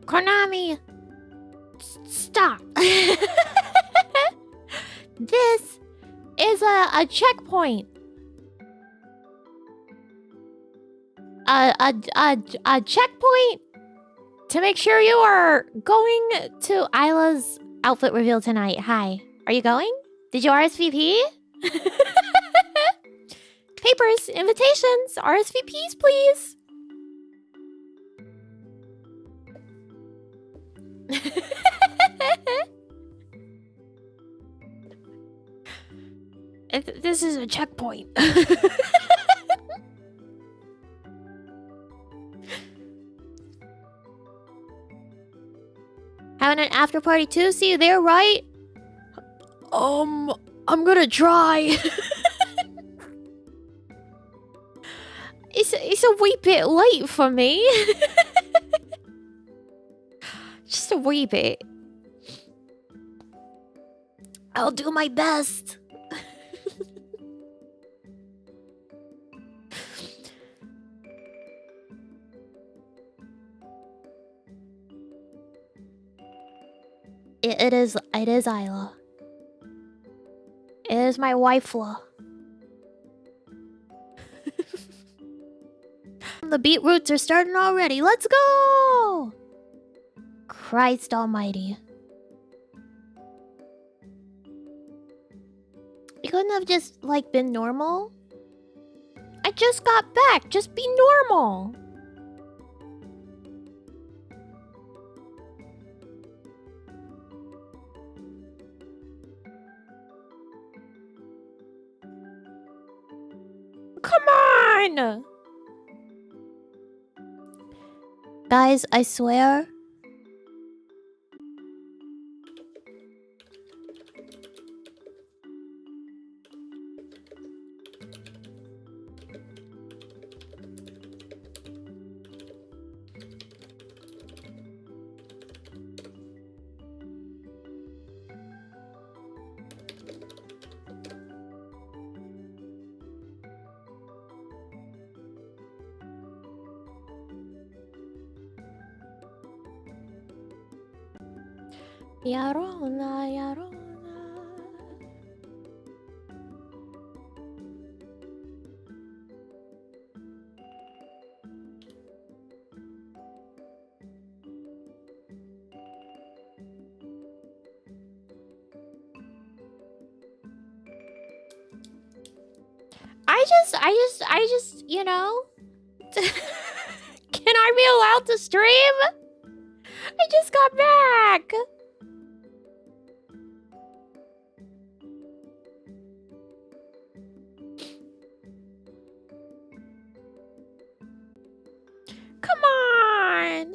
Konami! Stop! This is a checkpoint. A checkpoint to make sure you are going to Isla's outfit reveal tonight. Hi. Are you going? Did you RSVP? Papers, invitations, RSVPs, please. This is a checkpoint. Having an after party too? See you there, right? I'm gonna try. It's a wee bit late for me. Just a wee bit. I'll do my best. It is Isla. It is my wifela. The beetroots are starting already. Let's go! Christ almighty. You couldn't have just, like, been normal? I just got back. Just be normal. Come on! Guys, I swear. Yarona, Yarona. I just, you know. Can I be allowed to stream? I just got back. Come on.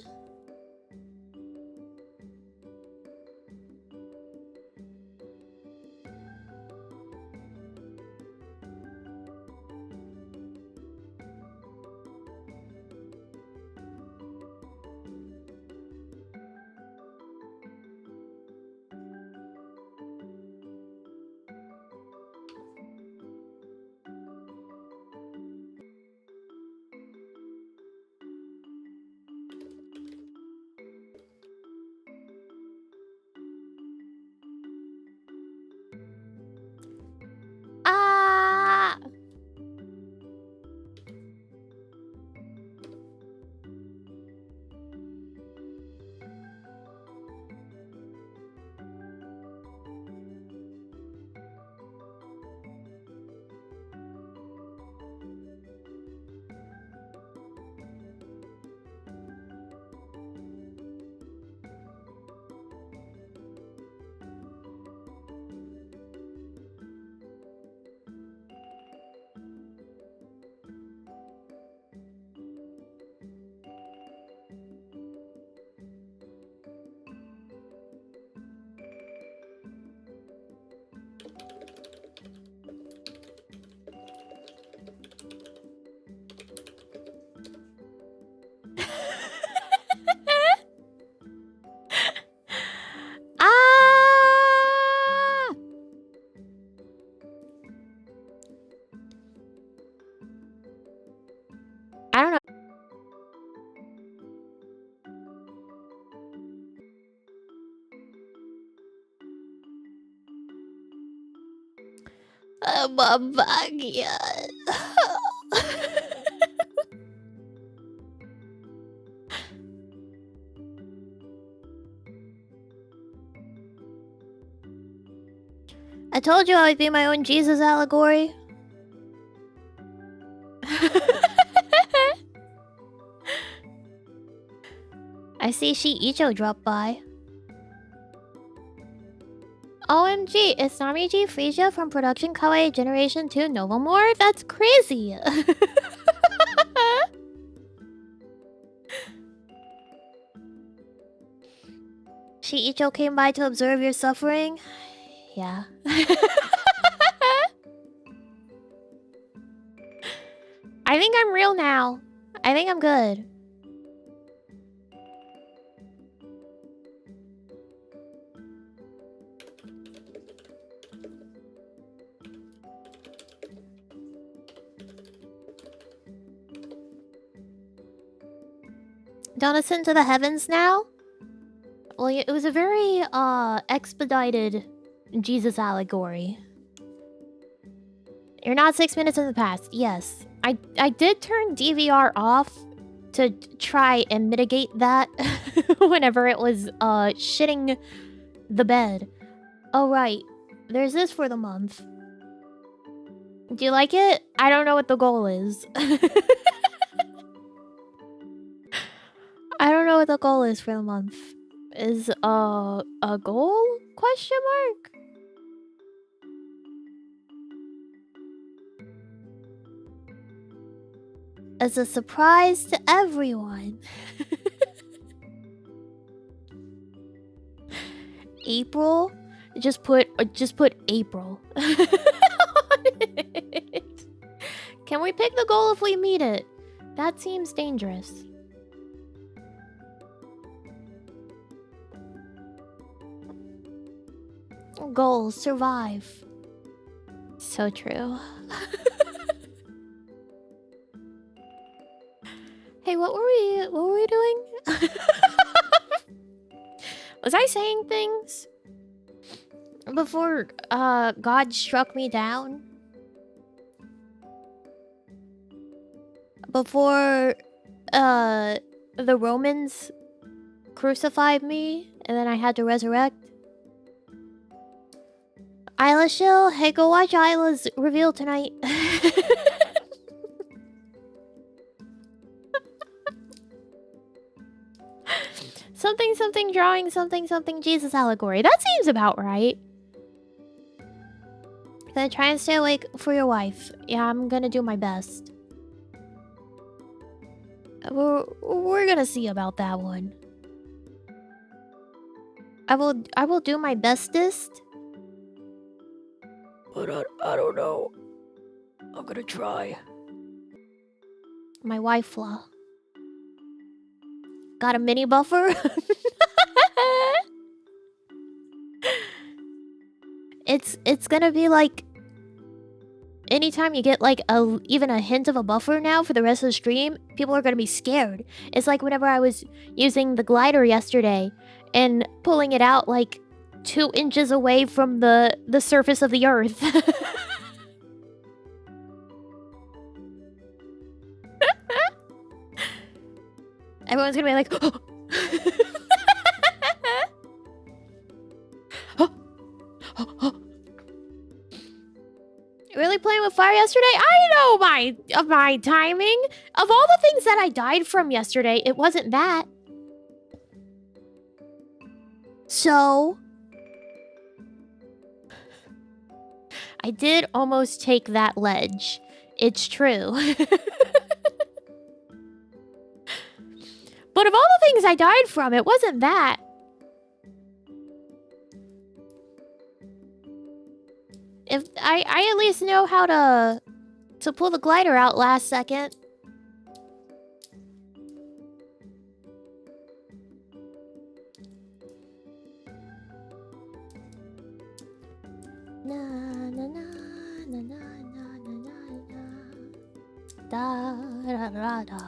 come on back yet. I told you I would be my own Jesus allegory. I see Icho drop by. OMG, it's Namiji Freesia from Production Kawaii Generation 2 Novamore? That's crazy! Icho came by to observe your suffering? Yeah. I think I'm real now. I think I'm good. Don't ascend to the heavens now? Well, it was a very expedited Jesus allegory. You're not 6 minutes in the past. Yes. I did turn DVR off to try and mitigate that whenever it was shitting the bed. Oh right. There's this for the month. Do you like it? I don't know what the goal is. I don't know what the goal is for the month. Is a goal? Question mark? As a surprise to everyone. April? Just put April. Can we pick the goal if we meet it? That seems dangerous. Goals, survive. So true. Hey, what were we doing? Was I saying things before God struck me down? Before the Romans crucified me and then I had to resurrect? Isla Shill, hey, go watch Isla's reveal tonight. something drawing something Jesus allegory. That seems about right. Then try and stay awake for your wife. Yeah, I'm gonna do my best. We're gonna see about that one. I will do my bestest. But I don't know. I'm gonna try. My wife flaw. Got a mini buffer? It's gonna be like anytime you get like even a hint of a buffer now for the rest of the stream, people are gonna be scared. It's like whenever I was using the glider yesterday and pulling it out like 2 inches away from the surface of the earth. Everyone's gonna be like, oh. Really playing with fire yesterday? I know my timing. Of all the things that I died from yesterday, it wasn't that. So I did almost take that ledge. It's true. But of all the things I died from, it wasn't that. If I at least know how to pull the glider out last second. Na na na na na na na na da da da da.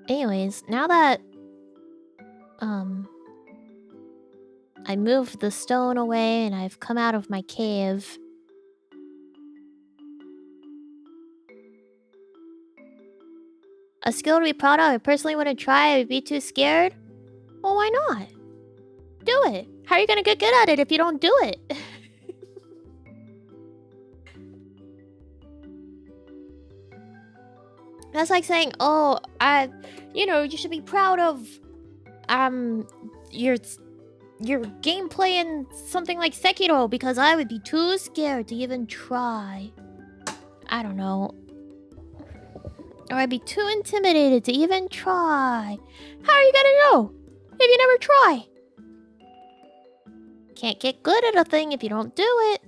Anyways, now that I moved the stone away and I've come out of my cave. A skill to be proud of. I personally wouldn't try. I'd be too scared. Well, why not? Do it. How are you gonna get good at it if you don't do it? That's like saying, oh, you know, you should be proud of, your gameplay in something like Sekiro because I would be too scared to even try. I don't know. Or I'd be too intimidated to even try. How are you gonna know if you never try? Can't get good at a thing if you don't do it.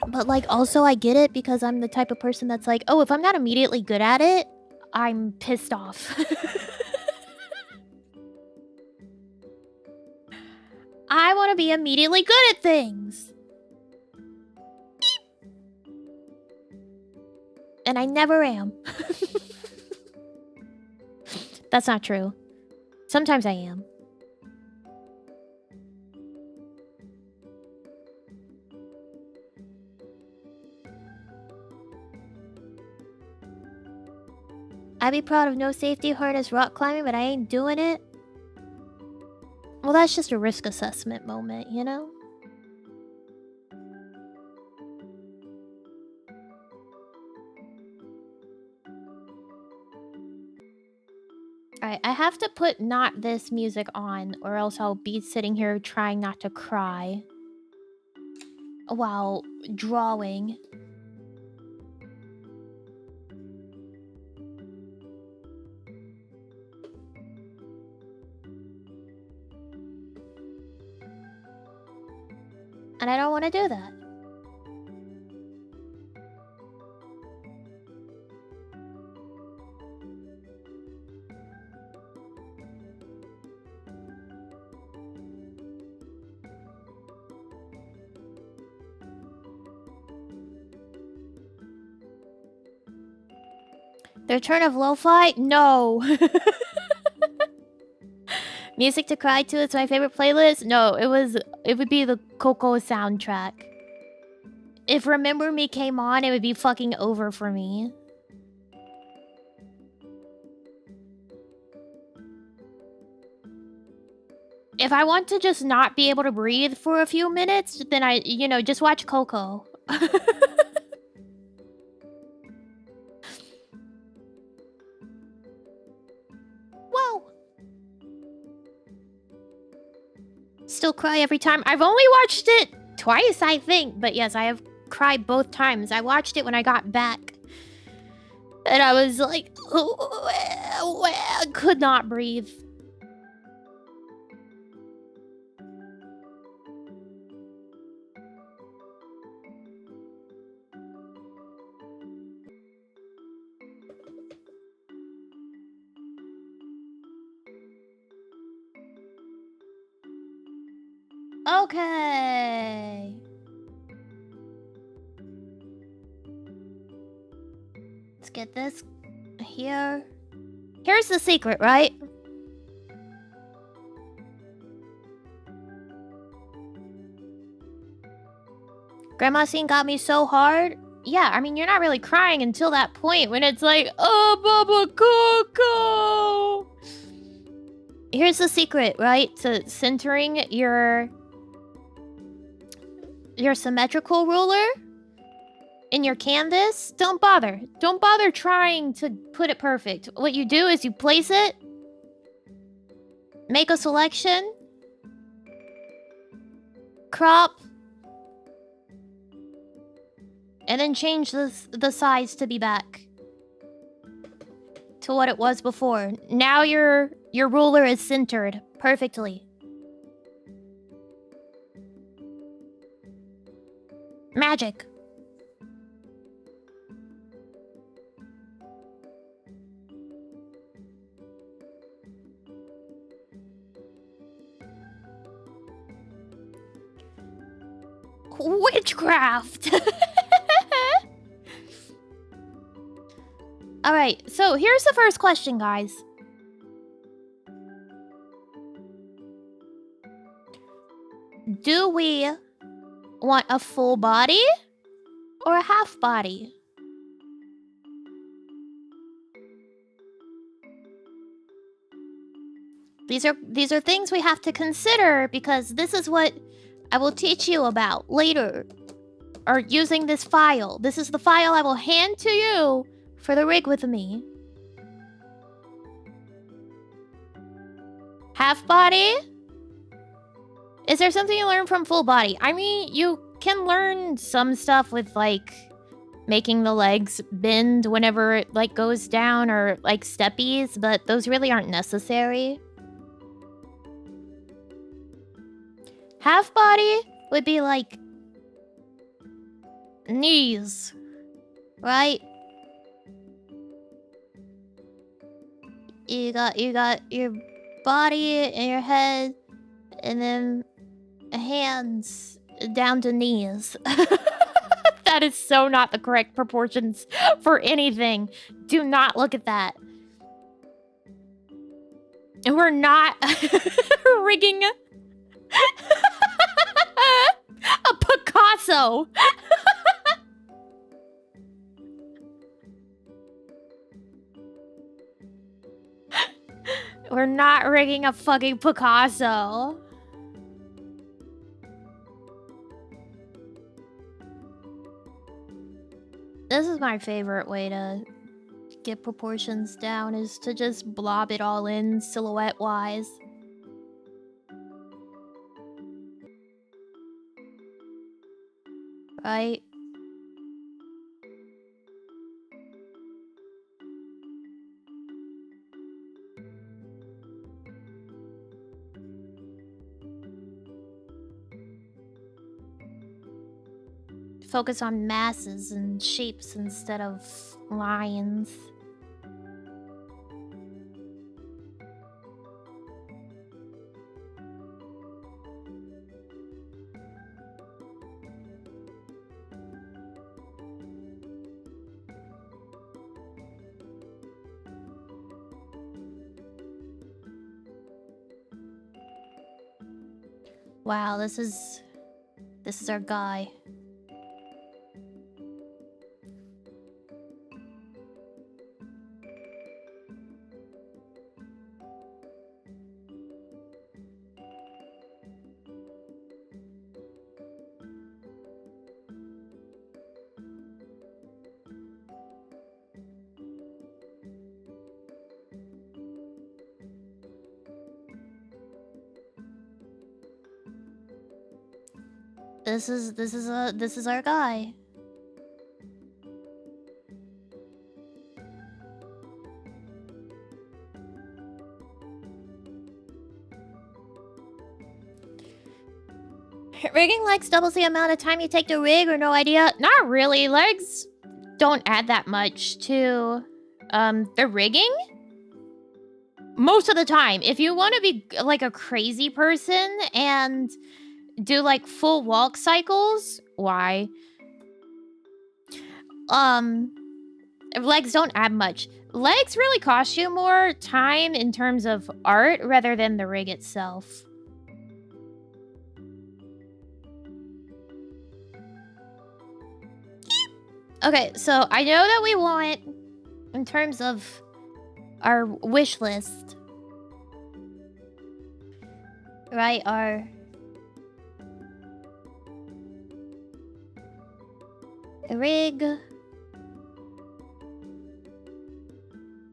But, like, also I get it because I'm the type of person that's like, oh, if I'm not immediately good at it, I'm pissed off. I want to be immediately good at things. And I never am. That's not true. Sometimes I am. I'd be proud of no safety harness rock climbing, but I ain't doing it. Well, that's just a risk assessment moment, you know? Alright, I have to put not this music on, or else I'll be sitting here trying not to cry while drawing. And I don't want to do that. The return of lo-fi? No. Music to cry to, it's my favorite playlist? No, it would be the Coco soundtrack. If Remember Me came on, it would be fucking over for me. If I want to just not be able to breathe for a few minutes, then you know, just watch Coco. Whoa! Still cry every time. I've only watched it twice, I think. But yes, I have cried both times. I watched it when I got back. And I was like, I could not breathe. Okay. Let's get this here. Here's the secret, right? Grandma scene got me so hard. Yeah, I mean, you're not really crying until that point when it's like, oh, Baba Coco. Here's the secret, right? To centering your symmetrical ruler in your canvas. Don't bother. Don't bother trying to put it perfect. What you do is you place it, make a selection, crop, and then change the size to be back to what it was before. Now your ruler is centered perfectly. Magic. Witchcraft. Alright, so here's the first question, guys. Do we want a full body or a half body? These are things we have to consider, because this is what I will teach you about later. Or using this file. This is the file I will hand to you for the rig with me. Half body? Is there something you learn from full body? I mean, you can learn some stuff with, like, making the legs bend whenever it, like, goes down, or, like, steppies, but those really aren't necessary. Half body would be, like, knees, right? You got your body and your head, and then hands down to knees. That is so not the correct proportions for anything. Do not look at that. And we're not rigging a Picasso. We're not rigging a fucking Picasso. This is my favorite way to get proportions down, is to just blob it all in silhouette-wise. Right? Focus on masses and shapes instead of lines. Wow, this is our guy. This is our guy. Rigging legs doubles the amount of time you take to rig, or no idea? Not really. Legs don't add that much to the rigging. Most of the time, if you want to be like a crazy person and do like full walk cycles, why? Legs don't add much. Legs really cost you more time in terms of art rather than the rig itself. Okay, so I know that we want, in terms of our wish list, right, our rig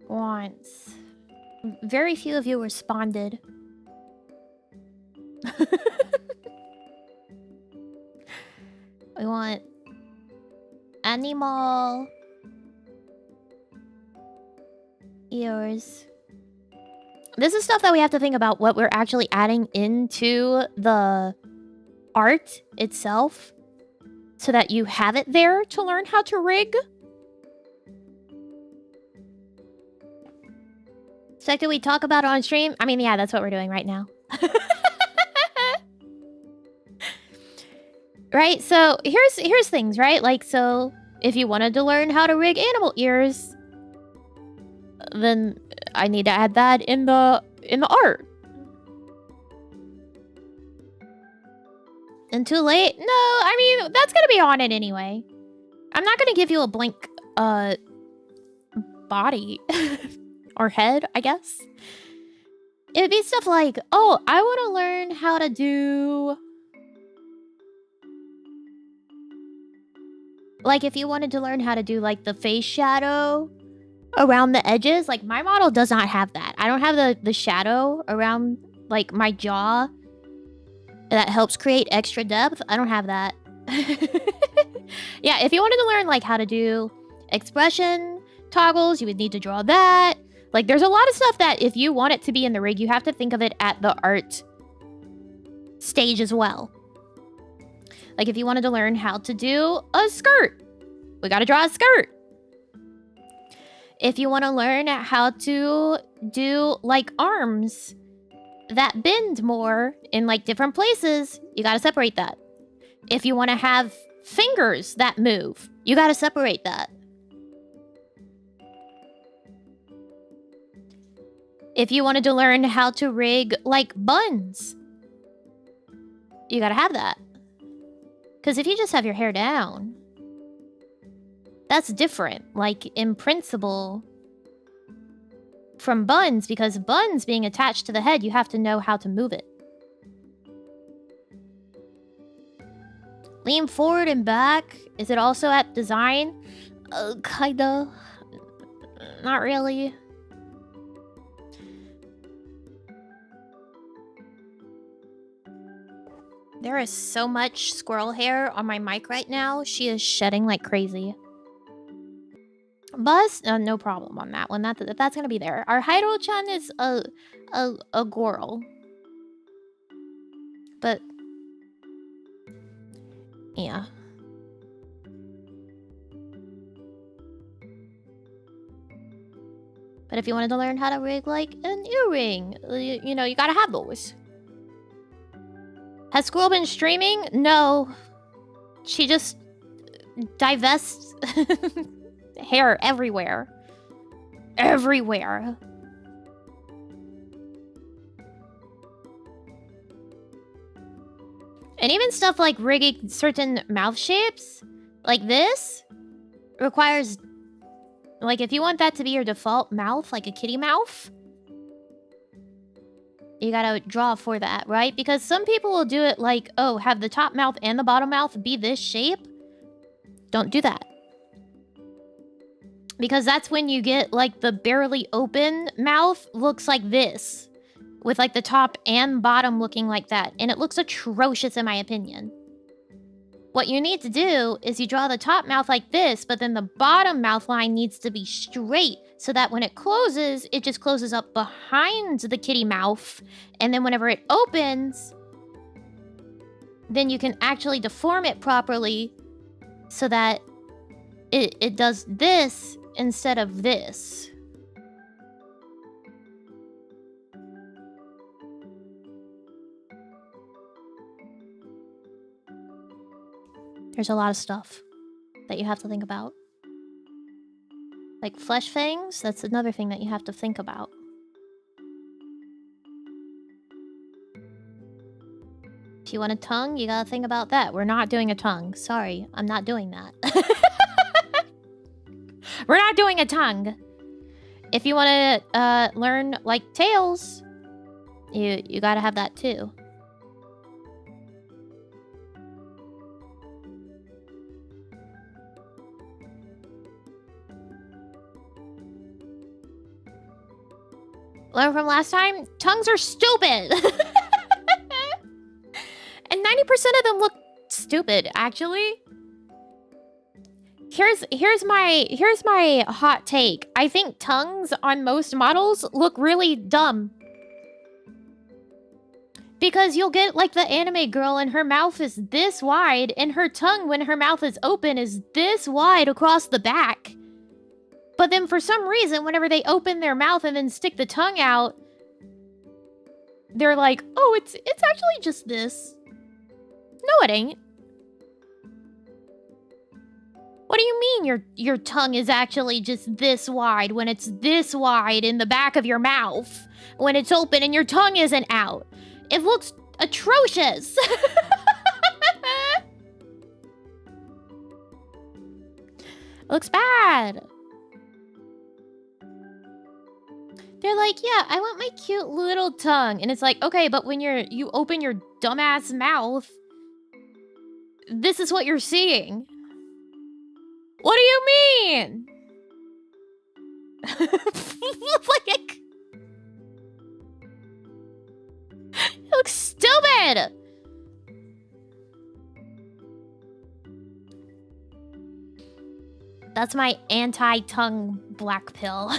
wants. Very few of you responded. We want animal ears. This is stuff that we have to think about, what we're actually adding into the art itself, so that you have it there to learn how to rig. So did we talk about it on stream? I mean, yeah, that's what we're doing right now. Right, so here's things, right? Like, so if you wanted to learn how to rig animal ears, then I need to add that in the art. And too late? No, I mean, that's gonna be on it anyway. I'm not gonna give you a blank, body. Or head, I guess. It'd be stuff like, oh, I want to learn how to do... Like, if you wanted to learn how to do, like, the face shadow around the edges, like, my model does not have that. I don't have the shadow around, like, my jaw that helps create extra depth. I don't have that. Yeah, if you wanted to learn, like, how to do expression toggles, you would need to draw that. Like, there's a lot of stuff that if you want it to be in the rig, you have to think of it at the art stage as well. Like, if you wanted to learn how to do a skirt, we gotta draw a skirt. If you want to learn how to do, like, arms that bend more in, like, different places, you gotta separate that. If you want to have fingers that move, you gotta separate that. If you wanted to learn how to rig, like, buns, you gotta have that. Because if you just have your hair down, that's different, like, in principle, from buns, because buns being attached to the head, you have to know how to move it. Lean forward and back. Is it also at design? Kinda. Not really. There is so much squirrel hair on my mic right now. She is shedding like crazy. Buzz? No problem on that one. That's gonna be there. Our Haiiro-chan is a girl. But... yeah. But if you wanted to learn how to rig, like, an earring, you know, you gotta have those. Has Squirrel been streaming? No. She just divests hair everywhere. Everywhere. And even stuff like rigging certain mouth shapes, like this, requires... like, if you want that to be your default mouth, like a kitty mouth, you gotta draw for that, right? Because some people will do it like, oh, have the top mouth and the bottom mouth be this shape. Don't do that. Because that's when you get, like, the barely open mouth looks like this. With, like, the top and bottom looking like that. And it looks atrocious in my opinion. What you need to do is you draw the top mouth like this, but then the bottom mouth line needs to be straight so that when it closes, it just closes up behind the kitty mouth. And then whenever it opens, then you can actually deform it properly so that it does this instead of this. There's a lot of stuff that you have to think about. Like flesh fangs, that's another thing that you have to think about. If you want a tongue, you gotta think about that. We're not doing a tongue. Sorry, I'm not doing that. We're not doing a tongue. If you want to learn, like, tails, you gotta have that too. Learn from last time? Tongues are stupid! And 90% of them look stupid, actually. Here's my hot take. I think tongues on most models look really dumb. Because you'll get, like, the anime girl and her mouth is this wide, and her tongue, when her mouth is open, is this wide across the back. But then for some reason, whenever they open their mouth and then stick the tongue out, they're like, oh, it's actually just this. No, it ain't. What do you mean your tongue is actually just this wide when it's this wide in the back of your mouth when it's open and your tongue isn't out? It looks atrocious. looks bad. They're like, yeah, I want my cute little tongue. And it's like, okay, but when you open your dumbass mouth, this is what you're seeing. What do you mean? Like, it looks stupid. That's my anti-tongue black pill.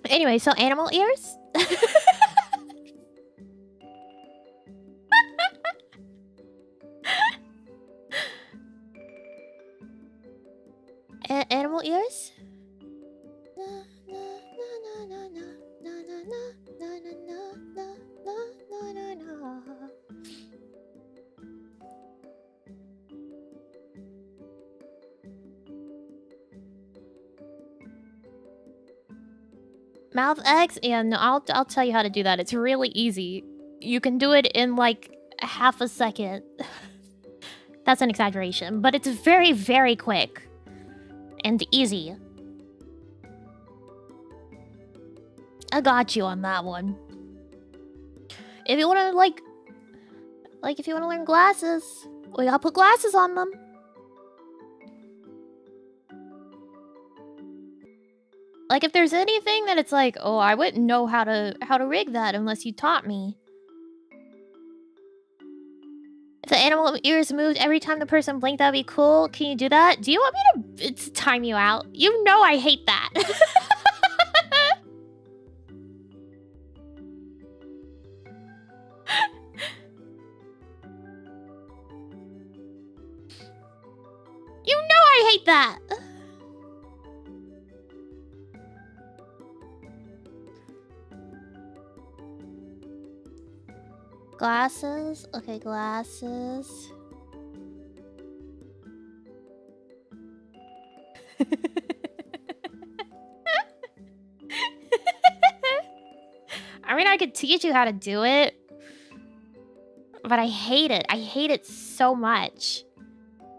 Anyway, so animal ears? Animal ears? Mouth X? Yeah, no, I'll tell you how to do that. It's really easy. You can do it in like half a second. That's an exaggeration, but it's very, very quick and easy. I got you on that one. If you want to like if you want to learn glasses, we gotta put glasses on them. Like, if there's anything that it's like, oh, I wouldn't know how to rig that unless you taught me. If the animal ears moved every time the person blinked, that'd be cool. Can you do that? Do you want me to time you out? You know I hate that. You know I hate that. Glasses? Okay, glasses. I mean, I could teach you how to do it. But I hate it. I hate it so much.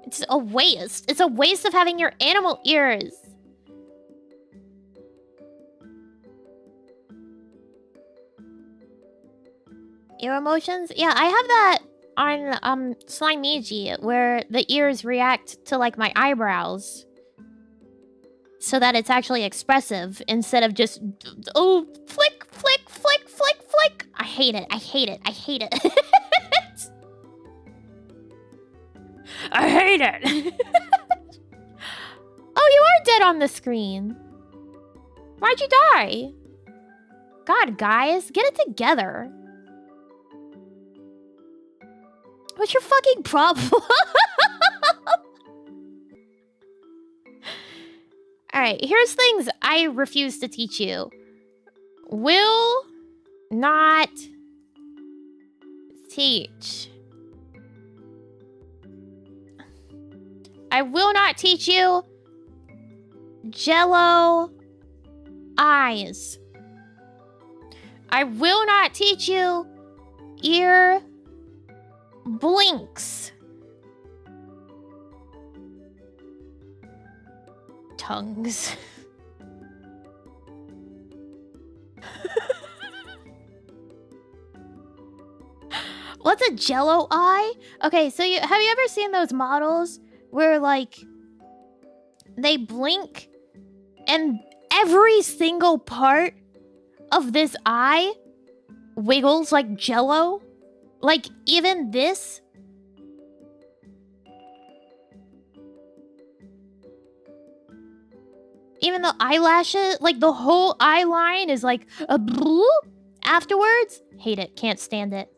It's a waste. It's a waste of having your animal ears. Ear emotions? Yeah, I have that on Namiji, where the ears react to like my eyebrows, so that it's actually expressive instead of just oh flick flick flick flick flick. I hate it. I hate it. I hate it. I hate it. Oh, you are dead on the screen. Why'd you die? God, guys, get it together. What's your fucking problem? Alright, here's things I refuse to teach you. Will not teach. I will not teach you Jello eyes. I will not teach you ear blinks. Tongues. What's a Jello eye? Okay, so have you ever seen those models where like they blink and every single part of this eye wiggles like Jello? Like, even this? Even the eyelashes, like the whole eye line is like a bloop afterwards? Hate it. Can't stand it.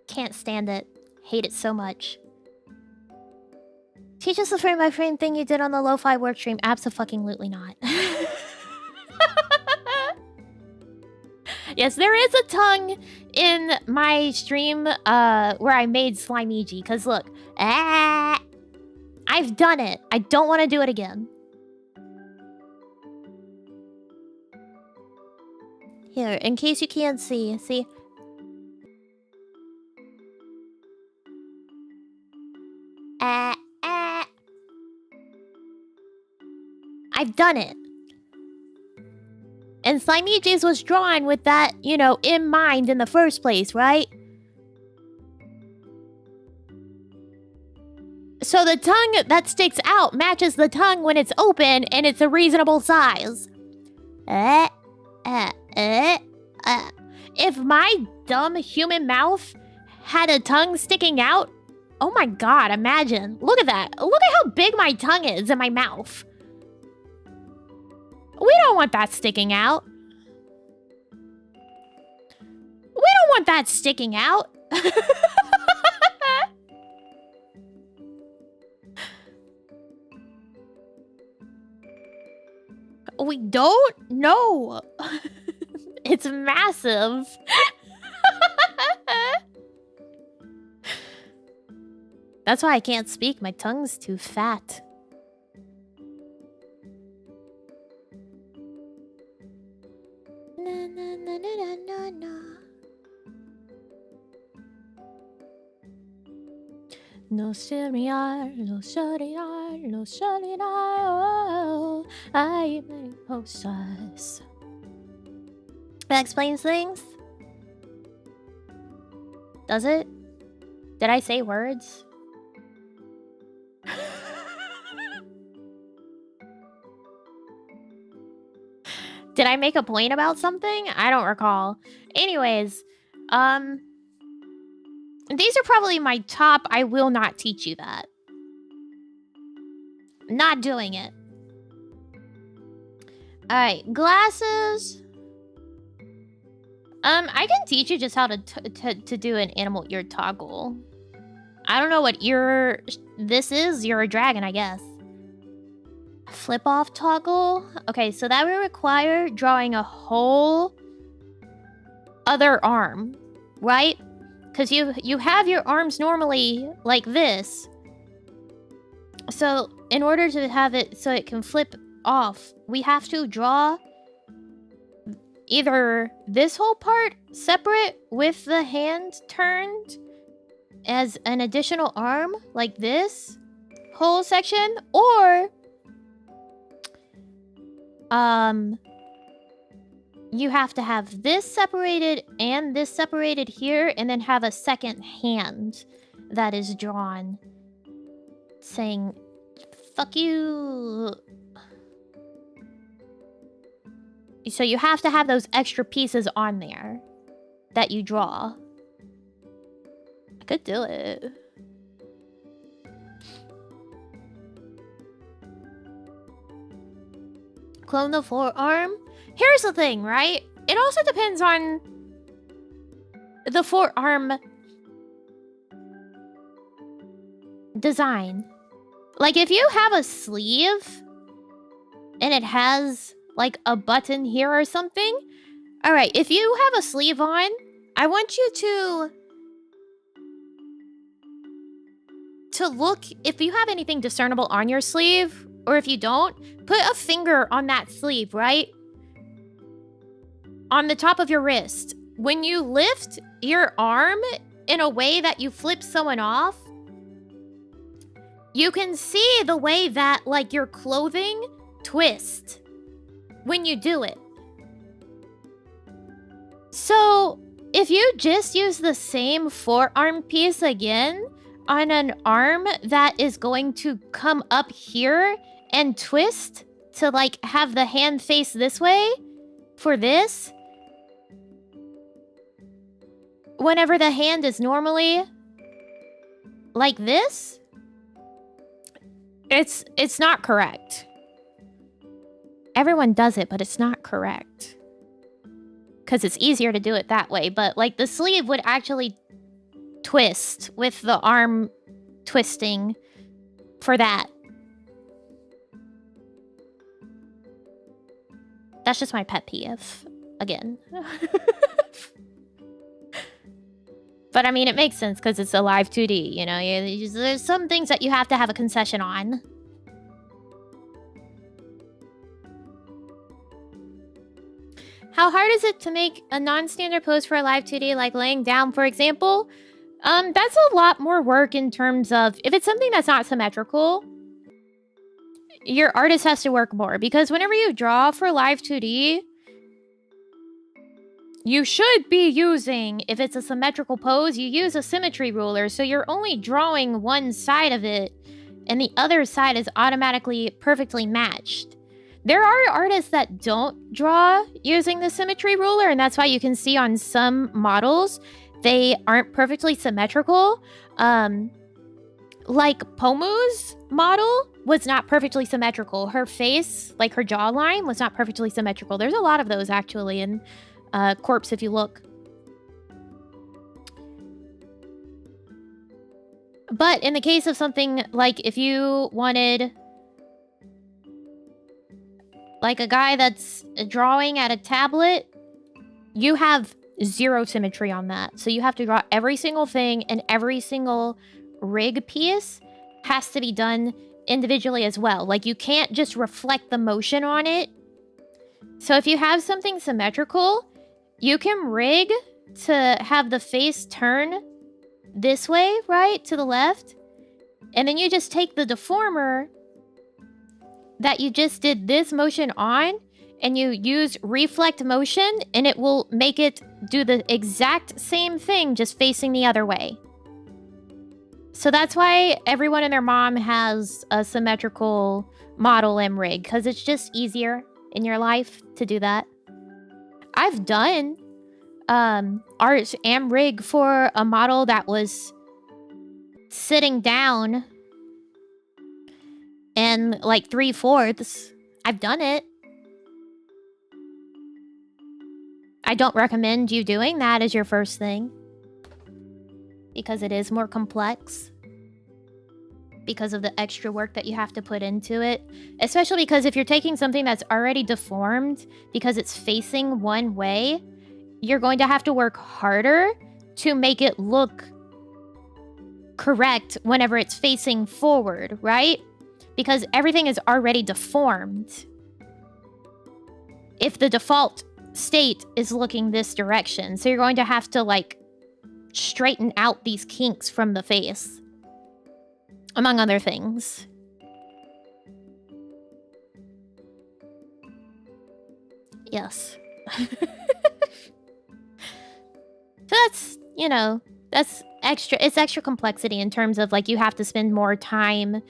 Can't stand it. Hate it so much. Teach us the frame-by-frame thing you did on the lo-fi work stream. Abso-fucking-lutely not. Yes, there is a tongue in my stream where I made Slimiji. Because look, I've done it. I don't want to do it again. Here, in case you can't see. I've done it. And Slimiji's was drawn with that, you know, in mind in the first place, right? So the tongue that sticks out matches the tongue when it's open and it's a reasonable size. If my dumb human mouth had a tongue sticking out, oh my god, imagine. Look at that. Look at how big my tongue is in my mouth. We don't want that sticking out. We don't want that sticking out. We don't? No. It's massive. That's why I can't speak. My tongue's too fat. Na, na, na, na, na, na. No cereal, no cereal, no cereal. Oh, I mariposas. That explains things. Does it? Did I say words? Did I make a point about something? I don't recall. Anyways, these are probably my top. I will not teach you that. Not doing it. Alright, glasses. I can teach you just how to do an animal ear toggle. I don't know what ear this is. You're a dragon, I guess. Flip off toggle. Okay, so that would require drawing a whole other arm, right? Because you have your arms normally like this. So in order to have it so it can flip off, we have to draw either this whole part separate with the hand turned as an additional arm, like this whole section, or you have to have this separated and this separated here, and then have a second hand that is drawn saying, fuck you. So you have to have those extra pieces on there that you draw. I could do it. Clone the forearm. Here's the thing, right? It also depends on the forearm design. Like, if you have a sleeve and it has like a button here or something. All right, if you have a sleeve on, I want you to look if you have anything discernible on your sleeve, or if you don't, put a finger on that sleeve, right? On the top of your wrist. When you lift your arm in a way that you flip someone off, you can see the way that, like, your clothing twists when you do it. So, if you just use the same forearm piece again on an arm that is going to come up here and twist to, like, have the hand face this way for this, whenever the hand is normally like this, it's not correct. Everyone does it, but it's not correct. Because it's easier to do it that way. But, like, the sleeve would actually twist with the arm twisting for that. That's just my pet peeve. Again. But I mean, it makes sense because it's a Live2D, you know? There's some things that you have to have a concession on. How hard is it to make a non-standard pose for a Live2D, like laying down, for example? That's a lot more work in terms of, if it's something that's not symmetrical, your artist has to work more. Because whenever you draw for Live2D, you should be using, if it's a symmetrical pose, you use a symmetry ruler, so you're only drawing one side of it, and the other side is automatically perfectly matched. There are artists that don't draw using the symmetry ruler, and that's why you can see on some models, they aren't perfectly symmetrical. Like Pomu's model was not perfectly symmetrical. Her face, like her jawline, was not perfectly symmetrical. There's a lot of those, actually, in Corpse, if you look. But in the case of something like if you wanted like a guy that's drawing at a tablet, you have zero symmetry on that. So you have to draw every single thing, and every single rig piece has to be done individually as well. Like, you can't just reflect the motion on it. So if you have something symmetrical, you can rig to have the face turn this way, right, to the left. And then you just take the deformer that you just did this motion on, and you use reflect motion, and it will make it do the exact same thing, just facing the other way. So that's why everyone and their mom has a symmetrical model M rig, because it's just easier in your life to do that. I've done art am rig for a model that was sitting down and like 3/4. I've done it. I don't recommend you doing that as your first thing, because it is more complex because of the extra work that you have to put into it. Especially because if you're taking something that's already deformed because it's facing one way, you're going to have to work harder to make it look correct whenever it's facing forward, right? Because everything is already deformed if the default state is looking this direction. So you're going to have to, like, straighten out these kinks from the face, among other things. Yes. So that's, you know, that's extra. It's extra complexity in terms of, like, you have to spend more time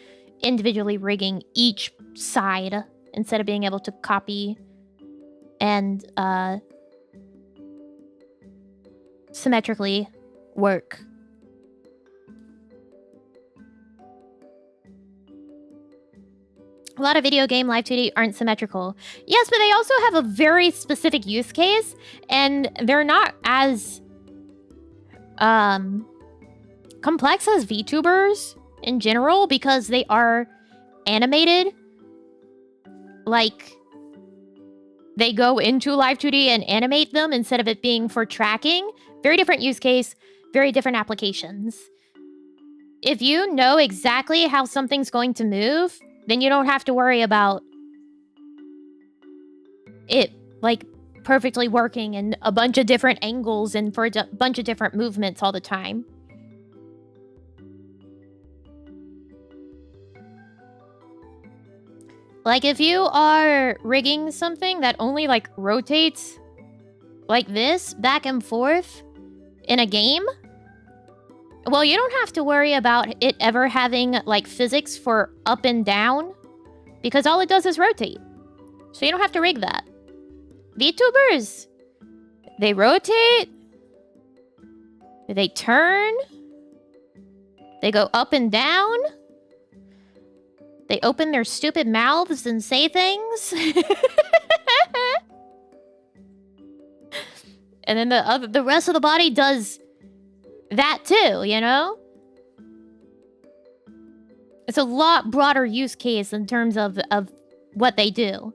individually rigging each side instead of being able to copy and symmetrically work. A lot of video game Live2D aren't symmetrical. Yes, but they also have a very specific use case, and they're not as complex as VTubers in general, because they are animated. Like, they go into Live2D and animate them instead of it being for tracking. Very different use case, very different applications. If you know exactly how something's going to move, then you don't have to worry about it, like, perfectly working in a bunch of different angles and for a bunch of different movements all the time. Like, if you are rigging something that only, like, rotates like this, back and forth, in a game, well, you don't have to worry about it ever having, like, physics for up and down, because all it does is rotate. So you don't have to rig that. VTubers, they rotate, they turn, they go up and down, they open their stupid mouths and say things. And then the rest of the body does that too, you know? It's a lot broader use case in terms of what they do.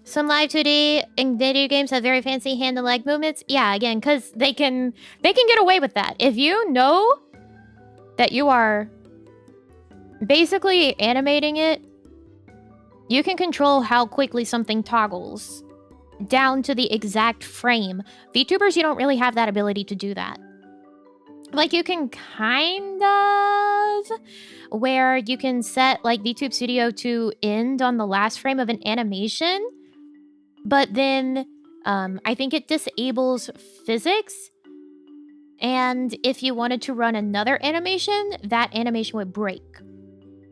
Some Live2D in video games have very fancy hand and leg movements. Yeah, again, because they can get away with that. If you know that you are basically animating it, you can control how quickly something toggles down to the exact frame. VTubers, you don't really have that ability to do that. Like, you can kind of, where you can set like VTube Studio to end on the last frame of an animation, but then I think it disables physics. And if you wanted to run another animation, that animation would break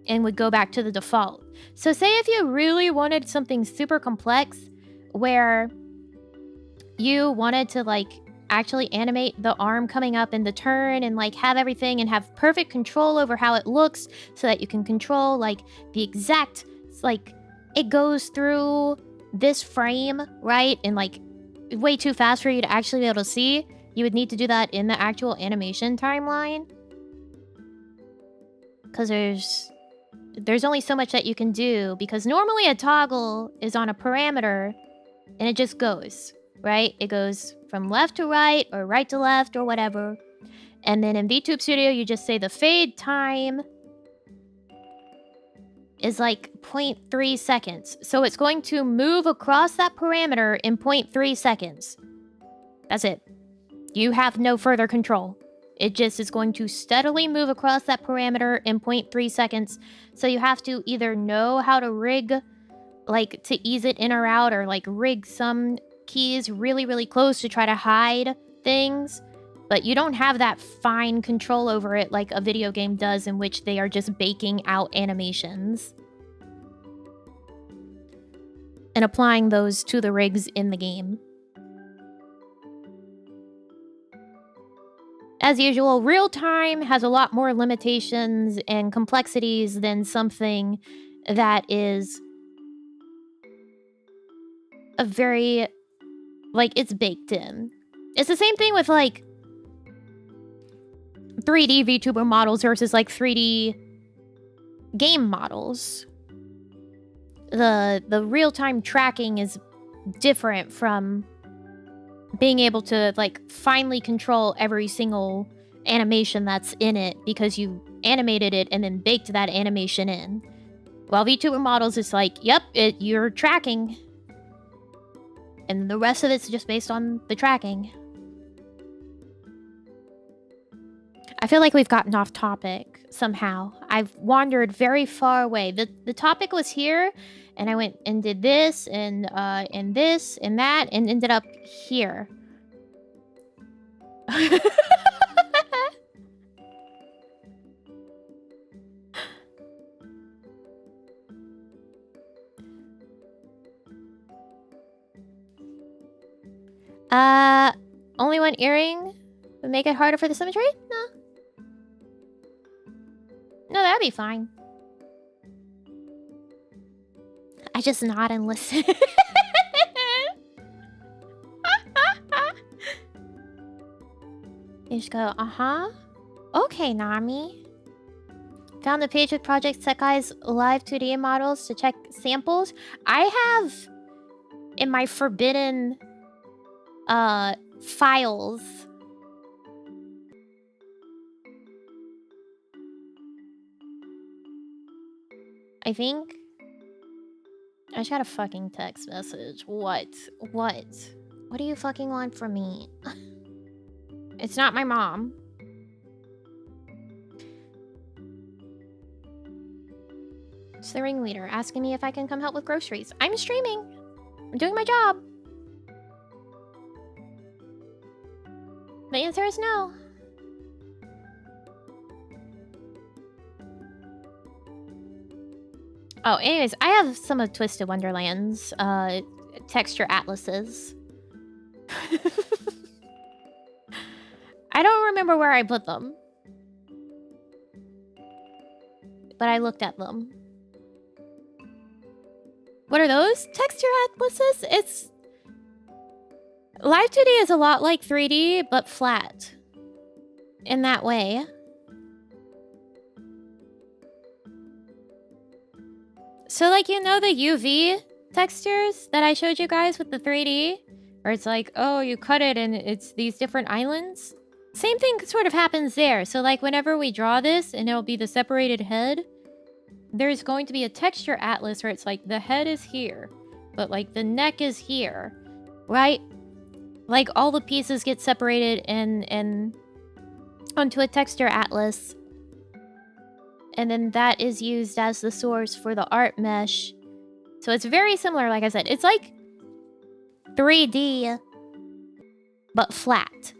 and would go back to the default. So say if you really wanted something super complex where you wanted to like actually animate the arm coming up and the turn and like have everything and have perfect control over how it looks so that you can control like the exact, like it goes through this frame, right? And like way too fast for you to actually be able to see. You would need to do that in the actual animation timeline. Because there's only so much that you can do, because normally a toggle is on a parameter and it just goes, right? It goes from left to right or right to left or whatever. And then in VTube Studio, you just say the fade time is like 0.3 seconds. So it's going to move across that parameter in 0.3 seconds. That's it. You have no further control. It just is going to steadily move across that parameter in 0.3 seconds. So you have to either know how to rig, like to ease it in or out, or like rig some keys really, really close to try to hide things. But you don't have that fine control over it like a video game does, in which they are just baking out animations and applying those to the rigs in the game. As usual, real-time has a lot more limitations and complexities than something that is a very, like, it's baked in. It's the same thing with, like, 3D VTuber models versus, like, 3D game models. The real-time tracking is different from being able to like finely control every single animation that's in it, because you animated it and then baked that animation in. While VTuber models is like, yep, you're tracking, and the rest of it's just based on the tracking. I feel like we've gotten off topic somehow. I've wandered very far away. The topic was here, and I went and did this and this and that and ended up here. Only one earring would make it harder for the symmetry? No. No, that'd be fine. I just nod and listen. You just go, uh-huh. Okay, Nami. Found the page with Project Sekai's Live2D models to check samples. I have in my forbidden files. I think I just got a fucking text message. What? What? What do you fucking want from me? It's not my mom. It's the ringleader asking me if I can come help with groceries. I'm streaming. I'm doing my job. The answer is no. Oh, anyways, I have some of Twisted Wonderland's texture atlases. I don't remember where I put them, but I looked at them. What are those texture atlases? It's... Live2D is a lot like 3D, but flat. In that way. So, like, you know the UV textures that I showed you guys with the 3D, where it's like, oh, you cut it and it's these different islands. Same thing sort of happens there. So like whenever we draw this and it'll be the separated head, there's going to be a texture atlas where it's like the head is here, but like the neck is here, right? Like all the pieces get separated and onto a texture atlas. And then that is used as the source for the art mesh. So it's very similar, like I said. It's like 3D, but flat.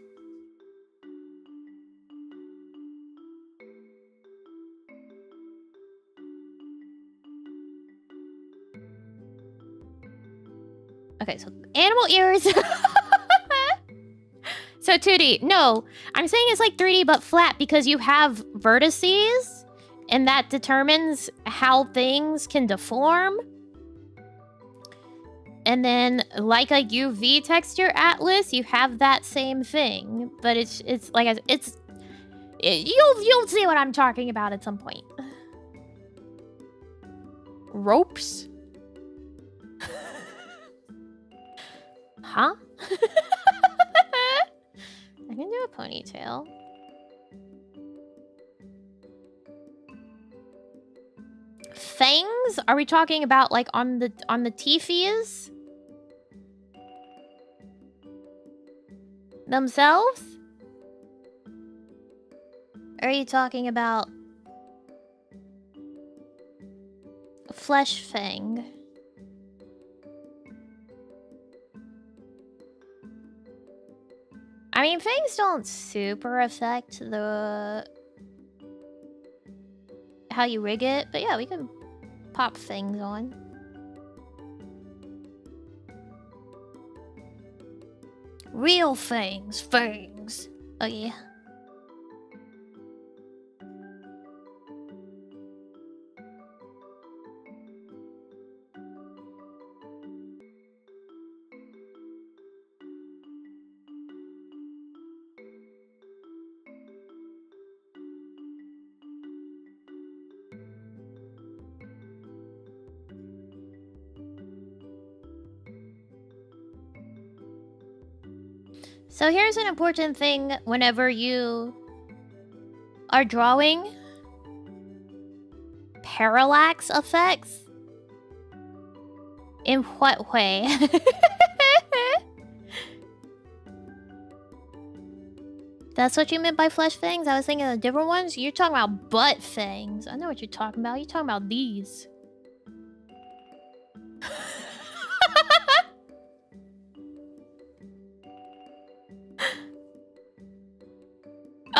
Okay, so animal ears. So 2D. No, I'm saying it's like 3D, but flat because you have vertices, and that determines how things can deform. And then, like a UV texture atlas, you have that same thing, but it's like you'll see what I'm talking about at some point. Ropes? Huh? I can do a ponytail. Fangs? Are we talking about like on the teethies themselves? Or are you talking about a flesh fang? I mean, fangs don't super affect the how you rig it, but yeah, we can pop fangs on. Real fangs, fangs. Oh yeah. So here's an important thing whenever you are drawing. Parallax effects? In what way? That's what you meant by flesh fangs? I was thinking of different ones. You're talking about butt fangs. I know what you're talking about. You're talking about these.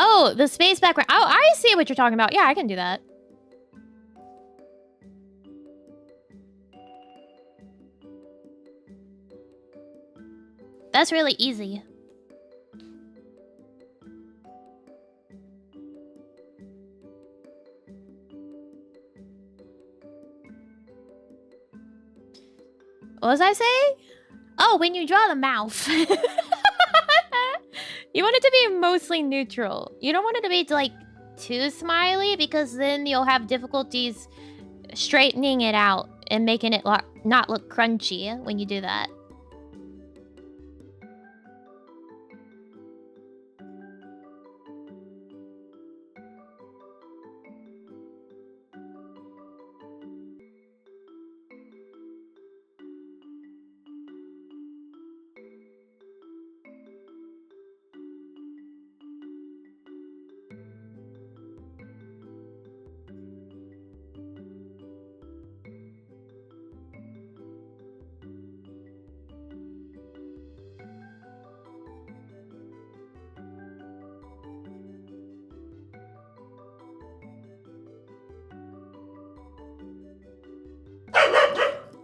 Oh, the space background. Oh, I see what you're talking about. Yeah, I can do that. That's really easy. What was I saying? Oh, when you draw the mouth. You want it to be mostly neutral. You don't want it to be like too smiley because then you'll have difficulties straightening it out and making it not look crunchy when you do that.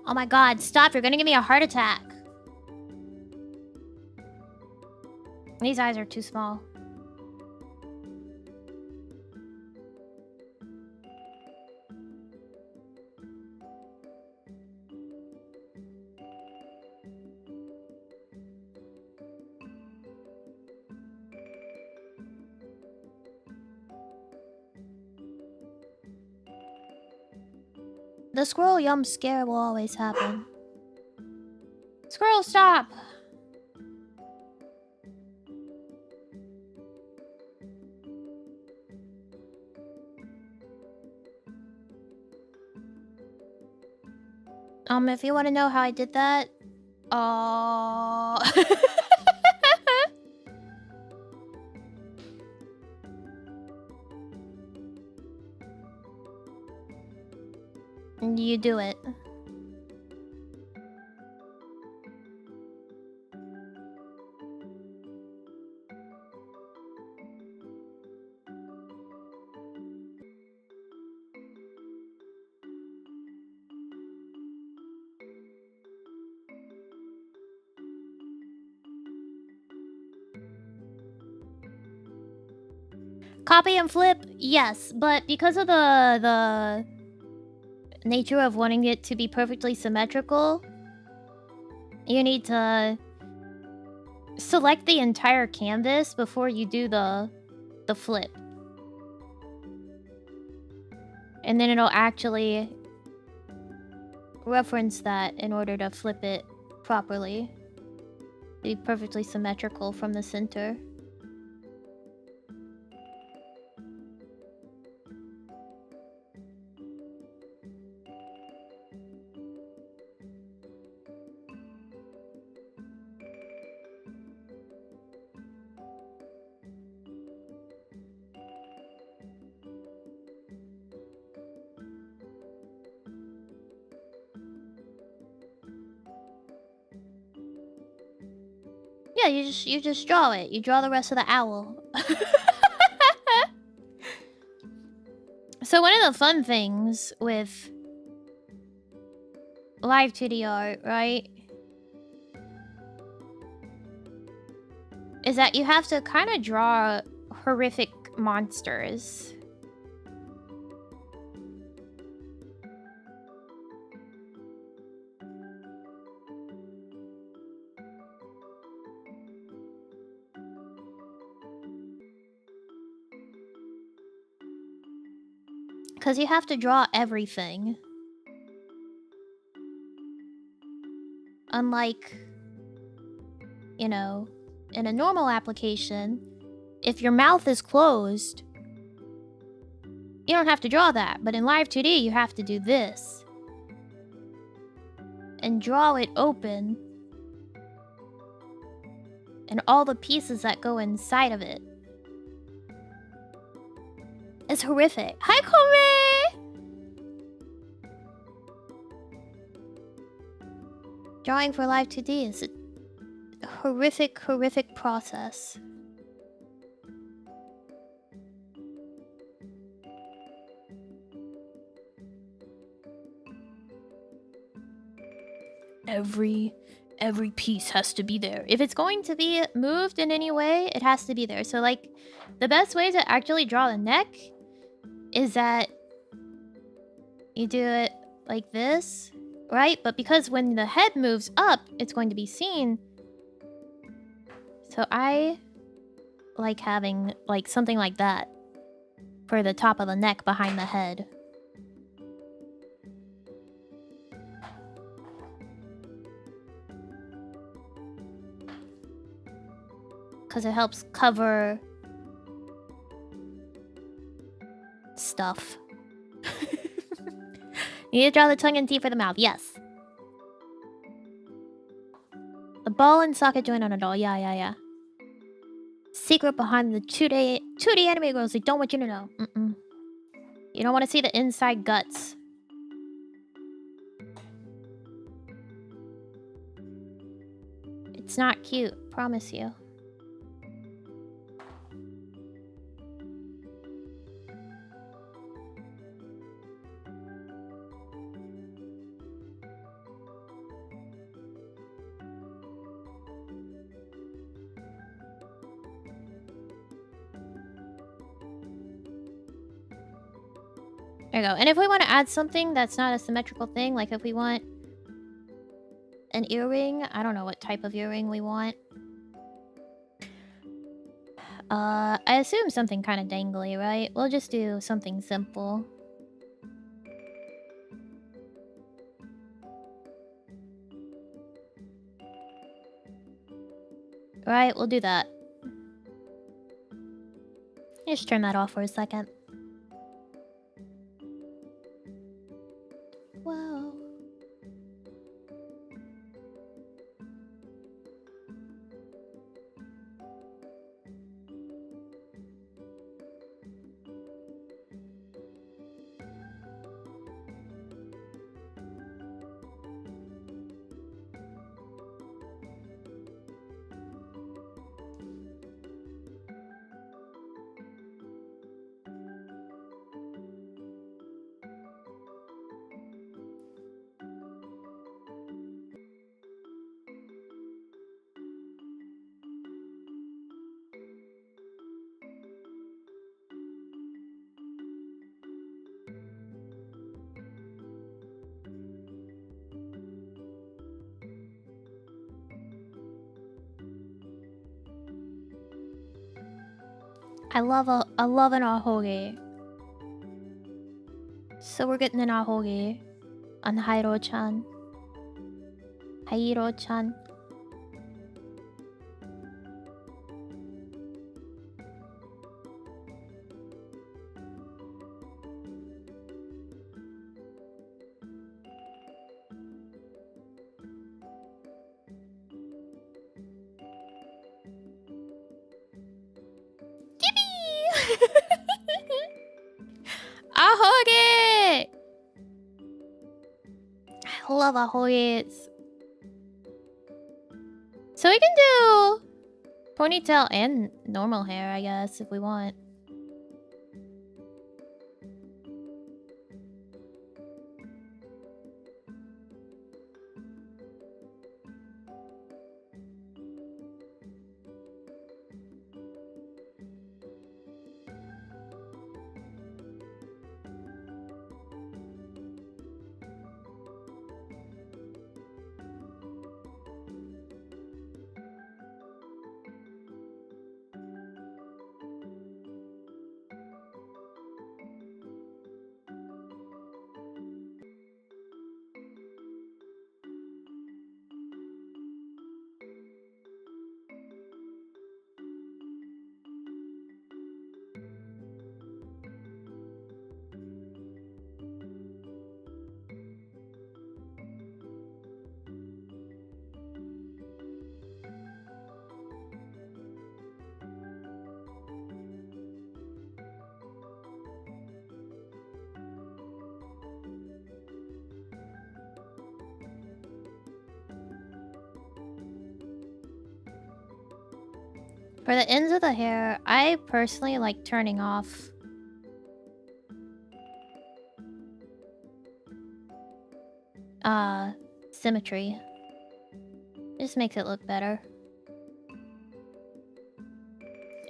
Oh my god, stop. You're gonna give me a heart attack. These eyes are too small. The squirrel yum scare will always happen. Squirrel, stop! If you want to know how I did that, you do it. Copy and flip, yes, but because of the nature of wanting it to be perfectly symmetrical, you need to select the entire canvas before you do the flip. And then it'll actually reference that in order to flip it properly. Be perfectly symmetrical from the center. Yeah, you just draw it. You draw the rest of the owl. So one of the fun things with Live2D art, right, is that you have to kind of draw horrific monsters. Because you have to draw everything. Unlike, you know, in a normal application, if your mouth is closed, you don't have to draw that. But in Live2D, you have to do this. And draw it open. And all the pieces that go inside of it. It's horrific. Hi, Kome! Drawing for Live2D is a horrific, horrific process. Every piece has to be there. If it's going to be moved in any way, it has to be there. So, like, the best way to actually draw the neck is that you do it like this, right? But because when the head moves up, it's going to be seen. So I like having, like, something like that for the top of the neck behind the head. Because it helps cover stuff. You need to draw the tongue and teeth for the mouth. Yes. The ball and socket joint on a doll. Yeah. Secret behind the 2D anime girls. They don't want you to know. You don't want to see the inside guts. It's not cute. Promise you. There you go. And if we want to add something that's not a symmetrical thing, like if we want an earring, I don't know what type of earring we want. I assume something kind of dangly, right? We'll just do something simple. Right, we'll do that. Just turn that off for a second. Wow. I love an ahoge. So we're getting an ahoge on Haiiro-chan. Haiiro-chan. Ahoge! I love ahoges. So we can do ponytail and normal hair, I guess, if we want. For the ends of the hair, I personally like turning off symmetry. Just makes it look better.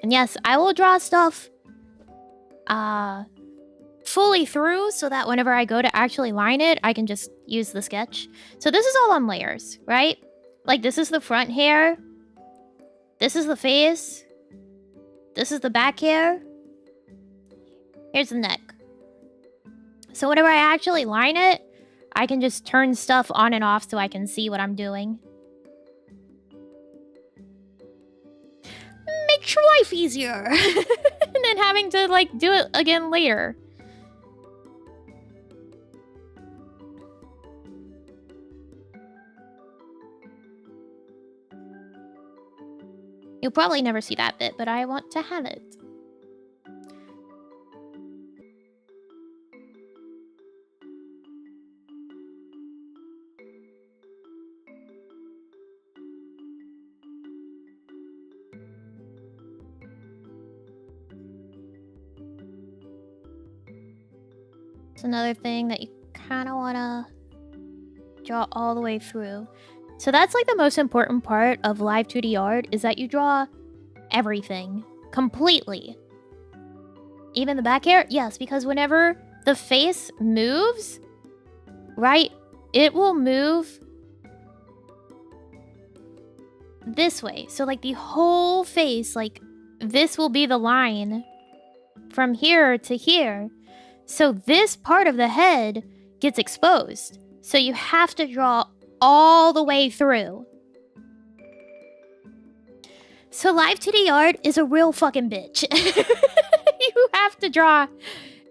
And yes, I will draw stuff fully through so that whenever I go to actually line it, I can just use the sketch. So this is all on layers, right? Like this is the front hair. This is the face. This is the back hair. Here's the neck. So whenever I actually line it, I can just turn stuff on and off so I can see what I'm doing. Makes your life easier. And then having to, like, do it again later. You'll probably never see that bit, but I want to have it. It's another thing that you kind of want to draw all the way through. So that's like the most important part of Live2D art, is that you draw everything completely. Even the back hair? Yes, because whenever the face moves, right, it will move this way. So like the whole face, like this will be the line from here to here. So this part of the head gets exposed. So you have to draw all the way through. So Live2D art is a real fucking bitch. You have to draw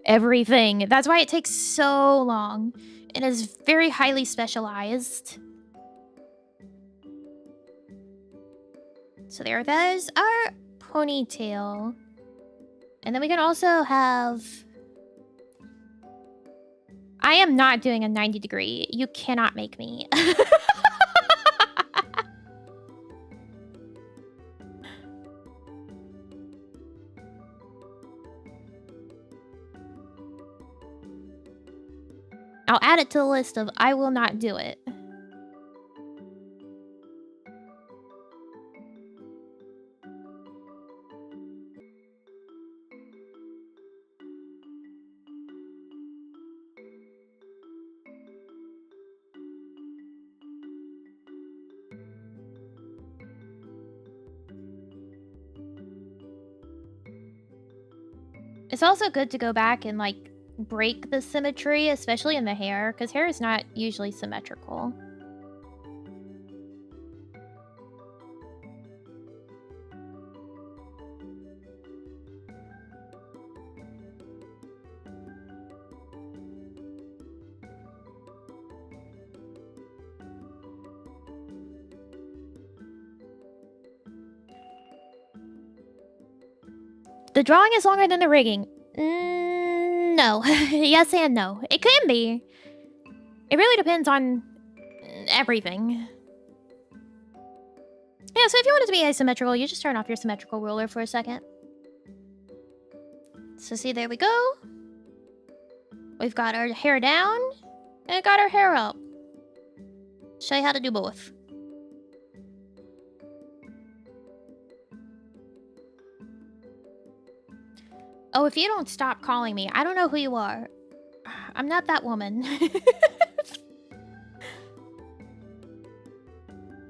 everything. That's why it takes so long. It is very highly specialized. So there's our ponytail. And then we can also have... I am not doing a 90 degree. You cannot make me. I'll add it to the list of I will not do it. It's also good to go back and, like, break the symmetry, especially in the hair, because hair is not usually symmetrical. The drawing is longer than the rigging. No. Yes and no. It can be. It really depends on everything. Yeah, so if you want it to be asymmetrical, you just turn off your symmetrical ruler for a second. So see, there we go. We've got our hair down, and got our hair up. Show you how to do both. Oh, if you don't stop calling me, I don't know who you are. I'm not that woman.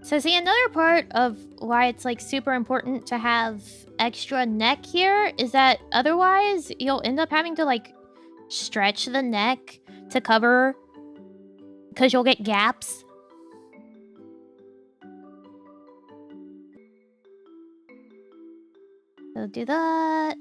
So see, another part of why it's like super important to have extra neck here is that otherwise you'll end up having to like stretch the neck to cover, because you'll get gaps. So do that.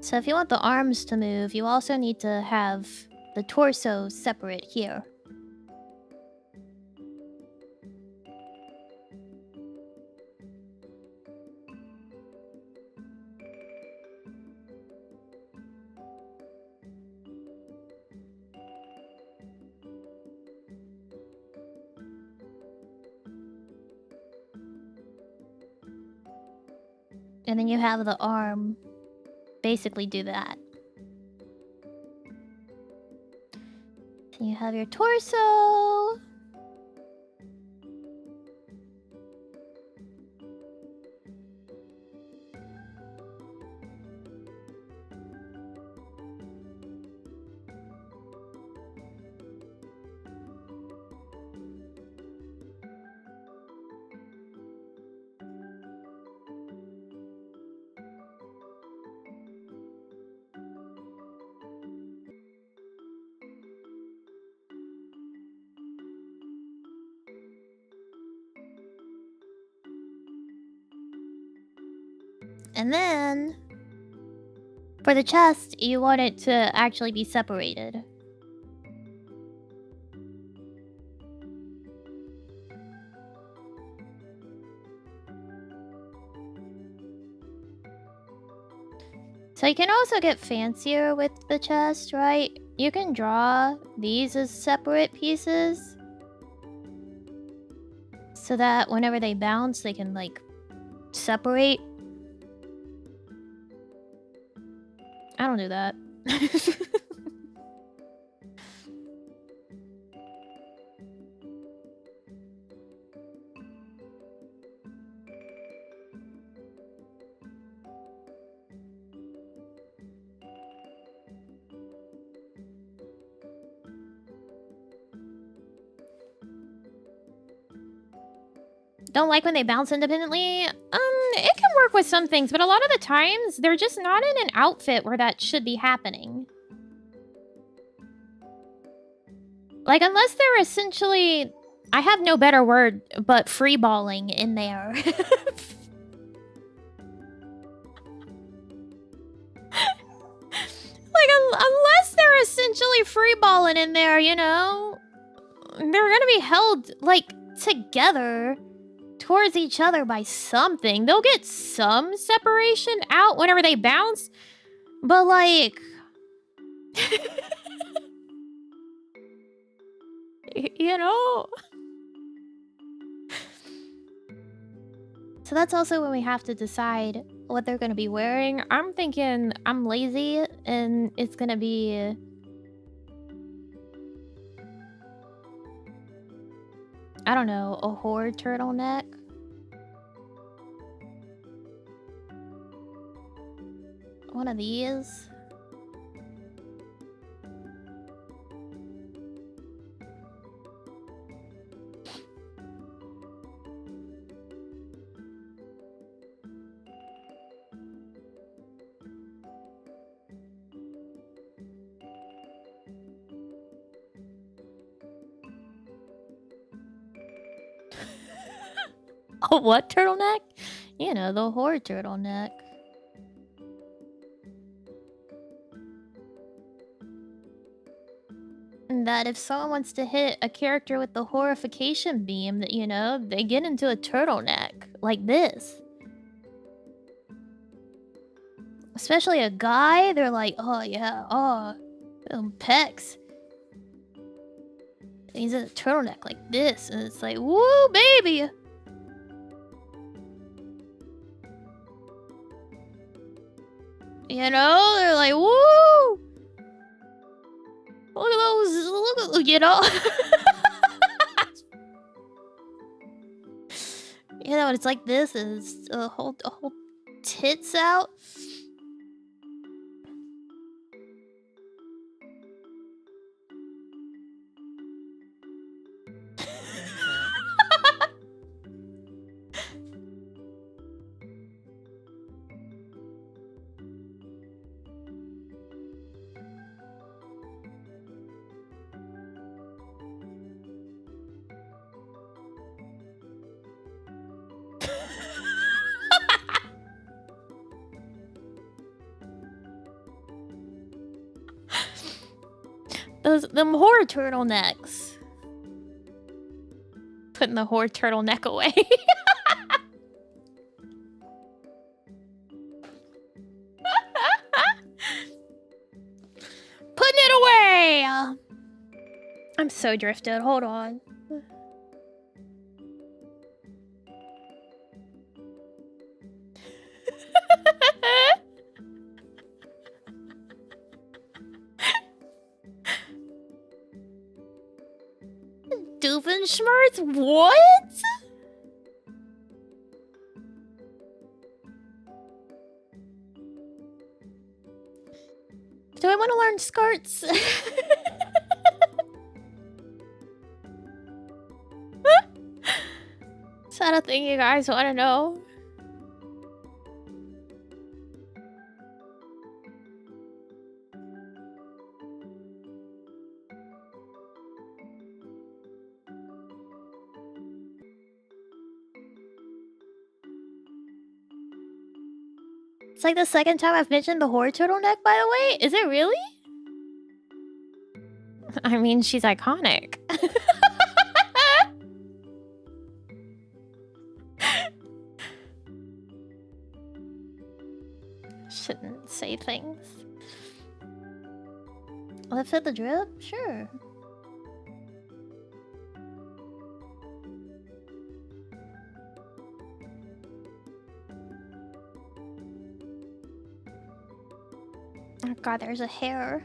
So if you want the arms to move, you also need to have the torso separate here. And then you have the arm basically do that. So you have your torso. And then, for the chest, you want it to actually be separated. So you can also get fancier with the chest, right? You can draw these as separate pieces, so that whenever they bounce, they can, like, separate. I don't do that. Don't like when they bounce independently? It can work with some things, but a lot of the times, they're just not in an outfit where that should be happening. Like, unless they're essentially... I have no better word, but freeballing in there. Like, unless they're essentially freeballing in there, you know? They're gonna be held, like, together towards each other by something. They'll get some separation out whenever they bounce, but, like... you know? So that's also when we have to decide what they're gonna be wearing. I'm thinking I'm lazy and it's gonna be... I don't know, a horde turtleneck? One of these? A what turtleneck? You know, the horde turtleneck. And that if someone wants to hit a character with the horrification beam, that, you know, they get into a turtleneck. Like this. Especially a guy, they're like, oh yeah, oh, pecs. He's in a turtleneck like this, and it's like, woo, baby! You know, they're like, woo! Look at those, look at, you know? You know, it's like this, and it's a whole tits out. Them horror turtlenecks. Putting the horror turtleneck away. Putting it away! I'm so drifted. Hold on. Doofenshmirtz? What? Do I want to learn skirts? Is that a thing you guys want to know? It's like the second time I've mentioned the horror turtleneck, by the way. Is it really? I mean, she's iconic. Shouldn't say things. Let's hit the drip? Sure. Oh god, there's a hair.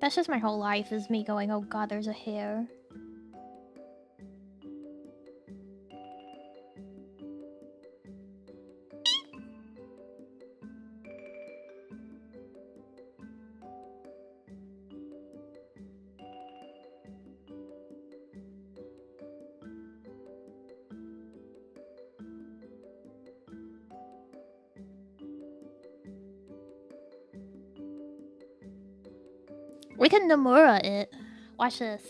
That's just my whole life, is me going, oh god, there's a hair. We can Nomura it. Watch this.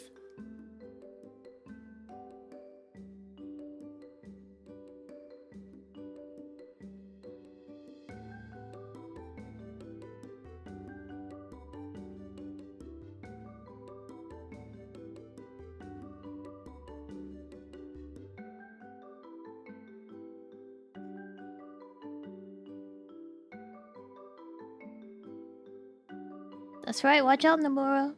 That's right, watch out, Nomura.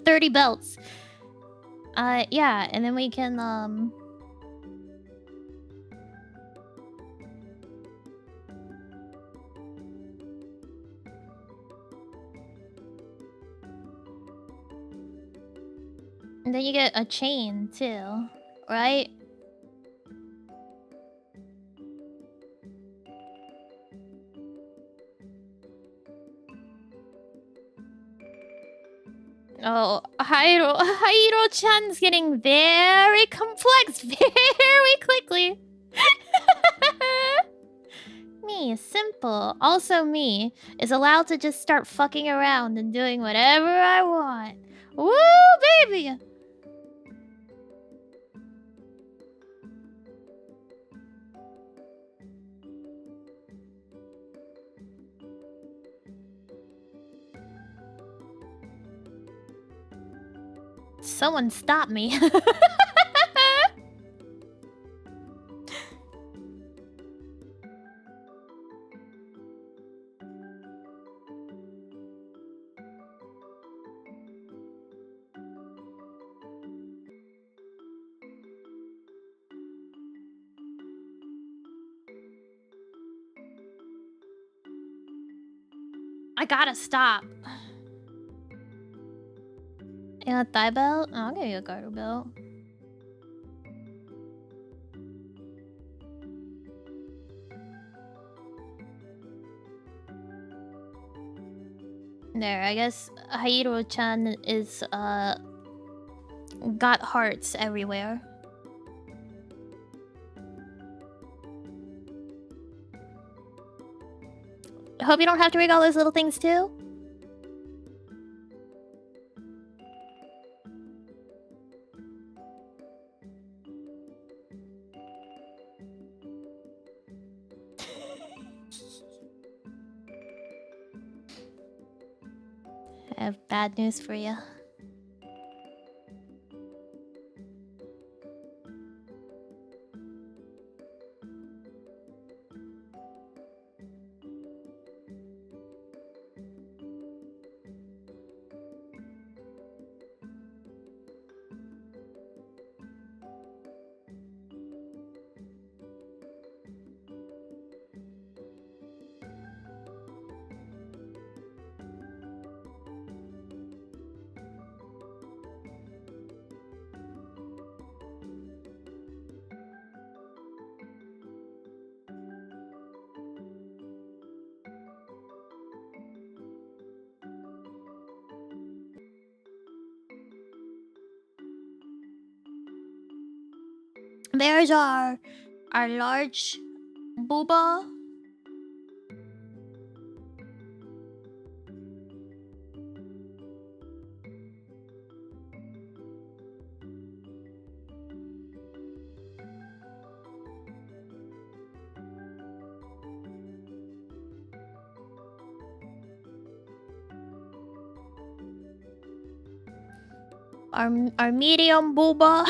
$30 belts. Yeah, and then we can, and then you get a chain, too. Right? Oh, Haiiro-chan's getting very complex very quickly. Me, simple. Also me, is allowed to just start fucking around and doing whatever I want. Woo, baby! Someone stop me. I gotta stop. You want a thigh belt? Oh, I'll give you a garter belt. There, I guess Haiiro-chan is, got hearts everywhere. I hope you don't have to read all those little things too. I have bad news for you. There's our large booba. Our medium booba.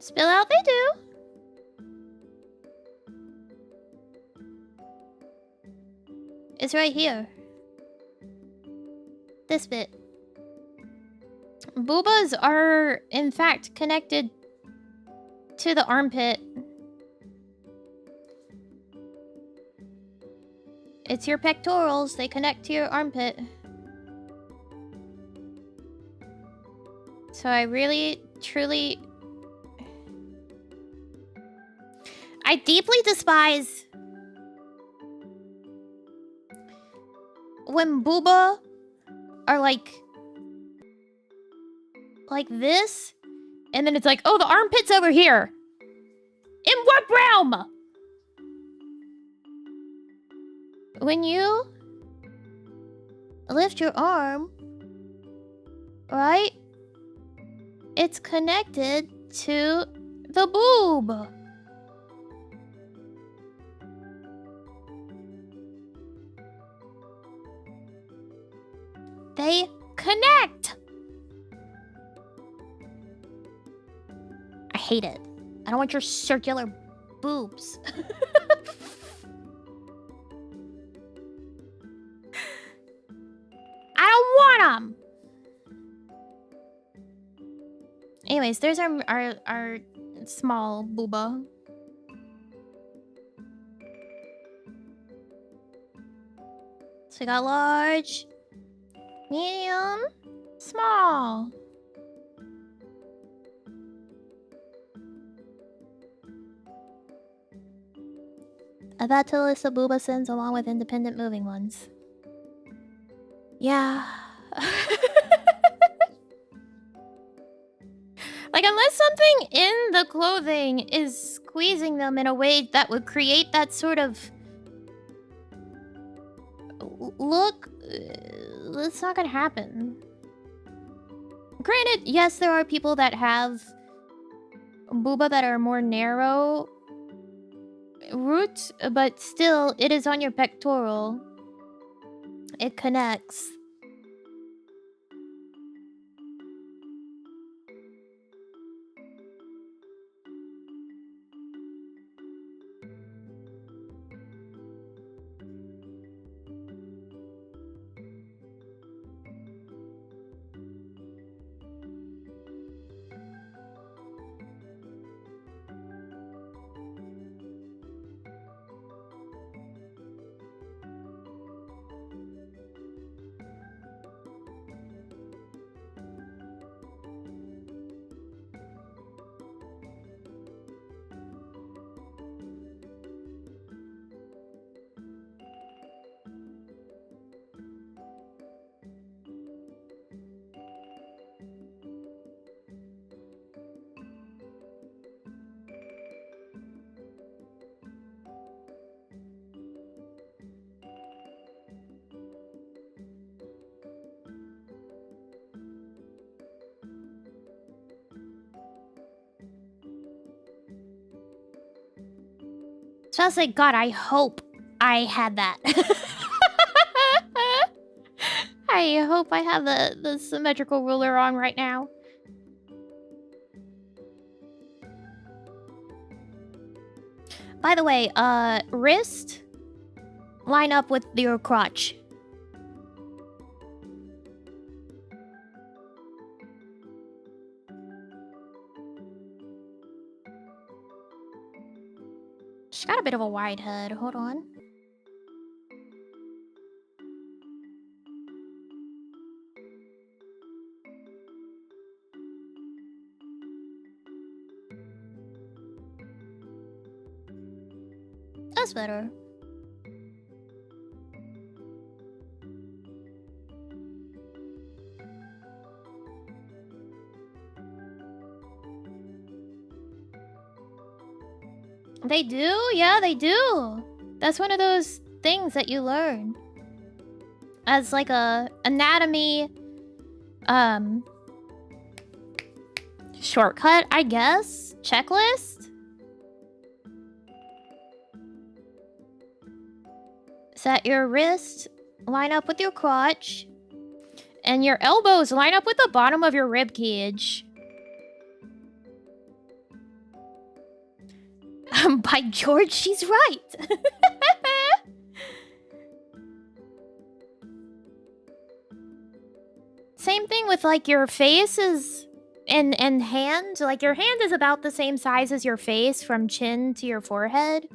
Spill out they do. is right here. This bit. Boobas are, in fact, connected to the armpit. It's your pectorals. They connect to your armpit. So I really, truly... I deeply despise when booba are like this, and then it's like, oh, the armpit's over here. In what realm? When you lift your arm, right? It's connected to the boob. They connect. I hate it. I don't want your circular boobs. I don't want them. Anyways, there's our small booba. So we got large, medium, small. Add that to the list of booba sins along with independent moving ones. Yeah. Like, unless something in the clothing is squeezing them in a way that would create that sort of look, it's not gonna happen. Granted, yes, there are people that have booba that are more narrow root, but still, it is on your pectoral. It connects. So I was like, God, I hope I had that. I hope I have the symmetrical ruler on right now. By the way, wrist, line up with your crotch. She's got a bit of a wide head. Hold on. That's better. They do? Yeah, they do. That's one of those things that you learn. As like a anatomy shortcut, I guess. Checklist. Set your wrist, line up with your crotch, and your elbows line up with the bottom of your rib cage. By George, she's right. same thing with like your face is and hand. Like your hand is about the same size as your face from chin to your forehead.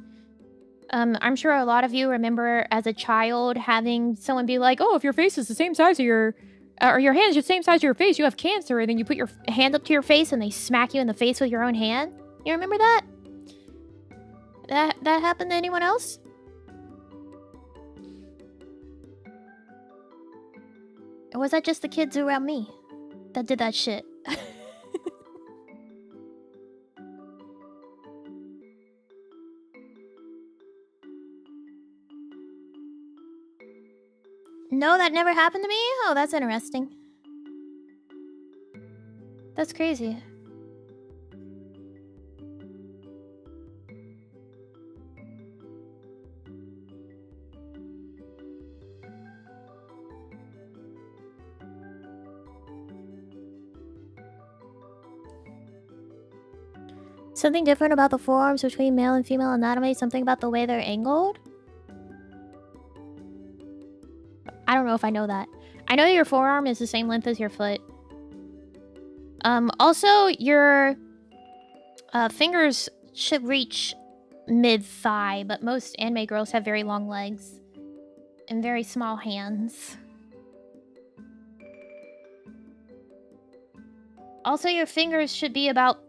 I'm sure a lot of you remember as a child having someone be like, "Oh, if your face is the same size as your or your hand is the same size as your face, you have cancer." And then you put your hand up to your face and they smack you in the face with your own hand. You remember that? That happened to anyone else? Or was that just the kids around me that did that shit? No, that never happened to me? Oh, that's interesting. That's crazy. Something different about the forearms between male and female anatomy? Something about the way they're angled? I don't know if I know that. I know your forearm is the same length as your foot. Also, your fingers should reach mid-thigh, but most anime girls have very long legs and very small hands. Also, your fingers should be about...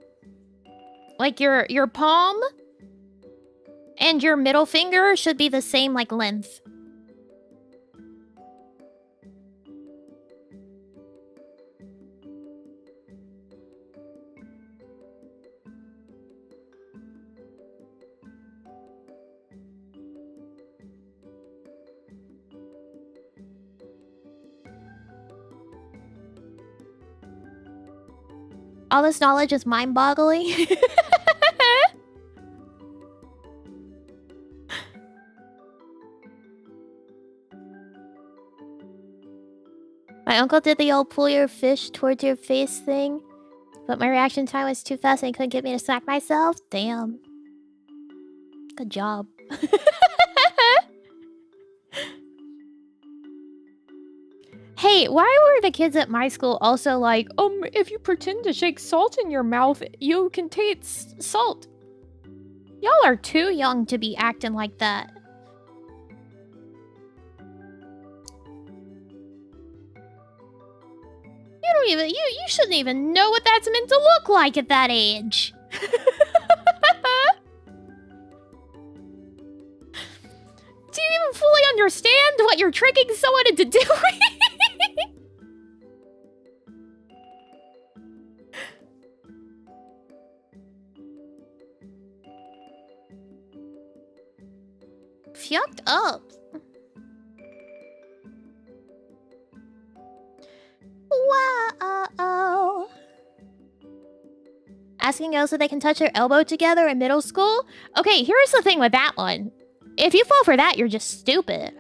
like, your palm and your middle finger should be the same, like, length. All this knowledge is mind-boggling. My uncle did the old pull your fish towards your face thing, but my reaction time was too fast and he couldn't get me to smack myself. Damn. Good job. Hey, why were the kids at my school also like, if you pretend to shake salt in your mouth, you can taste salt? Y'all are too young to be acting like that. You don't even, you shouldn't even know what that's meant to look like at that age. Do you even fully understand what you're tricking someone into doing? Fucked up. Wow. Asking girls if they can touch their elbow together in middle school? Okay, here's the thing with that one. If you fall for that, you're just stupid.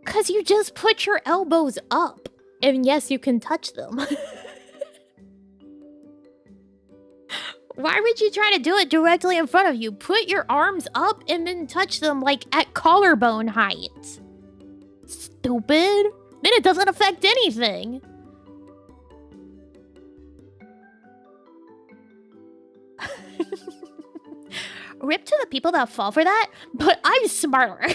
Because you just put your elbows up. And yes, you can touch them. Why would you try to do it directly in front of you? Put your arms up and then touch them like at collarbone height. Stupid. Then it doesn't affect anything. Rip to the people that fall for that, but I'm smarter.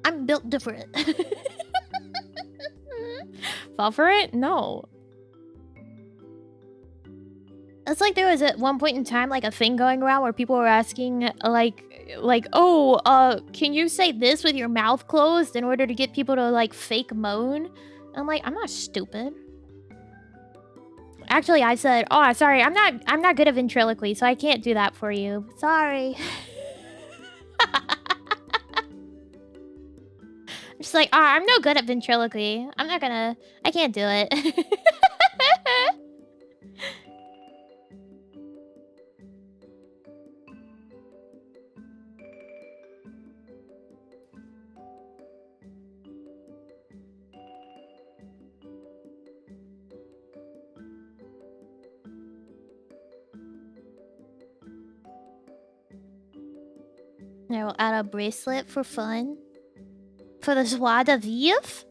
I'm built different. Fall for it? No. It's like there was at one point in time like a thing going around where people were asking like oh, can you say this with your mouth closed in order to get people to like fake moan? I'm like, I'm not stupid. Actually, I said, oh, sorry, I'm not good at ventriloquy, so I can't do that for you. Sorry. I'm just like, I'm no good at ventriloquy. I can't do it. I will add a bracelet for fun. For the joie de vivre?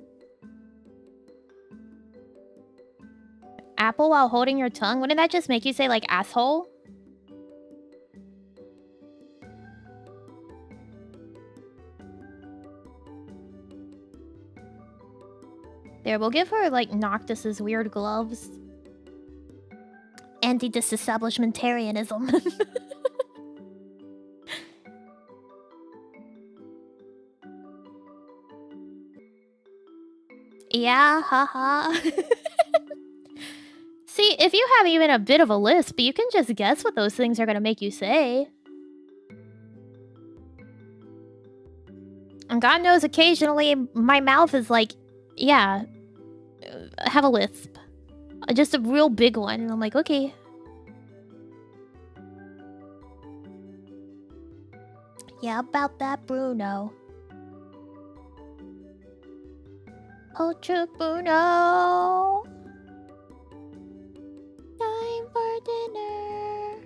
Apple while holding your tongue? Wouldn't that just make you say, like, asshole? There, we'll give her, like, Noctis's weird gloves. Anti-disestablishmentarianism. Yeah, haha. See, if you have even a bit of a lisp, you can just guess what those things are gonna make you say. And God knows occasionally my mouth is like, yeah, have a lisp. Just a real big one. And I'm like, okay. Yeah, about that, Bruno. Ultra Bruno. Time for dinner.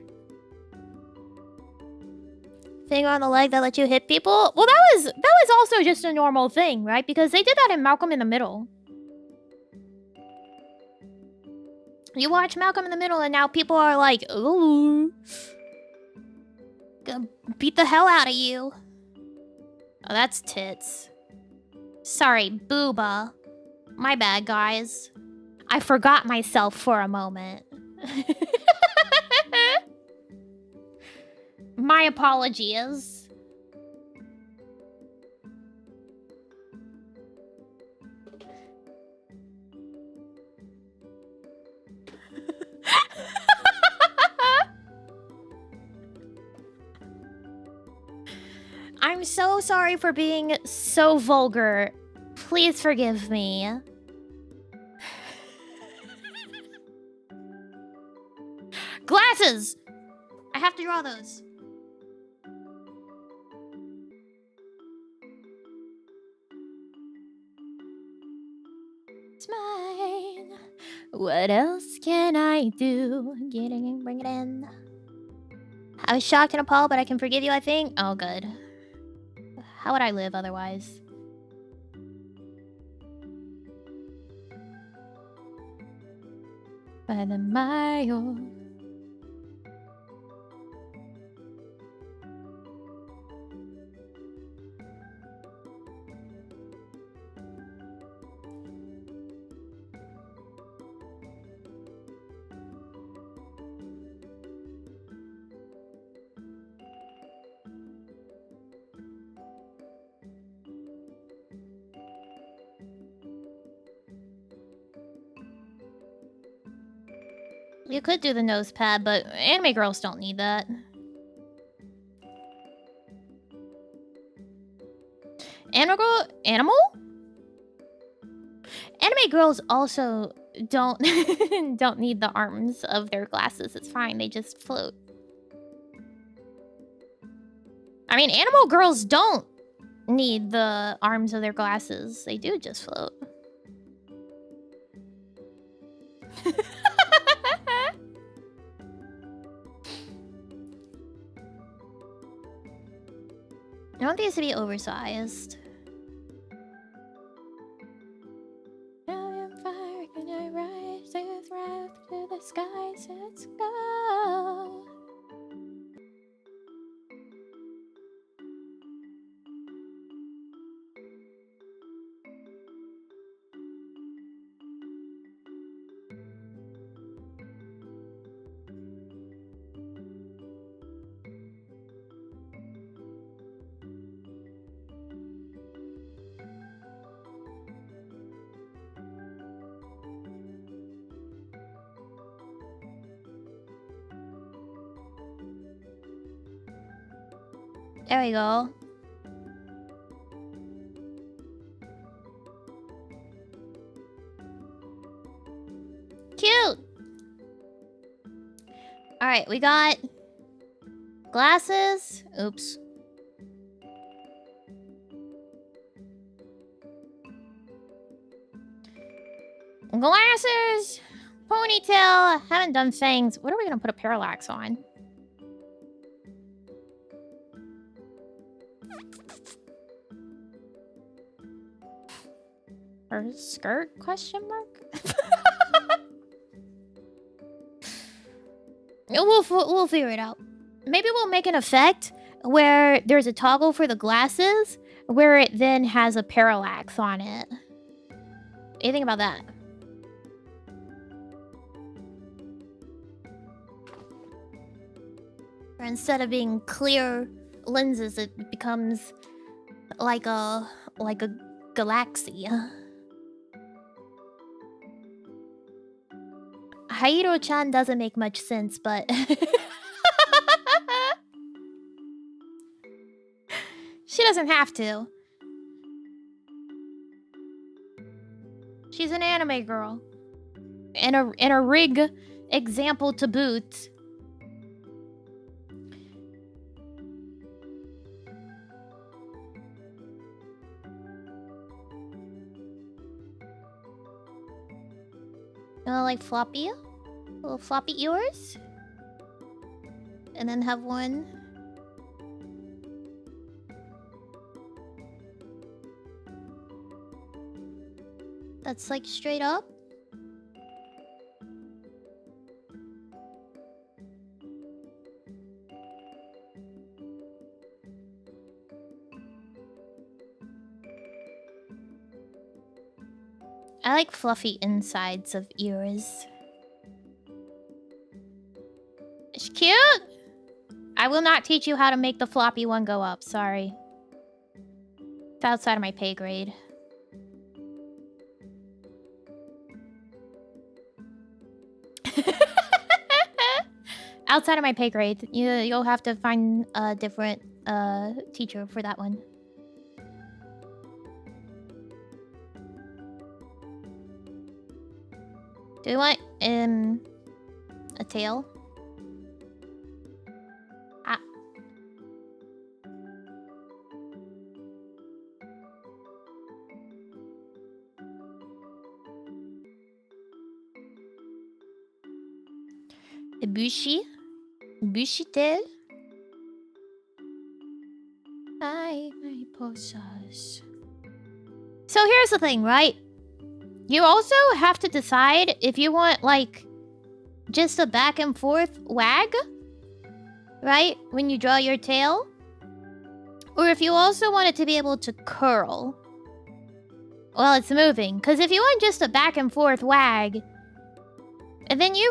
Finger on the leg that let you hit people? Well, that was also just a normal thing, right? Because they did that in Malcolm in the Middle. You watch Malcolm in the Middle and now people are like, ooh, gonna beat the hell out of you. Oh, that's tits. Sorry, booba. My bad, guys. I forgot myself for a moment. My apologies. I'm so sorry for being so vulgar. Please forgive me. Glasses! I have to draw those. It's mine. What else can I do? Get it in, bring it in. I was shocked and appalled, but I can forgive you, I think. Oh, good. How would I live otherwise? By the mile. You could do the nose pad, but anime girls don't need that. Animal? Anime girls also don't don't need the arms of their glasses. It's fine. They just float. I mean, animal girls don't need the arms of their glasses. They do just float. I want these to be oversized. Fire, can I rise to the skies? Let's go. There we go. Cute! Alright, we got glasses. Oops. Glasses! Ponytail! Haven't done fangs. What are we gonna put a parallax on? Her skirt? Question mark? We'll figure it out. Maybe we'll make an effect where there's a toggle for the glasses, where it then has a parallax on it. What do you think about that? Or instead of being clear lenses, it becomes like a galaxy. Haiiro-chan doesn't make much sense, but she doesn't have to. She's an anime girl. And a rig example to boot. Like floppy? Little floppy ears? And then have one. That's like straight up. I like fluffy insides of ears. It's cute! I will not teach you how to make the floppy one go up, sorry. It's outside of my pay grade. Outside of my pay grade. You'll have to find a different teacher for that one. Do we want a tail? Ah. Bushi? Bushi tail? My posters. So here's the thing, right? You also have to decide if you want, like, just a back and forth wag, right? When you draw your tail. Or if you also want it to be able to curl while it's moving. Because if you want just a back and forth wag, and then you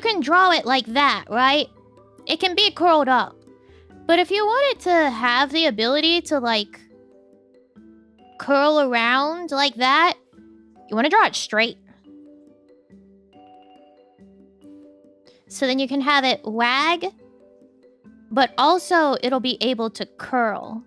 can draw it like that, right? It can be curled up. But if you want it to have the ability to, like, curl around like that, you want to draw it straight. So then you can have it wag, but also it'll be able to curl.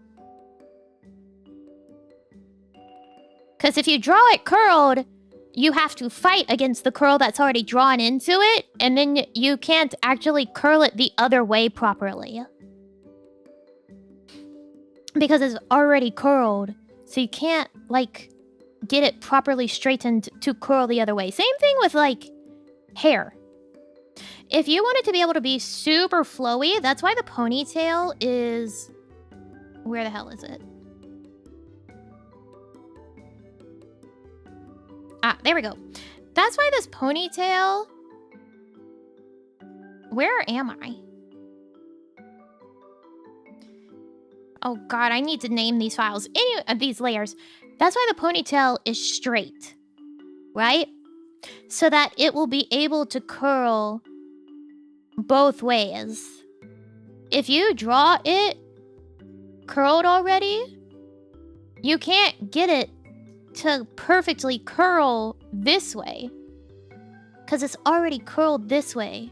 Because if you draw it curled, you have to fight against the curl that's already drawn into it, and then you can't actually curl it the other way properly. Because it's already curled. So you can't, like, get it properly straightened to curl the other way. Same thing with, like, hair. If you want it to be able to be super flowy, that's why the ponytail is... Where the hell is it? Ah, there we go. That's why this ponytail... Where am I? Oh god, I need to name these files. These layers. That's why the ponytail is straight. Right? So that it will be able to curl both ways. If you draw it curled already, you can't get it to perfectly curl this way. Because it's already curled this way.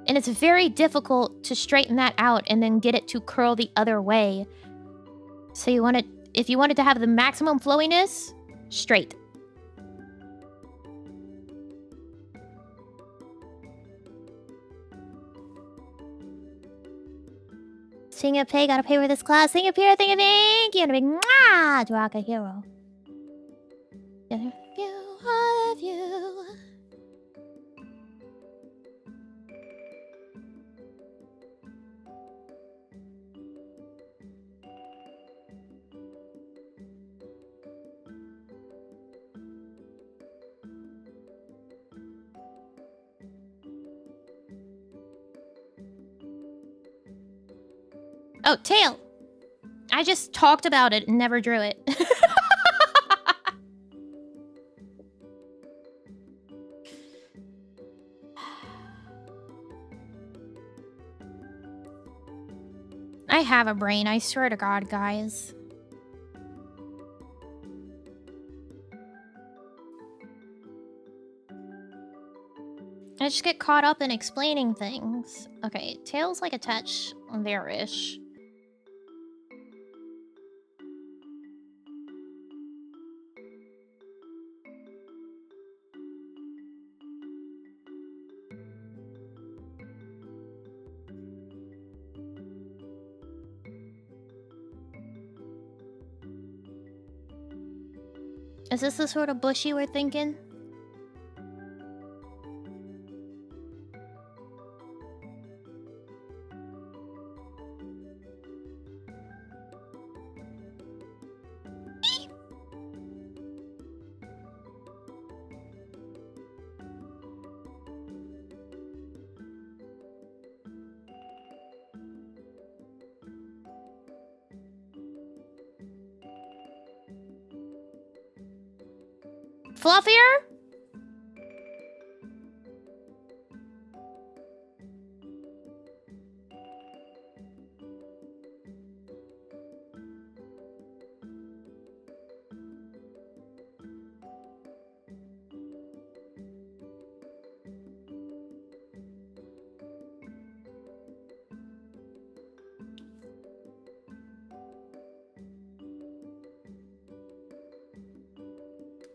And it's very difficult to straighten that out and then get it to curl the other way. So you want it, if you want it to have the maximum flowiness, straight. Sing a pay, gotta pay for this class. Sing a peer, thank you. And a big mwah to rock a hero. All of you. Oh, tail. I just talked about it and never drew it. I have a brain, I swear to God, guys. I just get caught up in explaining things. Okay, tail's like a touch there-ish. Is this the sort of bushy we're thinking? Fluffier?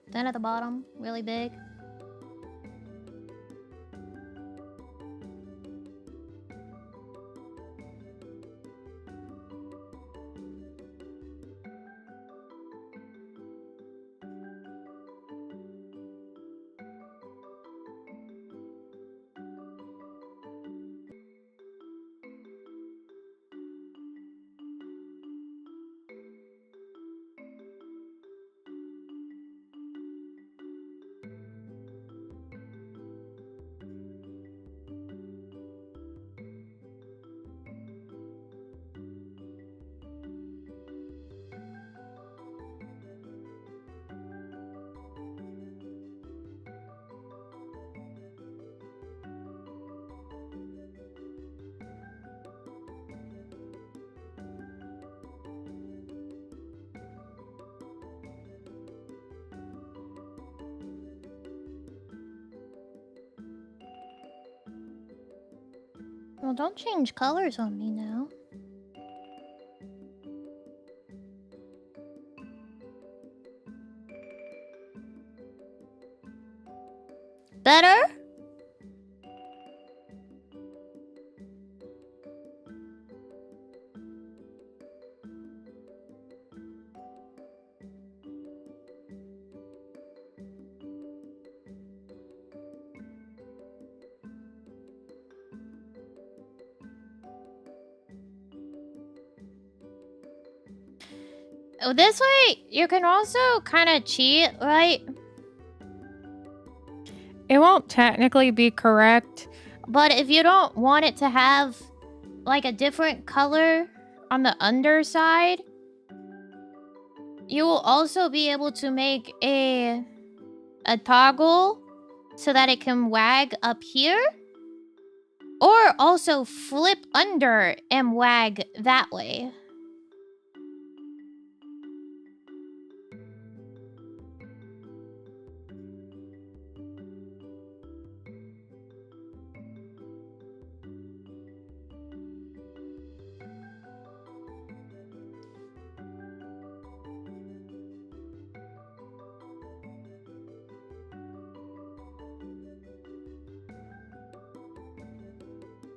Then at the bottom, really big. Well, don't change colors on me now. Better? Oh, this way, you can also kind of cheat, right? It won't technically be correct. But if you don't want it to have, like, a different color on the underside, you will also be able to make a toggle so that it can wag up here. Or also flip under and wag that way.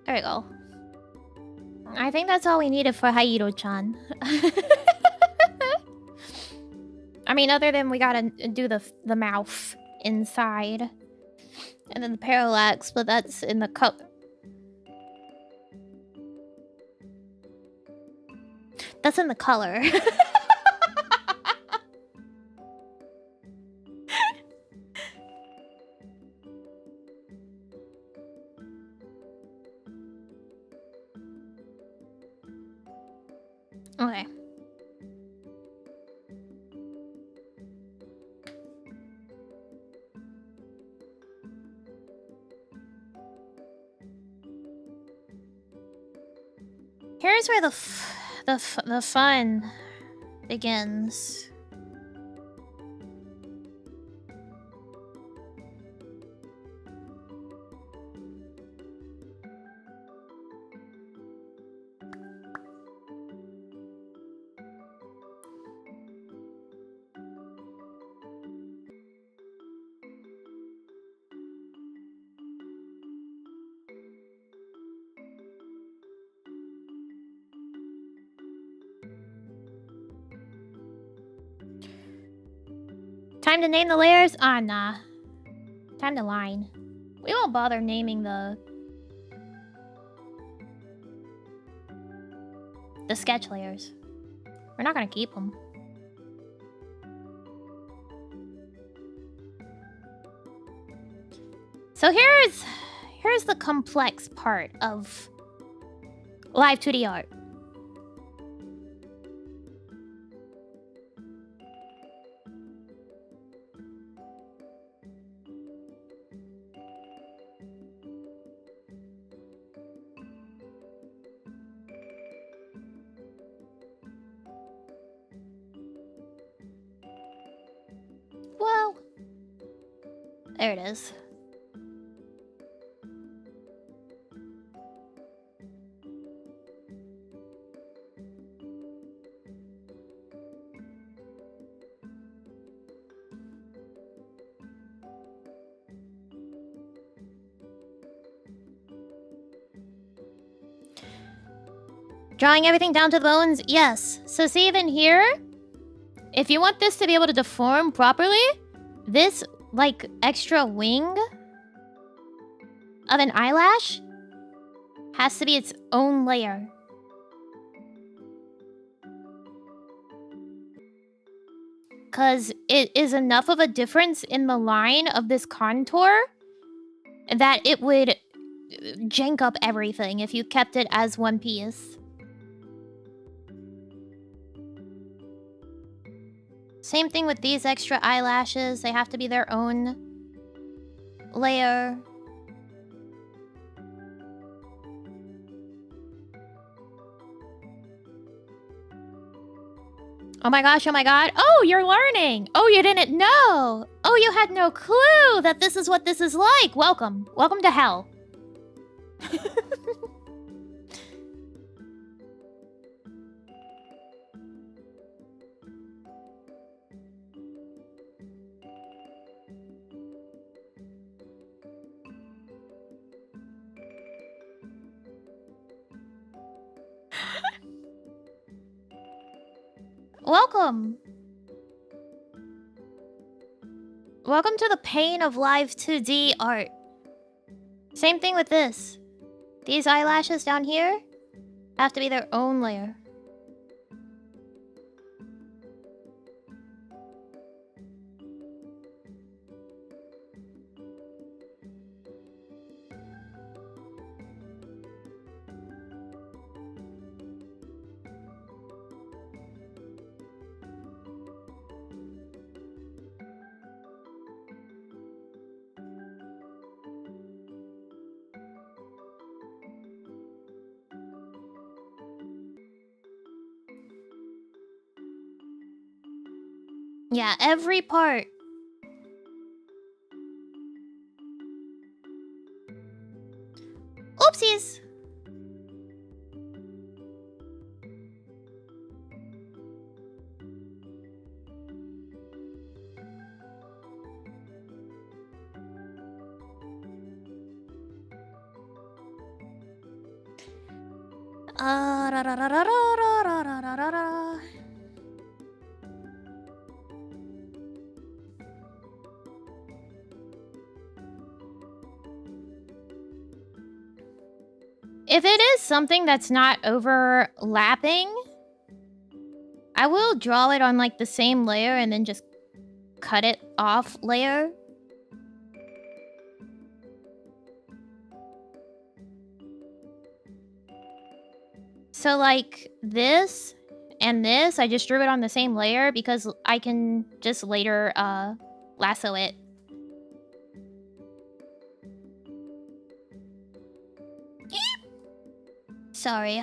There we go. I think that's all we needed for Haiiro-chan. I mean, other than we gotta do the mouth inside. And then the parallax, but that's in the color. That's in the color. Okay. Here's where the fun begins. Time to name the layers? Ah, nah. Time to line. We won't bother naming the sketch layers. We're not gonna keep them. So here's the complex part of Live2D art. Well, there it is. Drawing everything down to the bones? Yes. So see even here, if you want this to be able to deform properly, this, like, extra wing of an eyelash has to be its own layer. Because it is enough of a difference in the line of this contour that it would jank up everything if you kept it as one piece. Same thing with these extra eyelashes. They have to be their own layer. Oh my gosh, oh my god. Oh, you're learning. Oh, you didn't know. Oh, you had no clue that this is what this is like. Welcome. Welcome to hell. Welcome. Welcome to the pain of Live2D art. Same thing with this. These eyelashes down here have to be their own layer. Yeah, every part. Oopsies! Da, da, da, da, da, da, da, da, da, da. If it is something that's not overlapping, I will draw it on like the same layer and then just cut it off layer. So like this And this, I just drew it on the same layer because I can just later lasso it. Sorry.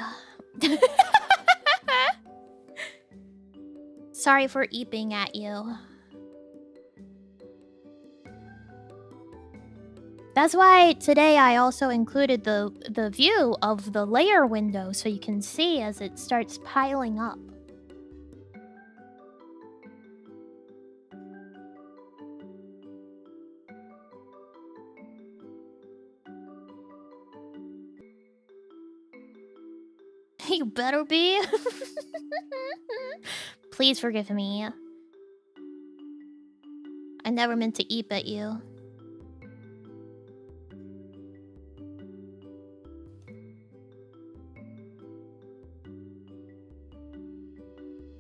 Sorry for eeping at you. That's why today I also included the view of the layer window so you can see as it starts piling up. You better be. Please forgive me. I never meant to eep at you.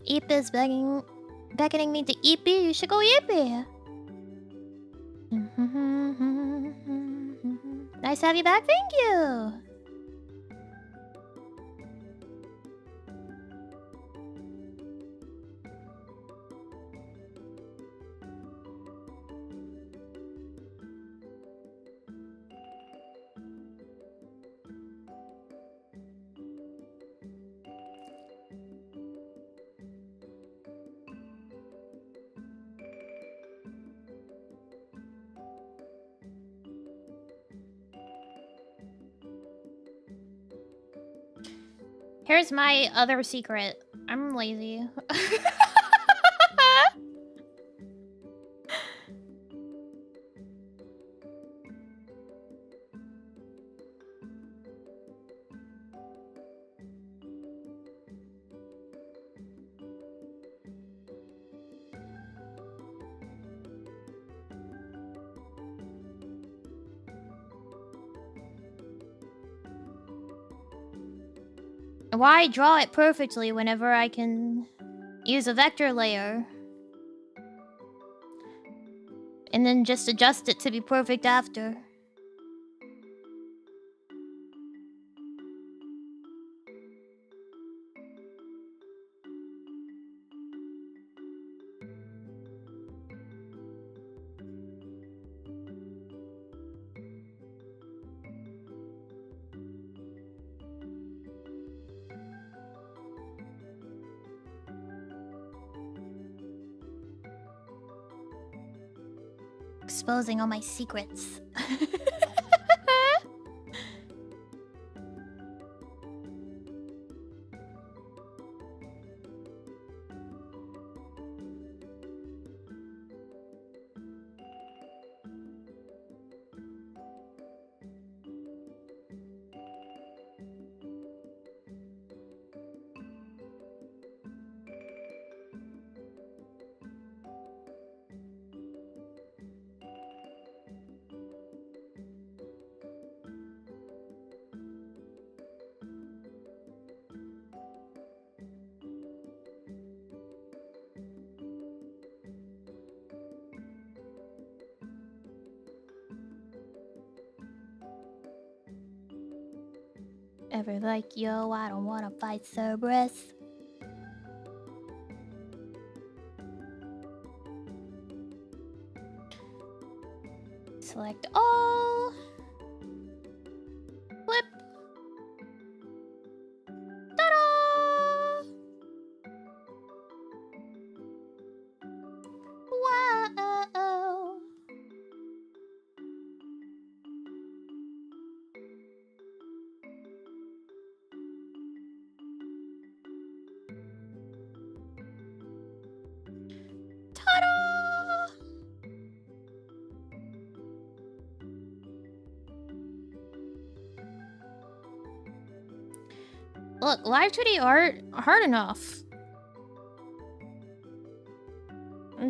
Eep is beckoning me to eepy. You should go eepy. Nice to have you back. Thank you. Here's my other secret. I'm lazy. Why draw it perfectly whenever I can use a vector layer? And then just adjust it to be perfect after. Exposing all my secrets. Ever like, yo, I don't wanna fight Cerberus. Select all. Flip. Ta-da! Wow. Ta-da! Look, Live2D art hard enough.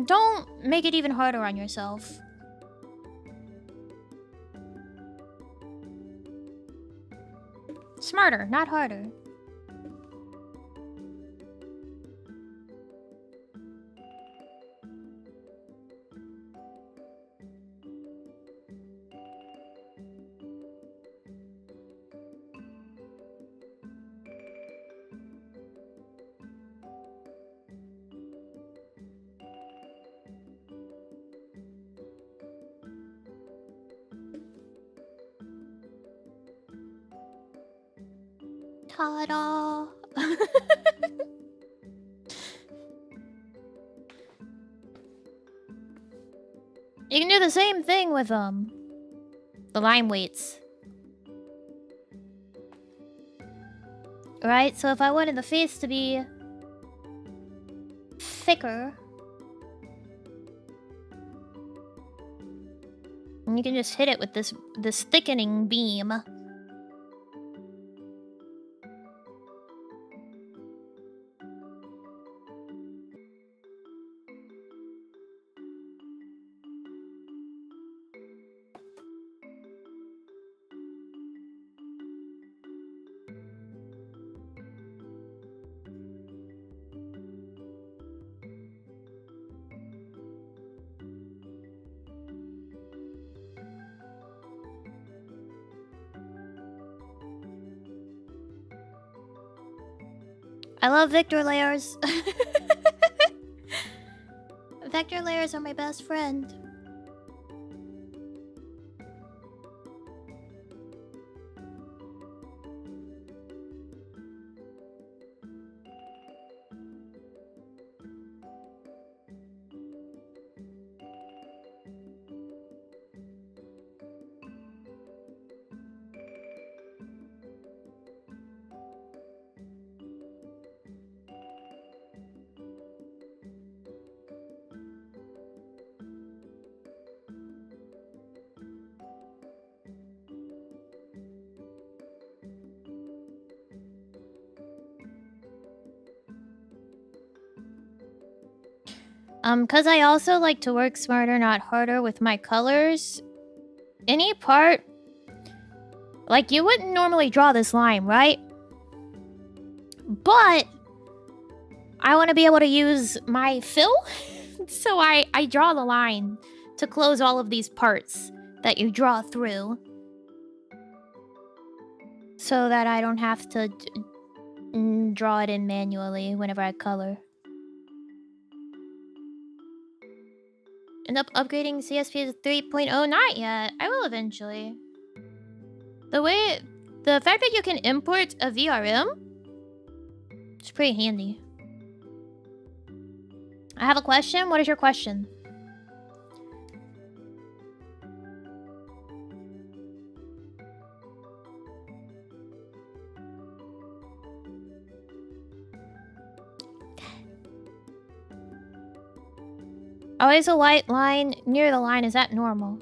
Don't make it even harder on yourself. Smarter, not harder. Ta-da! You can do the same thing with the line weights. Right? So if I wanted the face to be thicker, you can just hit it with this thickening beam. I love vector layers. Vector layers are my best friend. Cause I also like to work smarter, not harder with my colors. Any part... Like, you wouldn't normally draw this line, right? But... I want to be able to use my fill. So I draw the line to close all of these parts that you draw through. So that I don't have to draw it in manually whenever I color. End up upgrading CSP to 3.0? Not yet. I will eventually. The fact that you can import a VRM is pretty handy. I have a question. What is your question? Always a white line near the line. Is that normal?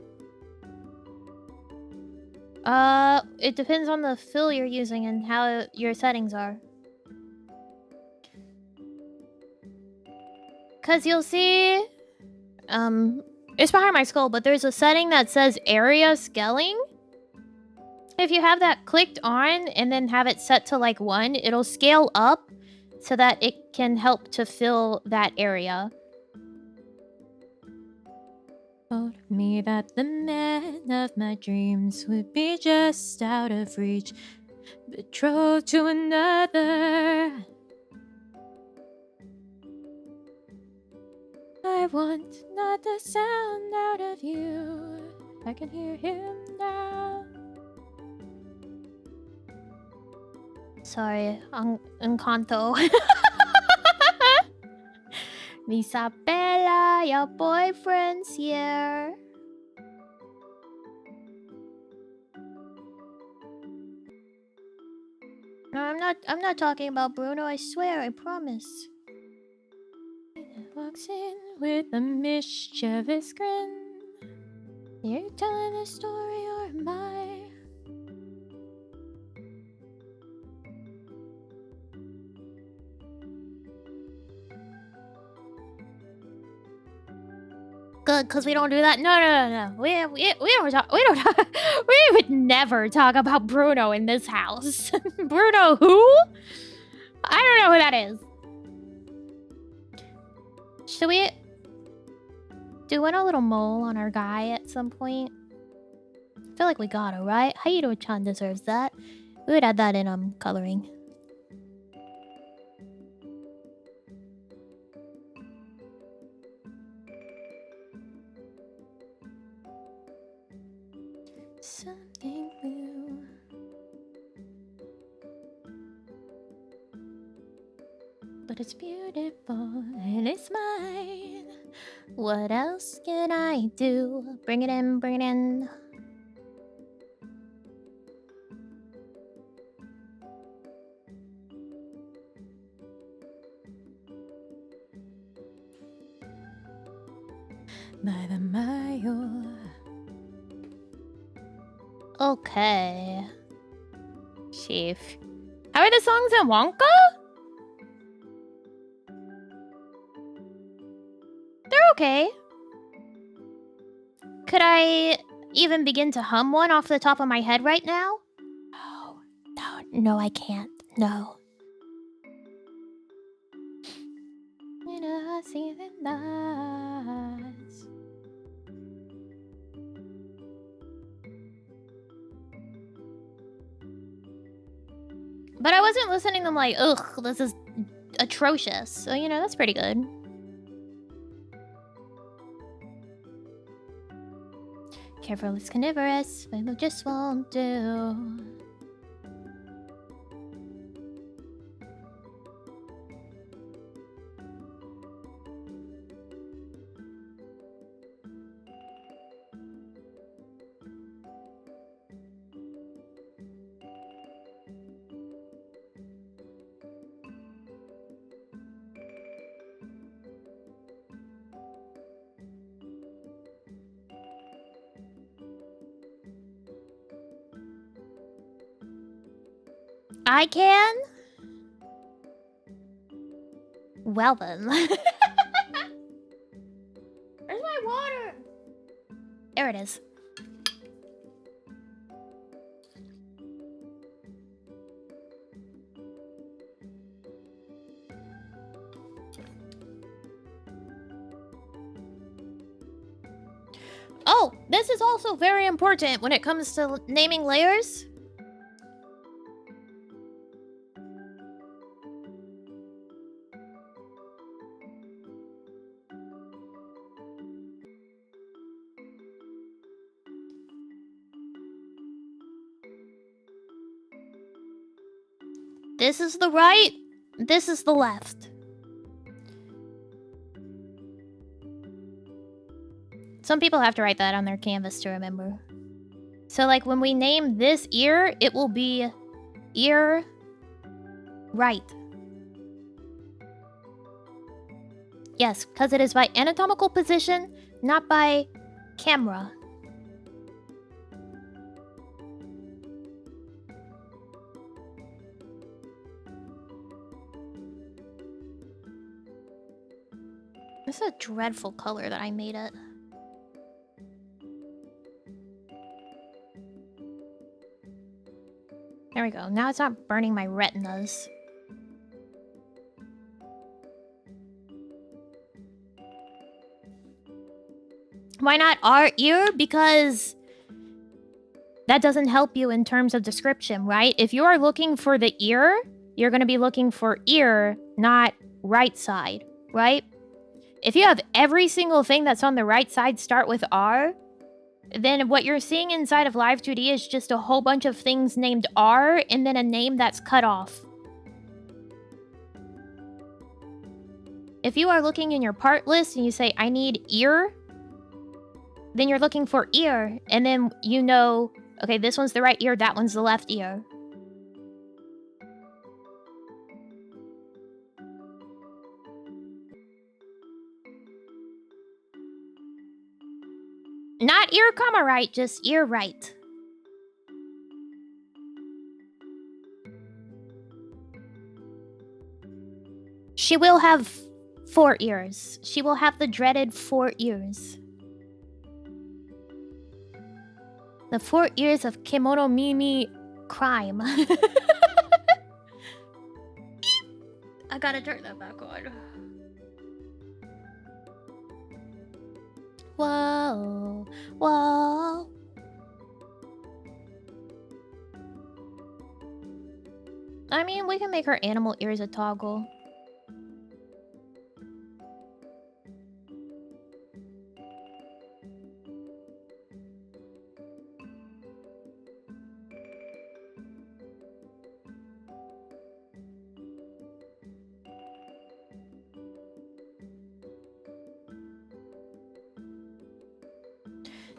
It depends on the fill you're using and how your settings are. Cause you'll see... It's behind my skull, but there's a setting that says area scaling. If you have that clicked on and then have it set to like 1, it'll scale up so that it can help to fill that area. Told me that the man of my dreams would be just out of reach, betrothed to another. I want not the sound out of you. I can hear him now. Sorry, Encanto. Isabella, your boyfriend's here. No, I'm not talking about Bruno, I swear, I promise. Walks in with a mischievous grin. You're telling a story or am I? Good, cause we don't do that. No. We don't talk. We would never talk about Bruno in this house. Bruno who? I don't know who that is. Should we do a little mole on our guy at some point? I feel like we gotta, right? Haiiro-chan deserves that. We would add that in coloring. Something blue. But it's beautiful and it's mine. What else can I do? Bring it in, bring it in. By the mile. Okay. Chief. How are the songs in Wonka? They're okay. Could I even begin to hum one off the top of my head right now? No, I can't. No. You know, I see the lights. But I wasn't listening to them like, ugh, this is atrocious. So, you know, that's pretty good. Careful, it's carnivorous, but it just won't do. I can? Well then. Where's my water? There it is. Oh, this is also very important when it comes to naming layers. This is the right, this is the left. Some people have to write that on their canvas to remember. So like when we name this ear, it will be ear right. Yes, because it is by anatomical position, not by camera. This is a dreadful color that I made it. There we go. Now it's not burning my retinas. Why not our ear? Because that doesn't help you in terms of description, right? If you are looking for the ear, you're going to be looking for ear, not right side, right? If you have every single thing that's on the right side start with R, then what you're seeing inside of Live2D is just a whole bunch of things named R and then a name that's cut off. If you are looking in your part list and you say, I need ear, then you're looking for ear, and then you know, okay, this one's the right ear, that one's the left ear. Not ear comma right, just ear right. She will have 4 ears. She will have the dreaded 4 ears. The 4 ears of Kemono Mimi crime. I gotta turn that back on. Whoa, whoa. I mean, we can make her animal ears a toggle.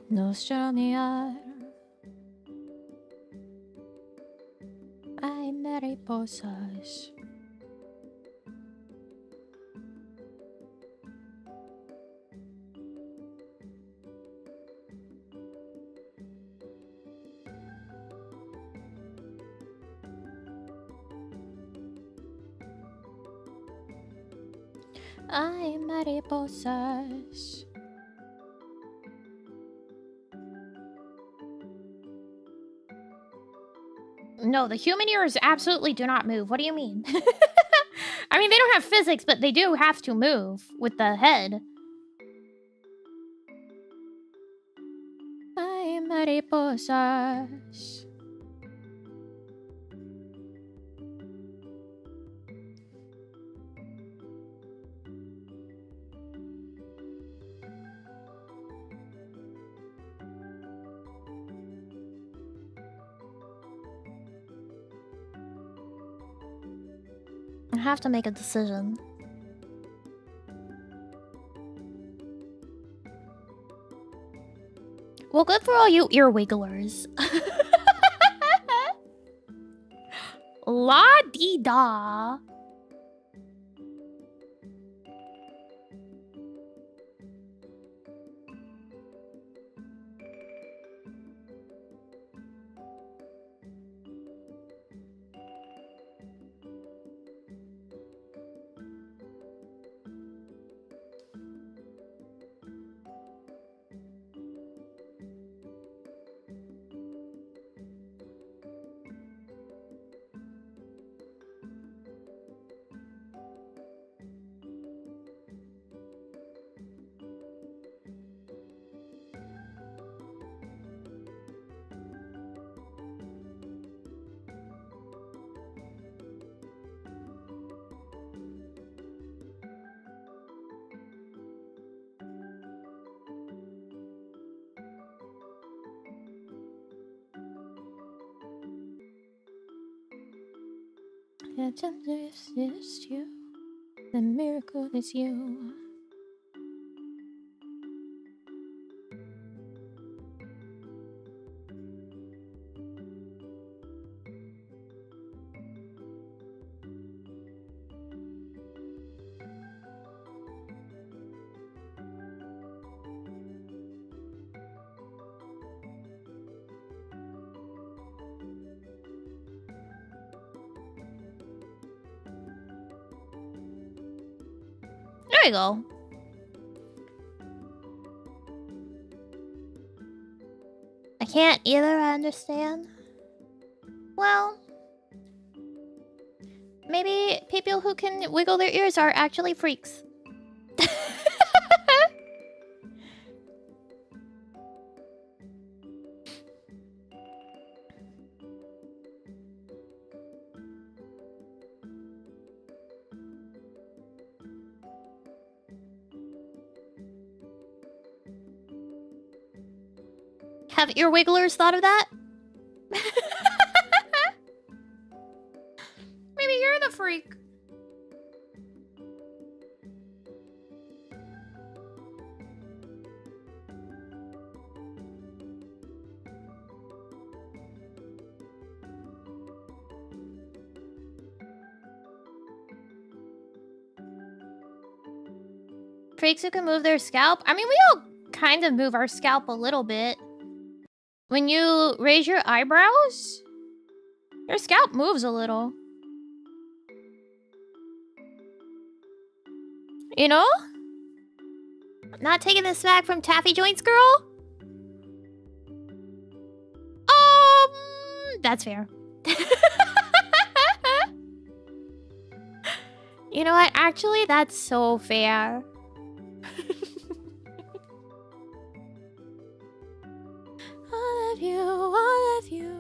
Nostra mia. Ay, mariposas. Ay, mariposas. No, the human ears absolutely do not move. What do you mean? I mean, they don't have physics, but they do have to move with the head. Ay, mariposas. I have to make a decision. Well, good for all you ear wigglers. La-dee-da. The tender is you. The miracle is you. There we go. I can't either, I understand. Well, maybe people who can wiggle their ears are actually freaks. Have ear wigglers thought of that? Maybe you're the freak. Freaks who can move their scalp? I mean, we all kind of move our scalp a little bit. When you raise your eyebrows, your scalp moves a little. You know? Not taking the smack from Taffy Joints, girl? That's fair. You know what? Actually, that's so fair. All of you, all of you.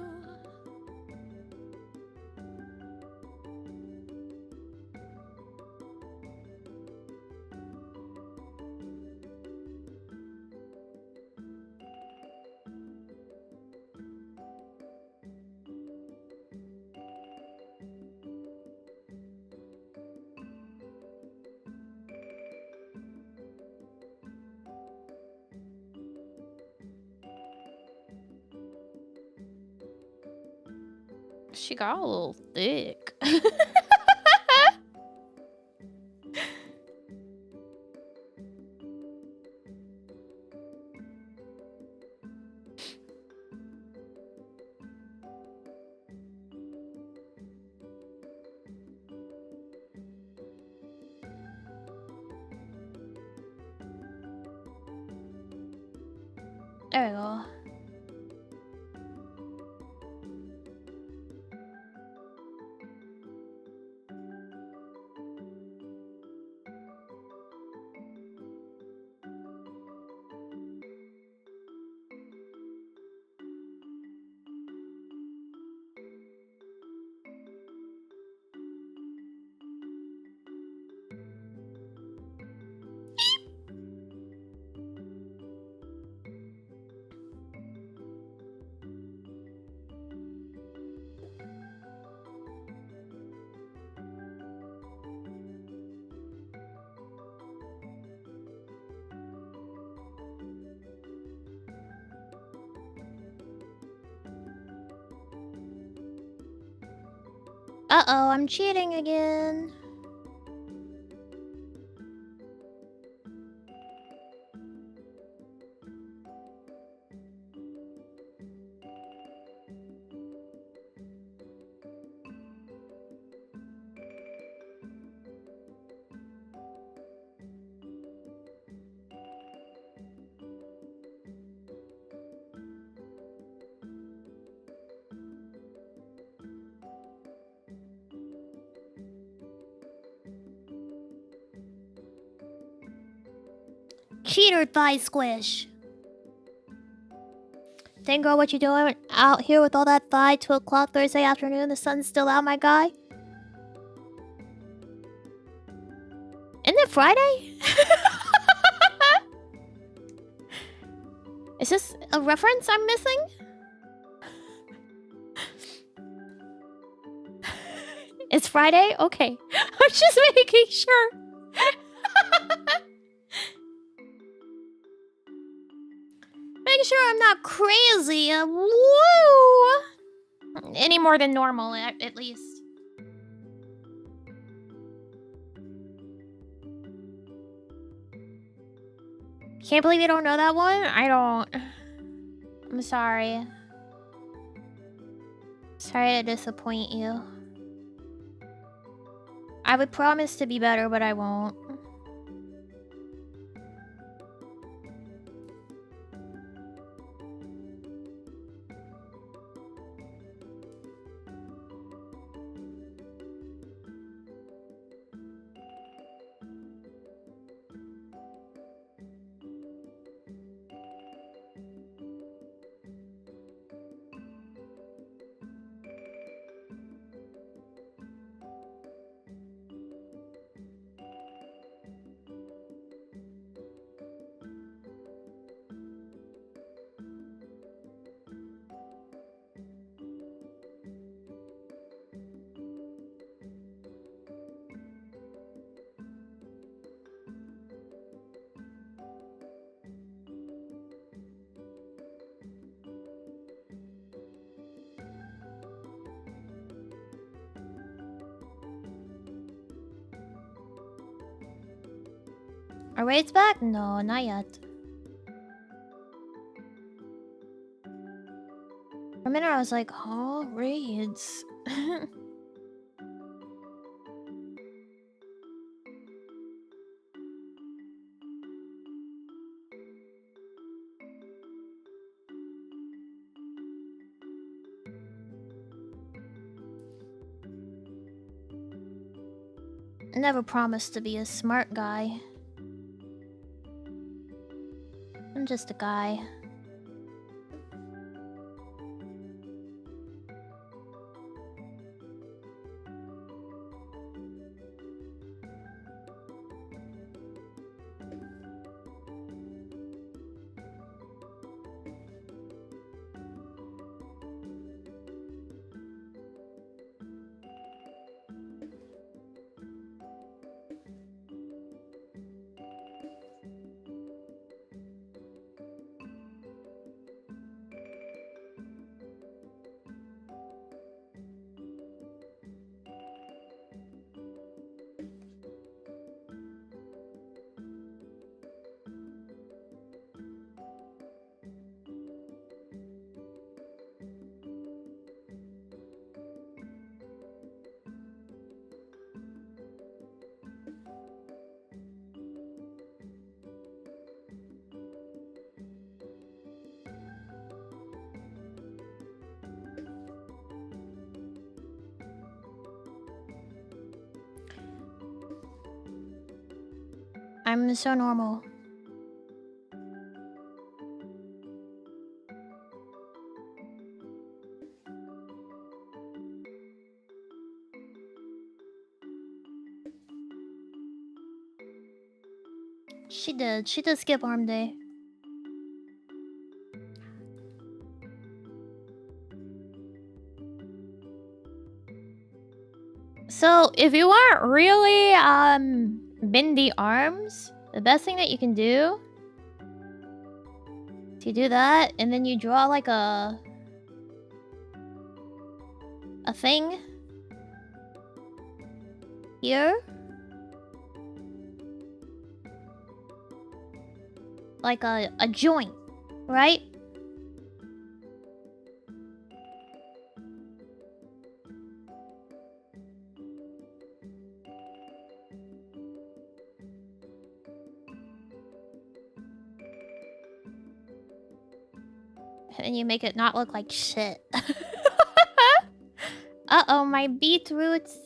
She got a little thick. There we go. Uh-oh, I'm cheating again. Cheater thigh squish. Dang girl, what you doing out here with all that thigh? 2 o'clock Thursday afternoon, the sun's still out, my guy. Isn't it Friday? Is this a reference I'm missing? It's Friday? Okay. I'm just making sure. Making sure I'm not crazy. Woo! Any more than normal, at least. Can't believe you don't know that one? I don't. I'm sorry. Sorry to disappoint you. I would promise to be better, but I won't. Are raids back? No, not yet. For a minute I was like, oh, raids. I never promised to be a smart guy. I'm just a guy. I'm so normal. She did. She did skip arm day. So, if you want really, bendy arms, the best thing that you can do is you do that, and then you draw like a thing here. Like a joint, right? And you make it not look like shit. Uh-oh, my beetroots.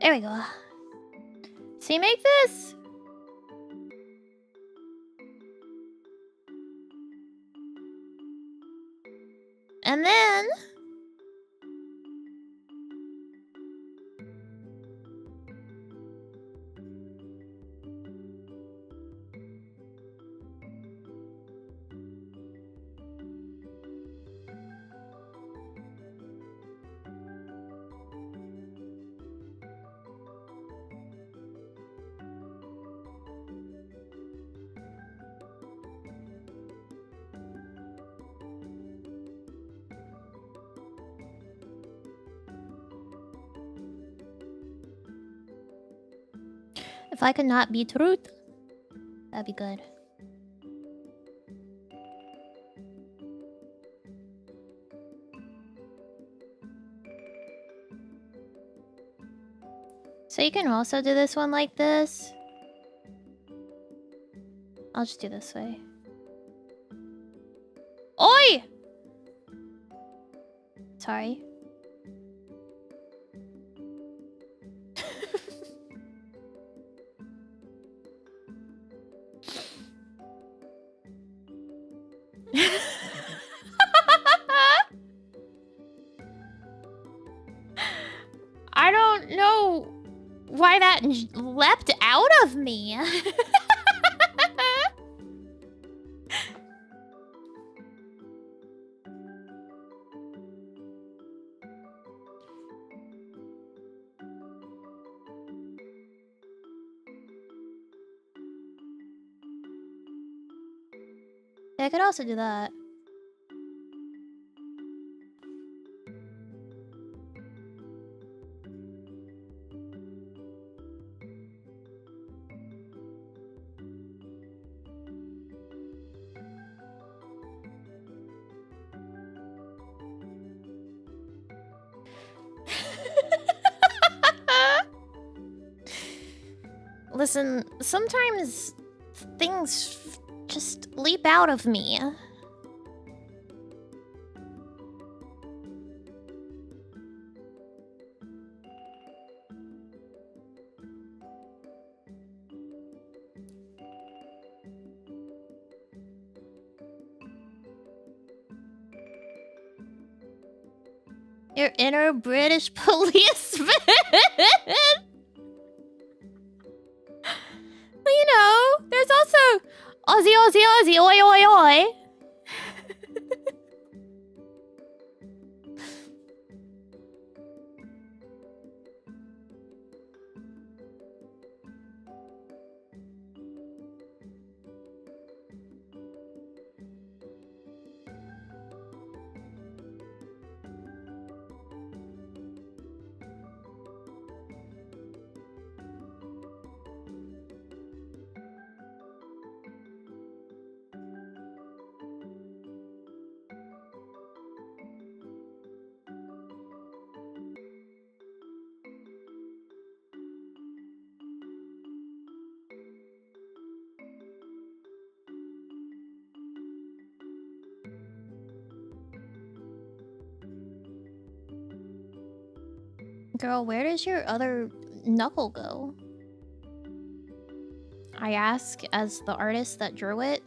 There we go. So you make this. And then if I could not be truth, that'd be good. So you can also do this one like this. I'll just do this way. Oi! Sorry. I don't know why that leapt out of me. I could also do that. Listen, sometimes things just leap out of me. Your inner British policeman. Well, you know, there's also Aussie, Aussie, Aussie, oi, oi, oi. Girl, where does your other knuckle go? I ask as the artist that drew it.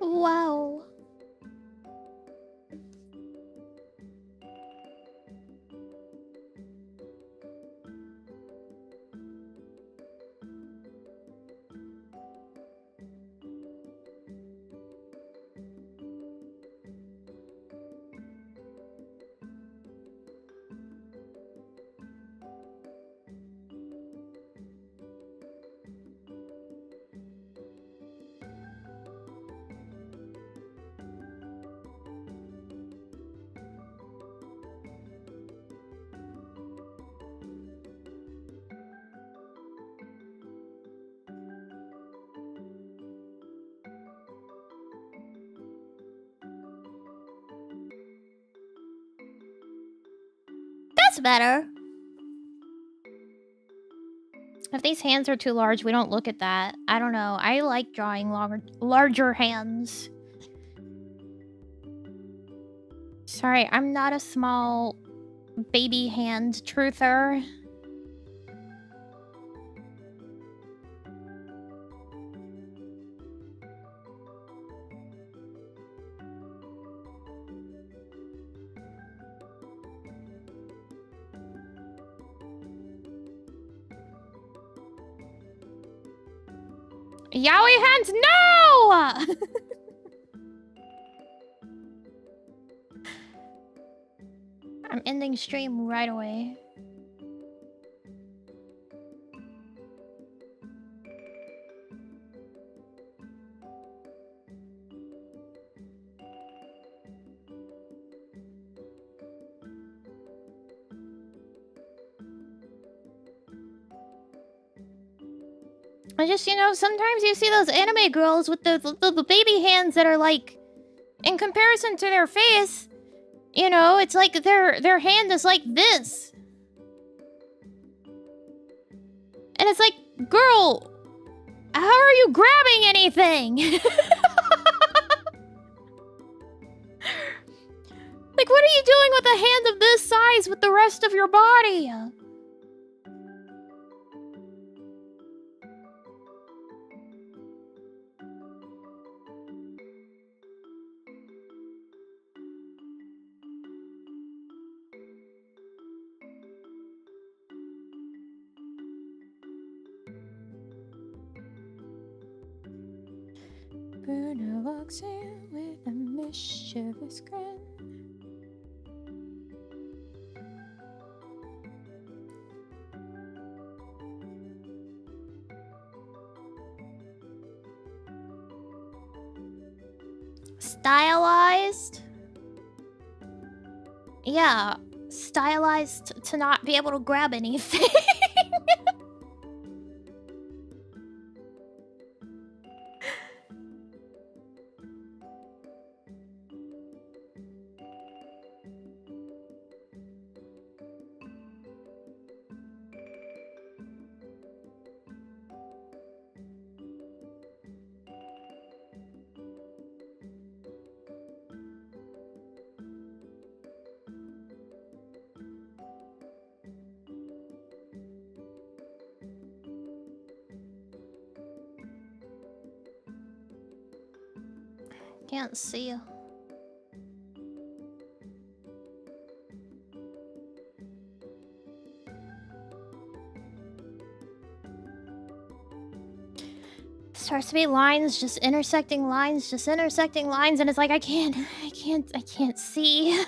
Wow. That's better. If these hands are too large, we don't look at that. I don't know. I like drawing larger hands. Sorry, I'm not a small baby hand truther. Yaoi hands, no! I'm ending stream right away. I just, you know, sometimes you see those anime girls with the baby hands that are like, in comparison to their face, you know, it's like their hand is like this. And it's like, girl, how are you grabbing anything? Like, what are you doing with a hand of this size with the rest of your body? Bruno walks in with a mischievous grin. Stylized? Yeah, stylized to not be able to grab anything. Can't see you. Starts to be lines, just intersecting lines, and it's like I can't see.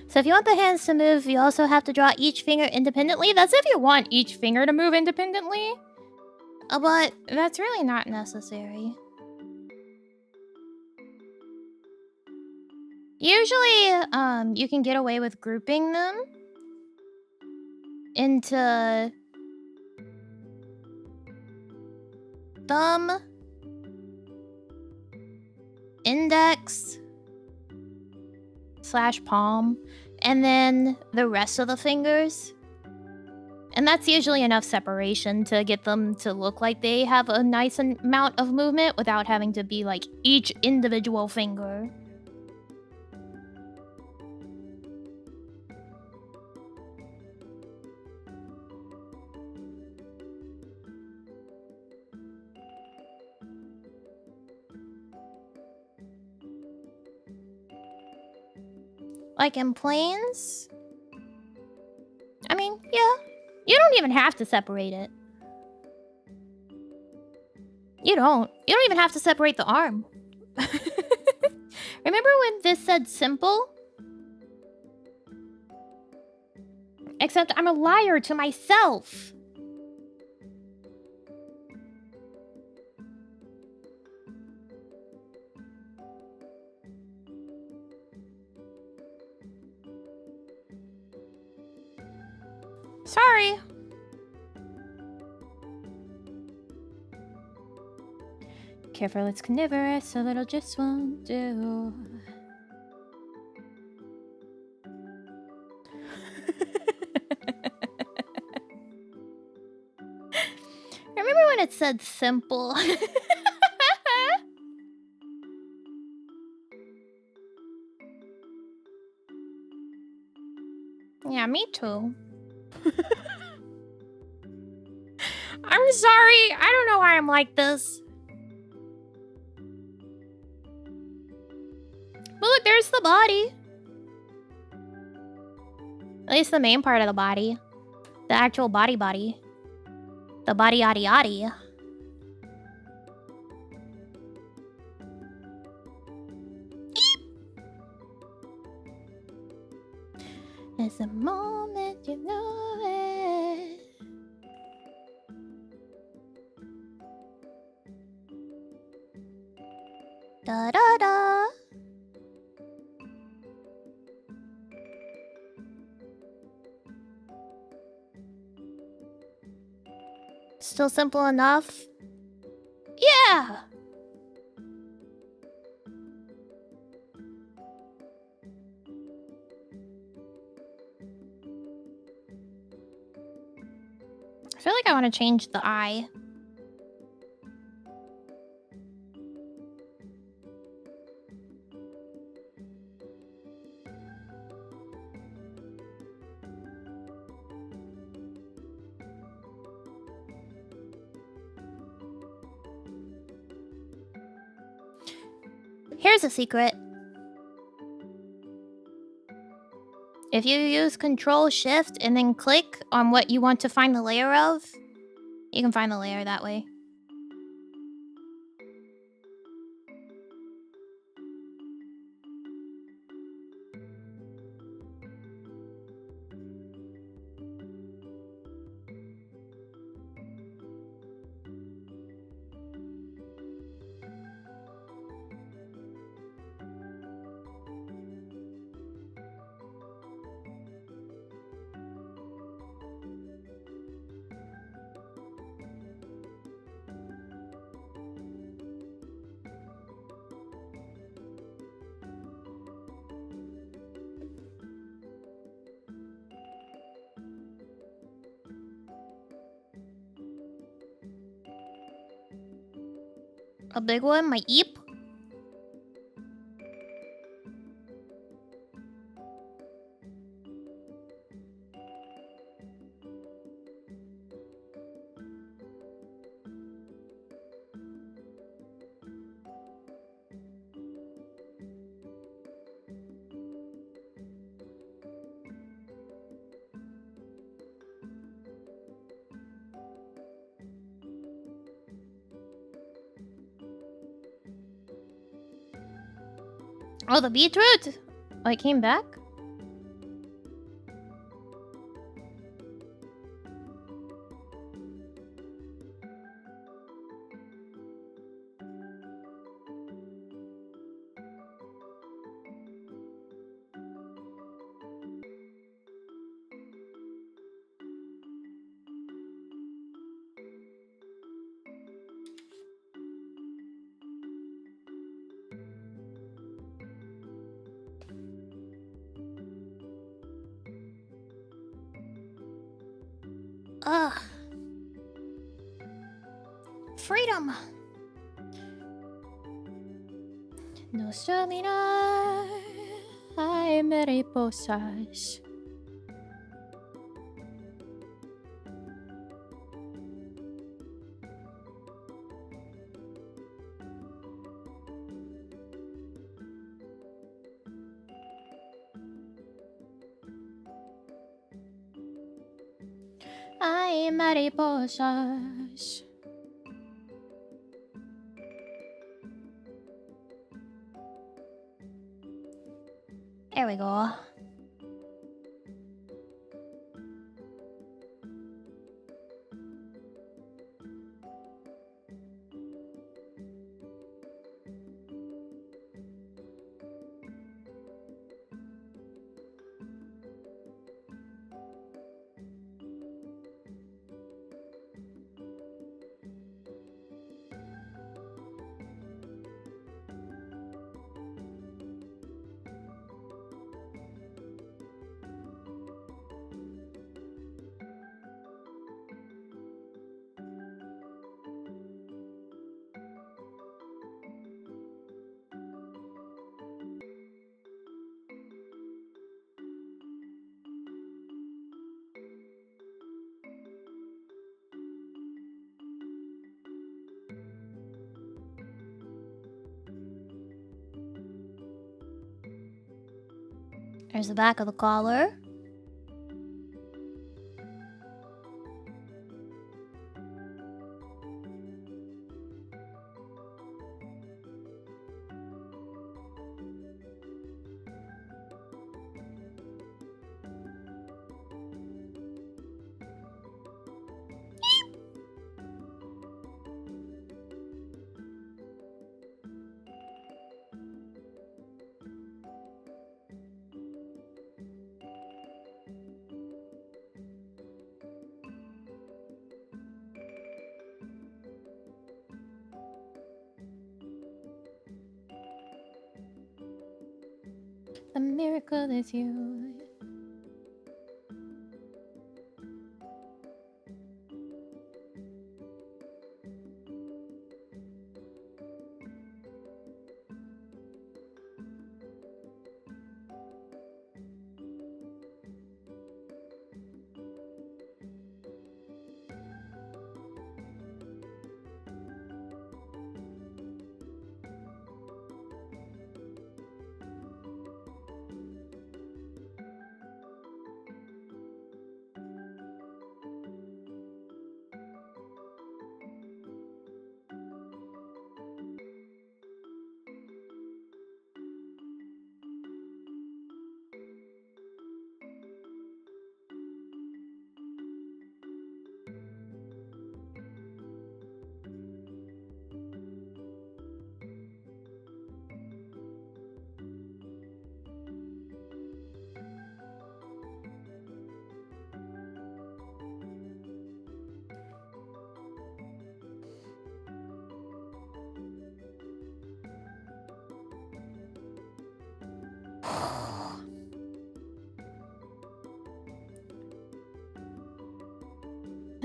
So if you want the hands to move, you also have to draw each finger independently. That's if you want each finger to move independently. But that's really not necessary. Usually, you can get away with grouping them into thumb, index, / palm, and then the rest of the fingers. And that's usually enough separation to get them to look like they have a nice amount of movement without having to be like each individual finger. Like in planes? I mean, yeah. You don't even have to separate it. You don't even have to separate the arm. Remember when this said simple? Except I'm a liar to myself. Sorry. Careful, it's carnivorous, a little just won't do. Remember when it said simple? Yeah, me too. I'm sorry. I don't know why I'm like this. But look, there's the body. At least the main part of the body. The actual body. The body yaddy yaddy. It's the moment you know it. Da da da. Still simple enough? Yeah! I feel like I want to change the eye. Here's a secret. If you use Control-Shift and then click on what you want to find the layer of, you can find the layer that way. A big one, my eep. Oh, the beetroot! Oh, it came back? Ugh. Freedom. Nuestra mirar hay mariposas. Hay mariposas. There we go. There's the back of the collar. The miracle is you.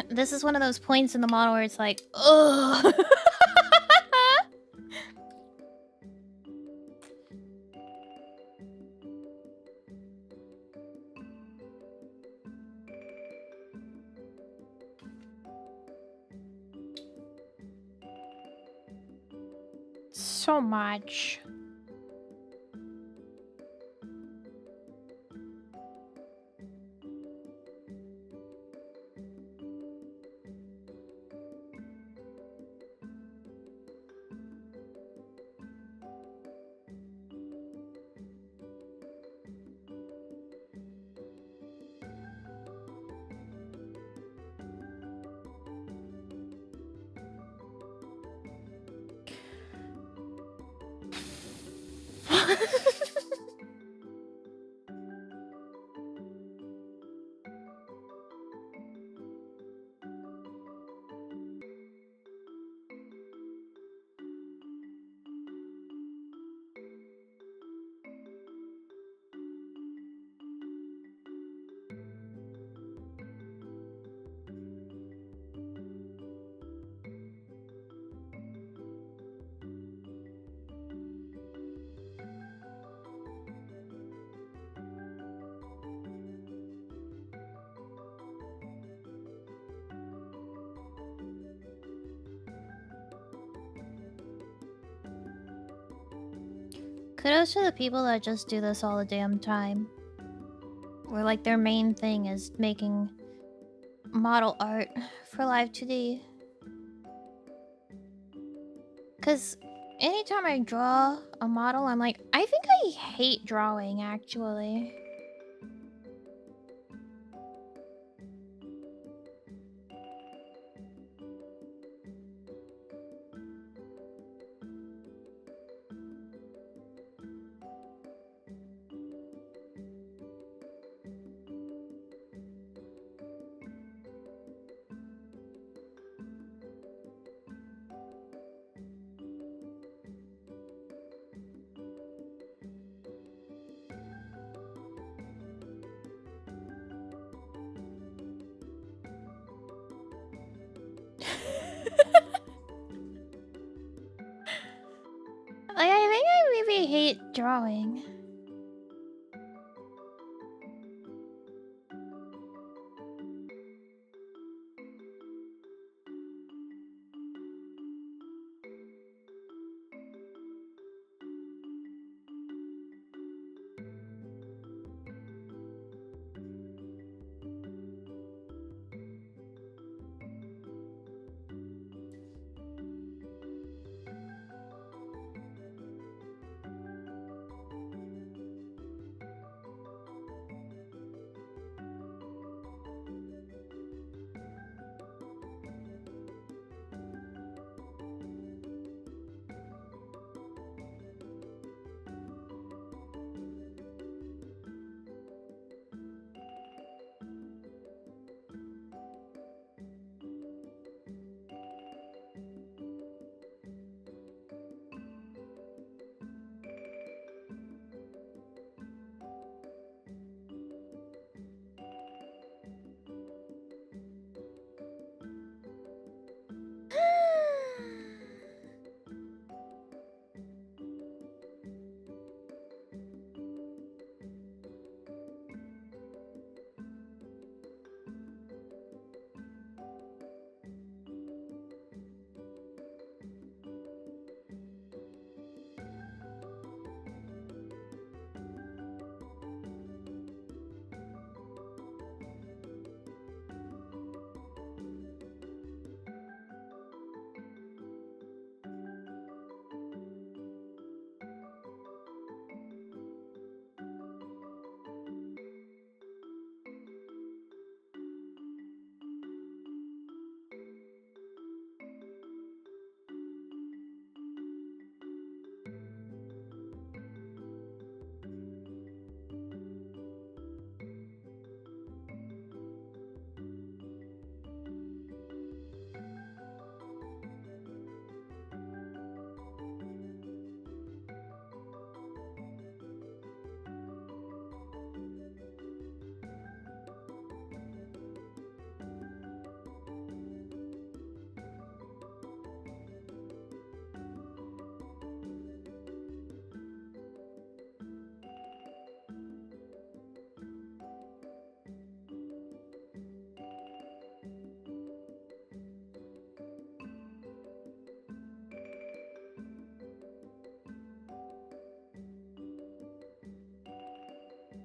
This is one of those points in the model where it's like, ugh. So much. Kudos to the people that just do this all the damn time. Where like their main thing is making model art for Live2D. Cause anytime I draw a model, I'm like, I think I hate drawing actually. Like, I think I maybe hate drawing.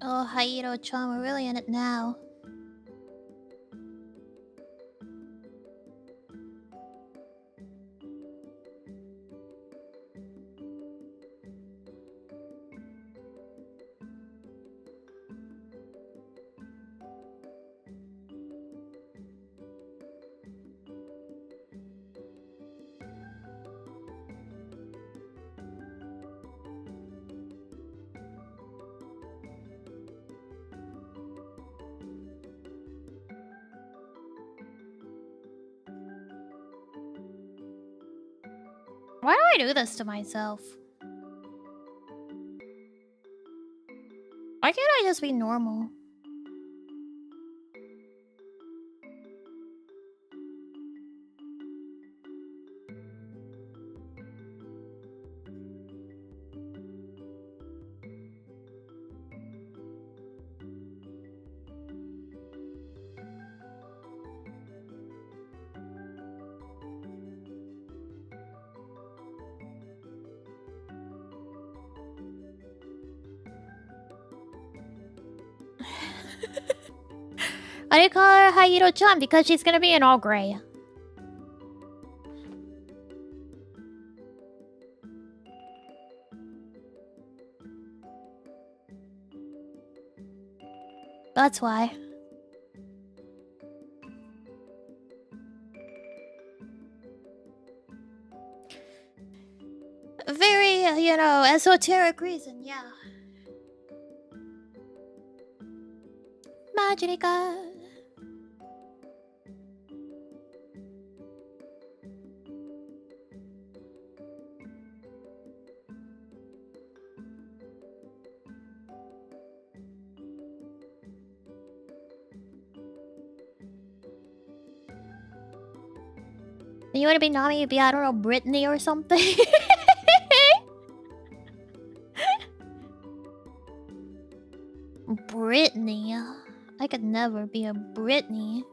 Oh, Haiiro-chan, we're really in it now. Why do I do this to myself? Why can't I just be normal? Why do you call her Haiiro-chan? Because she's gonna be in all gray. That's why. A very, you know, esoteric reason, yeah. Magica. You wanna be Nami? Be, I don't know, Brittany or something? Brittany. I could never be a Brittany.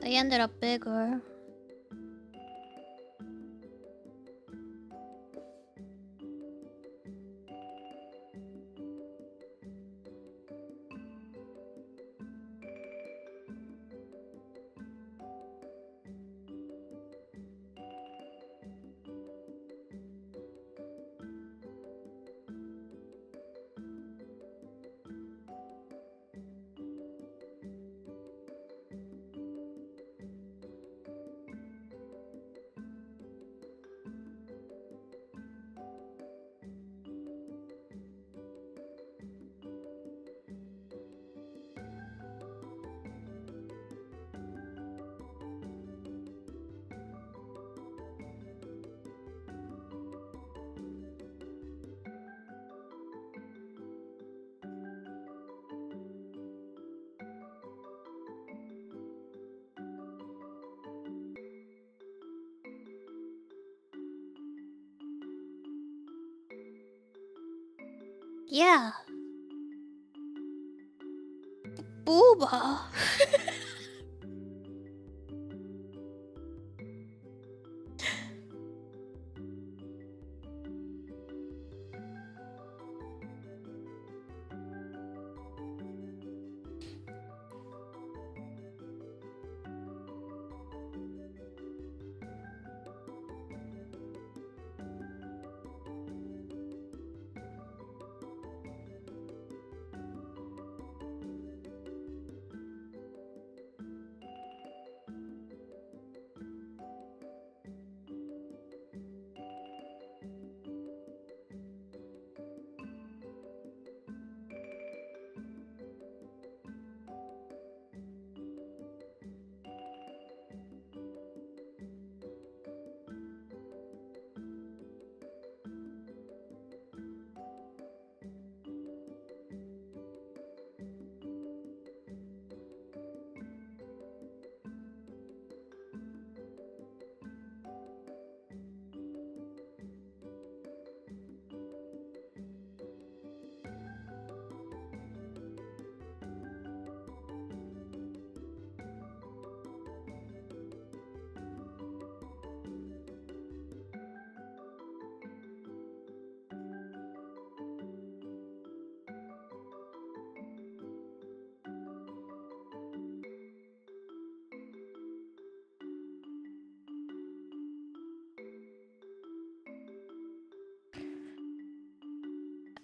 They ended up bigger. Yeah. Booba.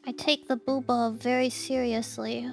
I take the booba very seriously.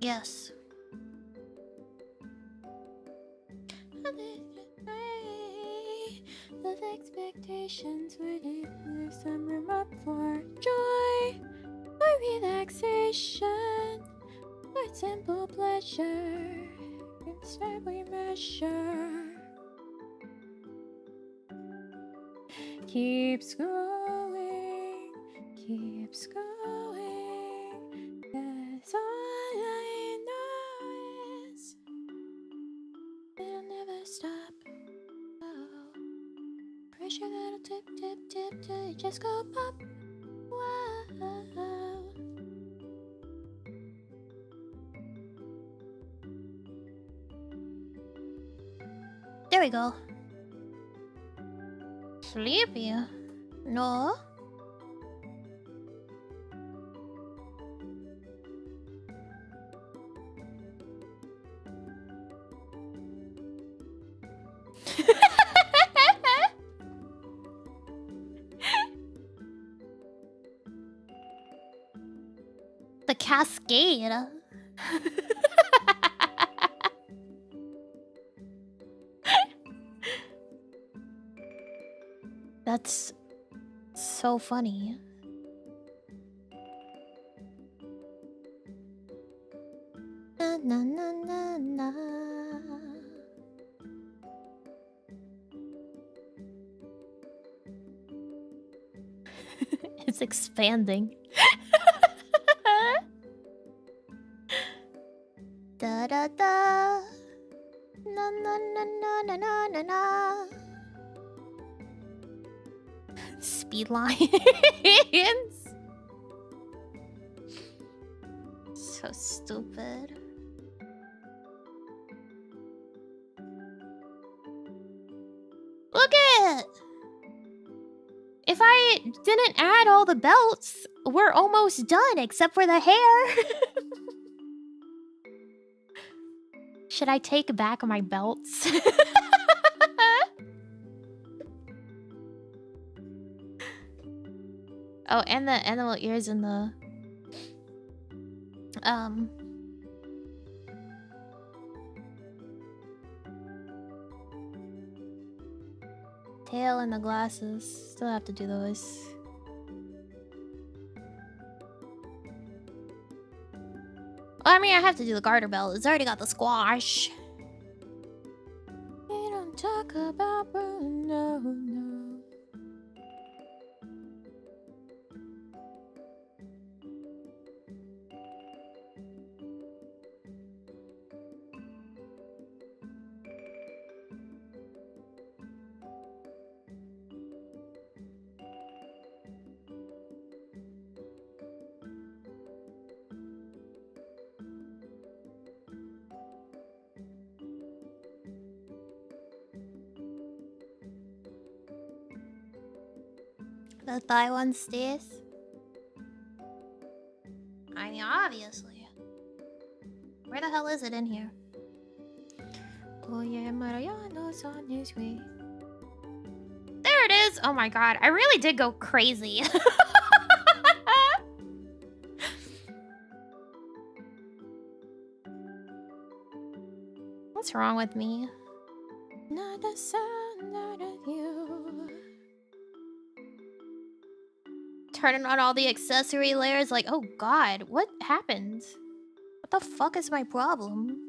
Yes. Those expectations would leave some room up for joy, or relaxation, or simple pleasure. Instead we measure. Keeps going, keeps going. That's all I know is it'll never stop. Oh, pressure that'll tip, tip, tip till you just go pop. Wow. There we go. Sleepy? No. The cascade. That's so funny. Na na na na na. It's expanding. Da da da. Na na na na na na na na. Speed lines. So stupid. Look it! If I didn't add all the belts, we're almost done except for the hair. Should I take back my belts? Oh, and the animal ears and the tail and the glasses. Still have to do those. Well, I mean, I have to do the garter belt. It's already got the squash. We don't talk about Bruno, no. The thigh one stays. I mean, obviously. Where the hell is it in here? Oh yeah, Mariano's on his way. There it is! Oh my god, I really did go crazy. What's wrong with me? Not the sound out of you. Turning on all the accessory layers like, oh god, what happened? What the fuck is my problem?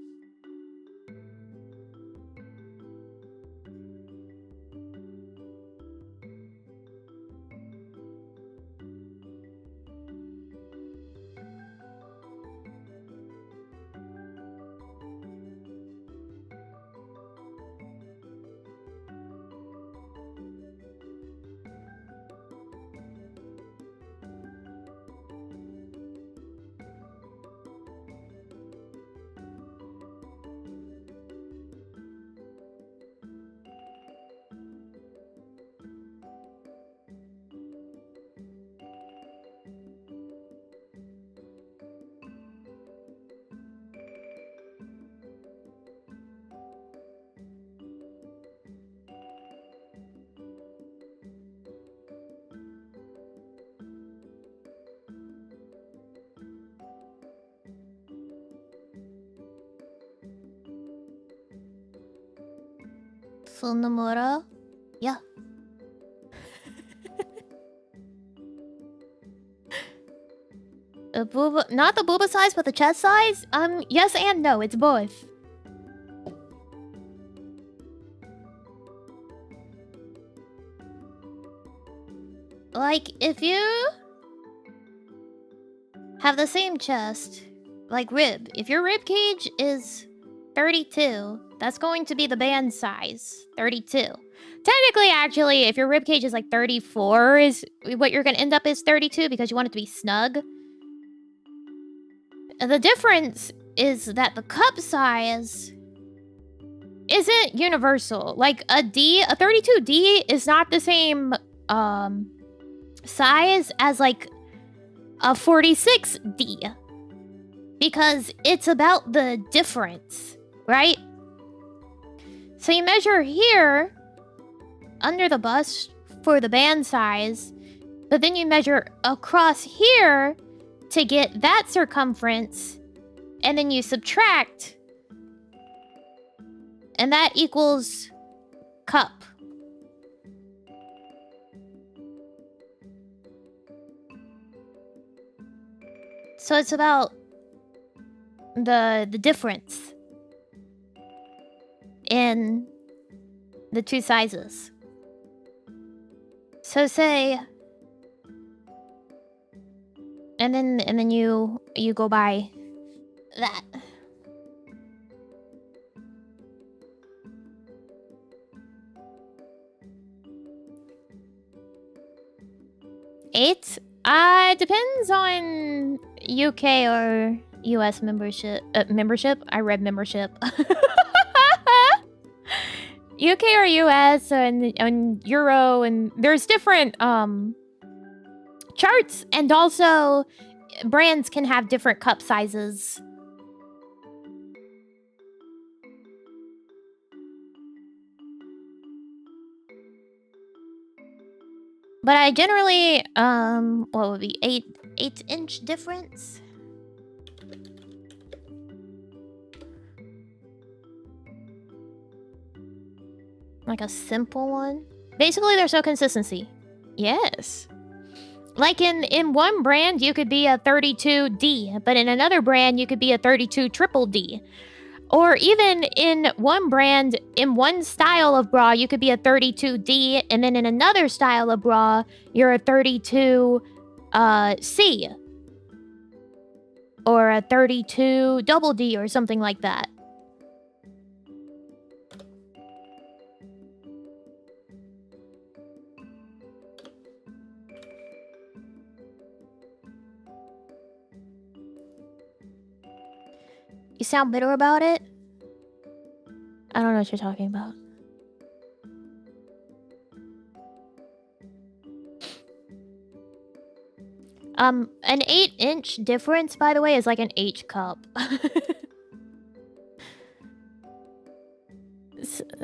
Funamura? Yeah. The booba, not the booba size, but the chest size? Yes and no, it's both. Like, if you have the same chest, like rib, if your rib cage is 32, that's going to be the band size, 32. Technically, actually, if your rib cage is like 34, is what you're going to end up is 32 because you want it to be snug. The difference is that the cup size isn't universal. Like a 32D is not the same size as like a 46D because it's about the difference, right? So you measure here under the bust for the band size, but then you measure across here to get that circumference, and then you subtract, and that equals cup. So it's about the difference in the two sizes. So say, and then you go by that. Eight? Depends on UK or US membership. I read membership. UK or US and Euro, and there's different charts, and also brands can have different cup sizes. But I generally what would be 8-inch difference? Like a simple one? Basically, there's no consistency. Yes. Like in one brand, you could be a 32D, but in another brand, you could be a 32 triple D. Or even in one brand, in one style of bra, you could be a 32D, and then in another style of bra, you're a 32C. Or a 32 double D or something like that. You sound bitter about it? I don't know what you're talking about. An 8-inch difference, by the way, is like an H cup.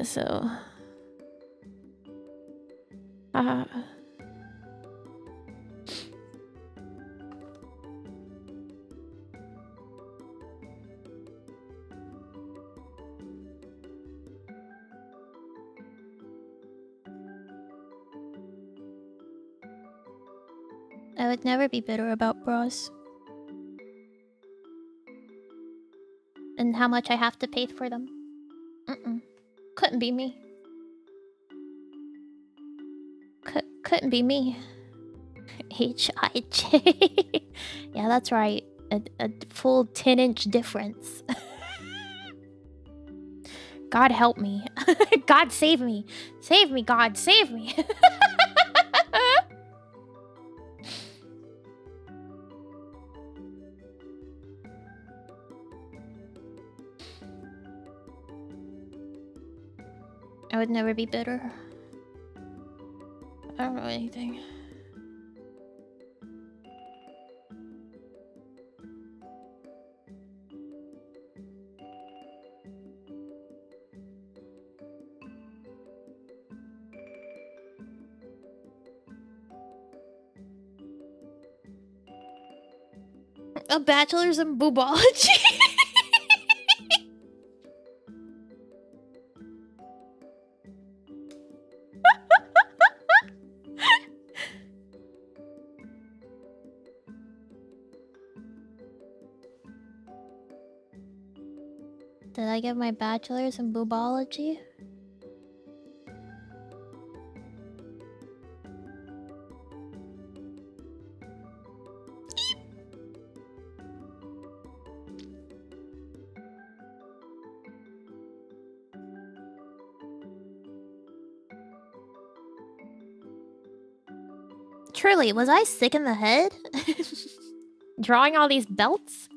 so... I would never be bitter about bras. And how much I have to pay for them. Couldn't be me. Couldn't be me. H-I-J. Yeah, that's right. A full 10-inch difference. God help me. God save me. Save me, God. Save me. I would never be bitter. I don't know anything. A bachelor's in boobology. Did I get my bachelor's in boobology? Truly, was I sick in the head? Drawing all these belts?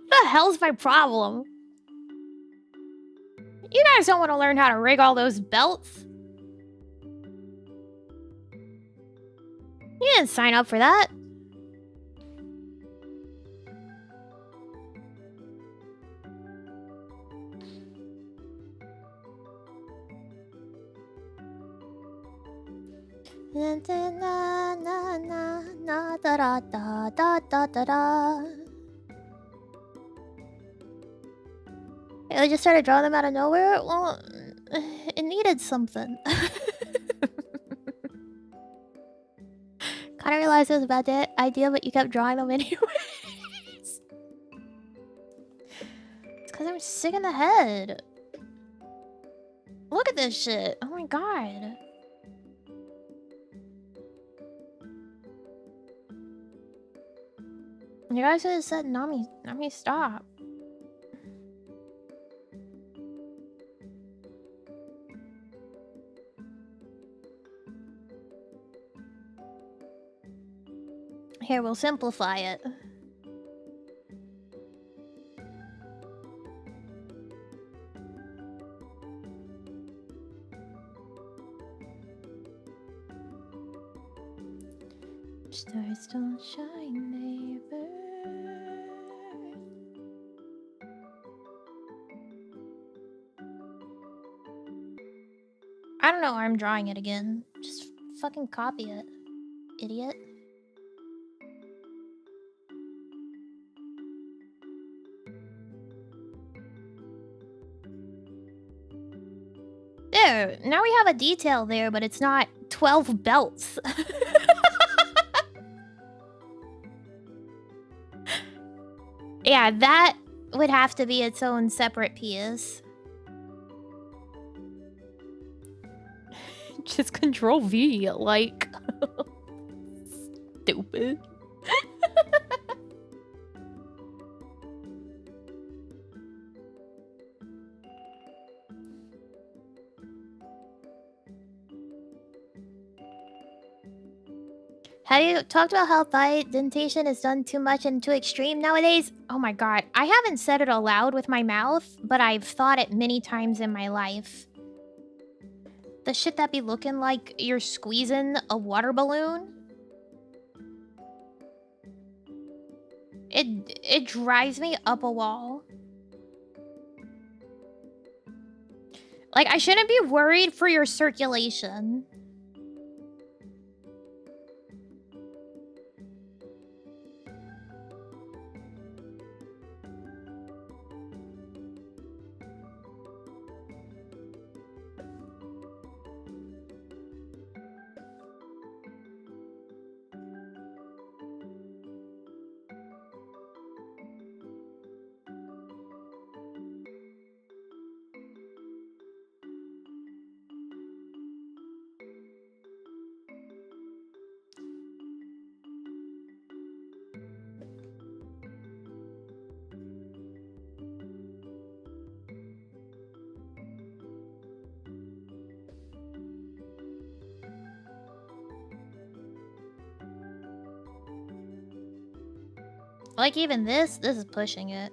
What the hell's my problem? You guys don't want to learn how to rig all those belts? You didn't sign up for that. Na na na na da da da da da da da. I just started drawing them out of nowhere. Well, it needed something. Kind of realized it was a bad idea, but you kept drawing them anyways. It's because I'm sick in the head. Look at this shit. Oh my god. You guys should have said, Nami, stop. Here, we'll simplify it. Stars don't shine, neighbor. I don't know why I'm drawing it again. Just fucking copy it, idiot. There, now we have a detail there, but it's not 12 belts. Yeah, that would have to be its own separate piece. Just Control V, like... Stupid. Have you talked about how thigh dentation is done too much and too extreme nowadays? Oh my god, I haven't said it aloud with my mouth, but I've thought it many times in my life. The shit that be looking like you're squeezing a water balloon. It drives me up a wall. Like, I shouldn't be worried for your circulation. Like, even this is pushing it.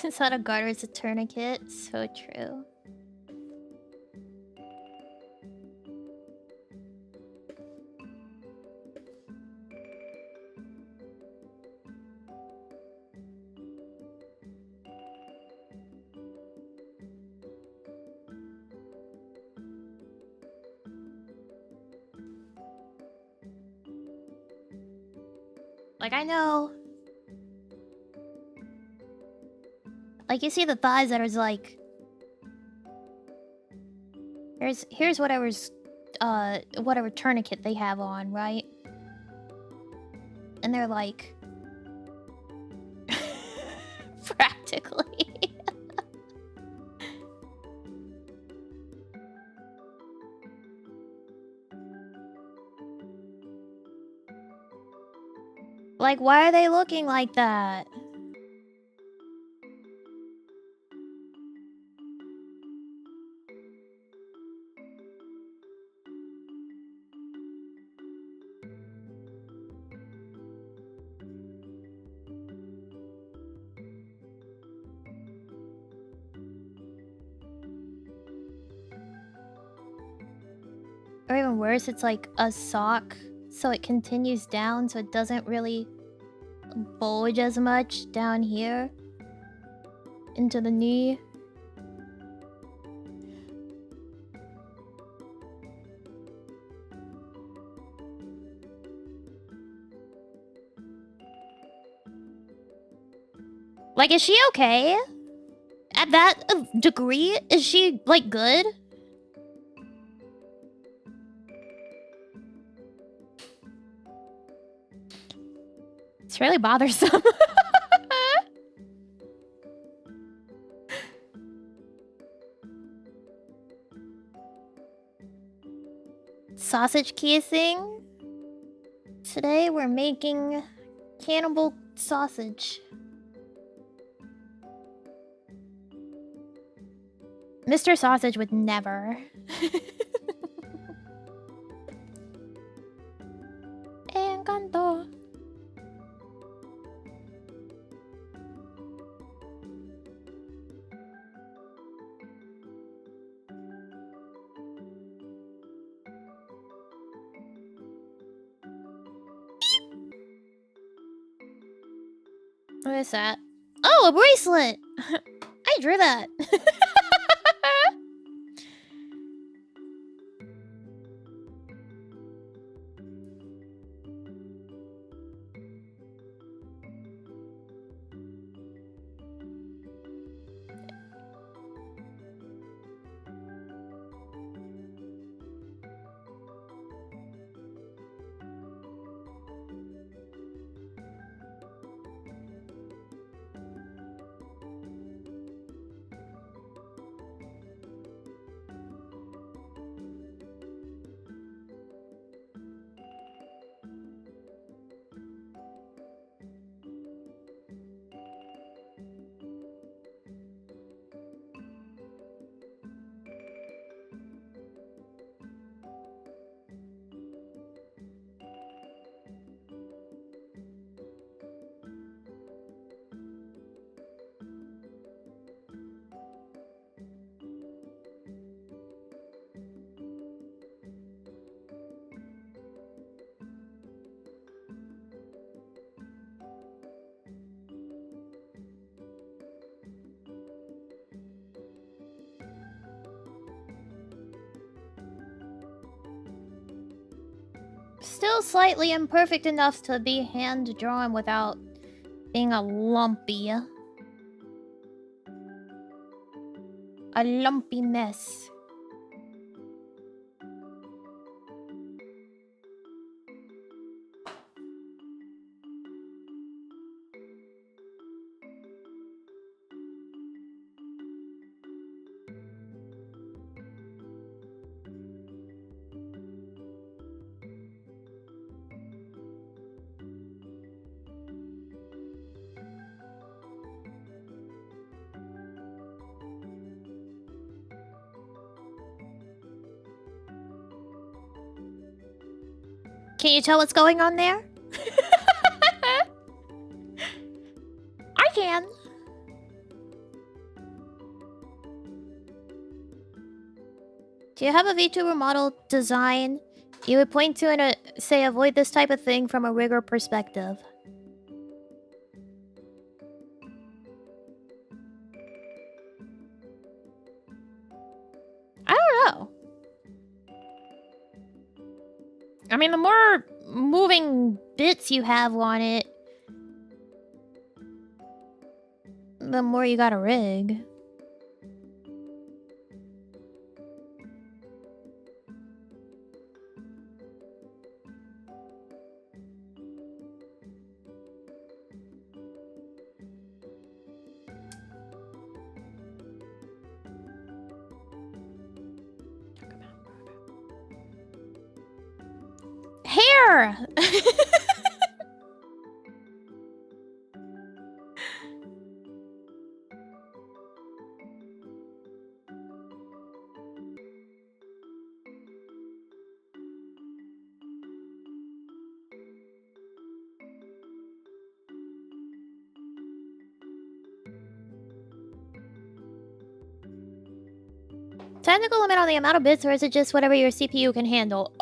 It's not a garter, it's a tourniquet. So true. Like, I know. Like, you see the thighs that is like... Here's whatever tourniquet they have on, right? And they're like... practically. Like, why are they looking like that? Or even worse, it's like a sock, so it continues down, so it doesn't really bulge as much down here into the knee. Like, is she okay? At that degree? Is she, like, good? It's really bothersome. Sausage casing. Today we're making cannibal sausage. Mr. Sausage would never. Encanto. What is that? Oh, a bracelet! I drew that. Still slightly imperfect enough to be hand-drawn without being a lumpy mess. Can you tell what's going on there? I can. Do you have a VTuber model design you would point to and say avoid this type of thing from a rigor perspective? I don't know. I mean, the more moving bits you have on it, the more you gotta rig. Hair! Technical limit on the amount of bits, or is it just whatever your CPU can handle?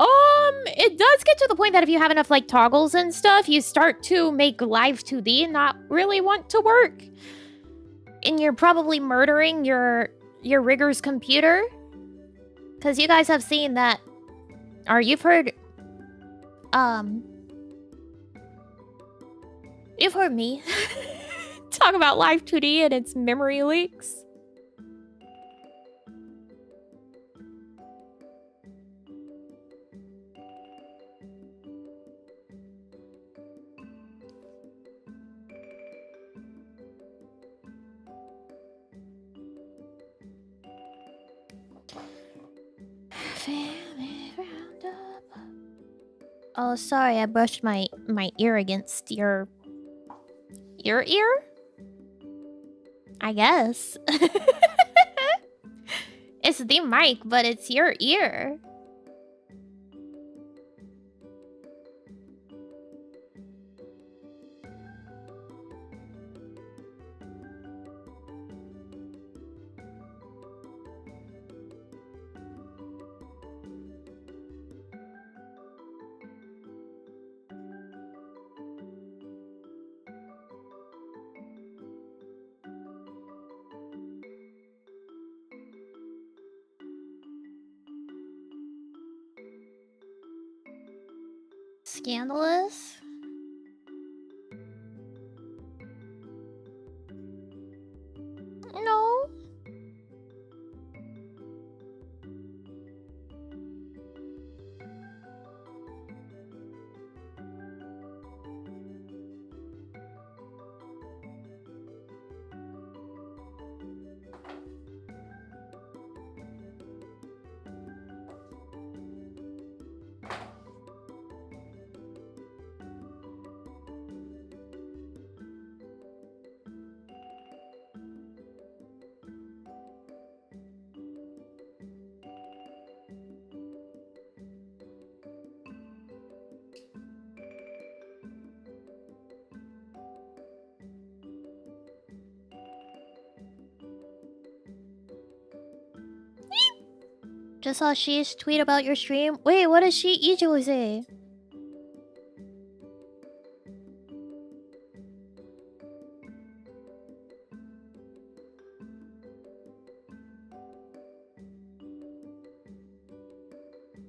It does get to the point that if you have enough like toggles and stuff, you start to make Live2D not really want to work. And you're probably murdering your rigger's computer. Because you guys have seen that, or you've heard me talk about Live2D and its memory leaks. Oh, sorry, I brushed my ear against your ear? I guess. It's the mic, but it's your ear. Scandalous? No. Just saw Sheesh tweet about your stream. Wait, what does she usually say?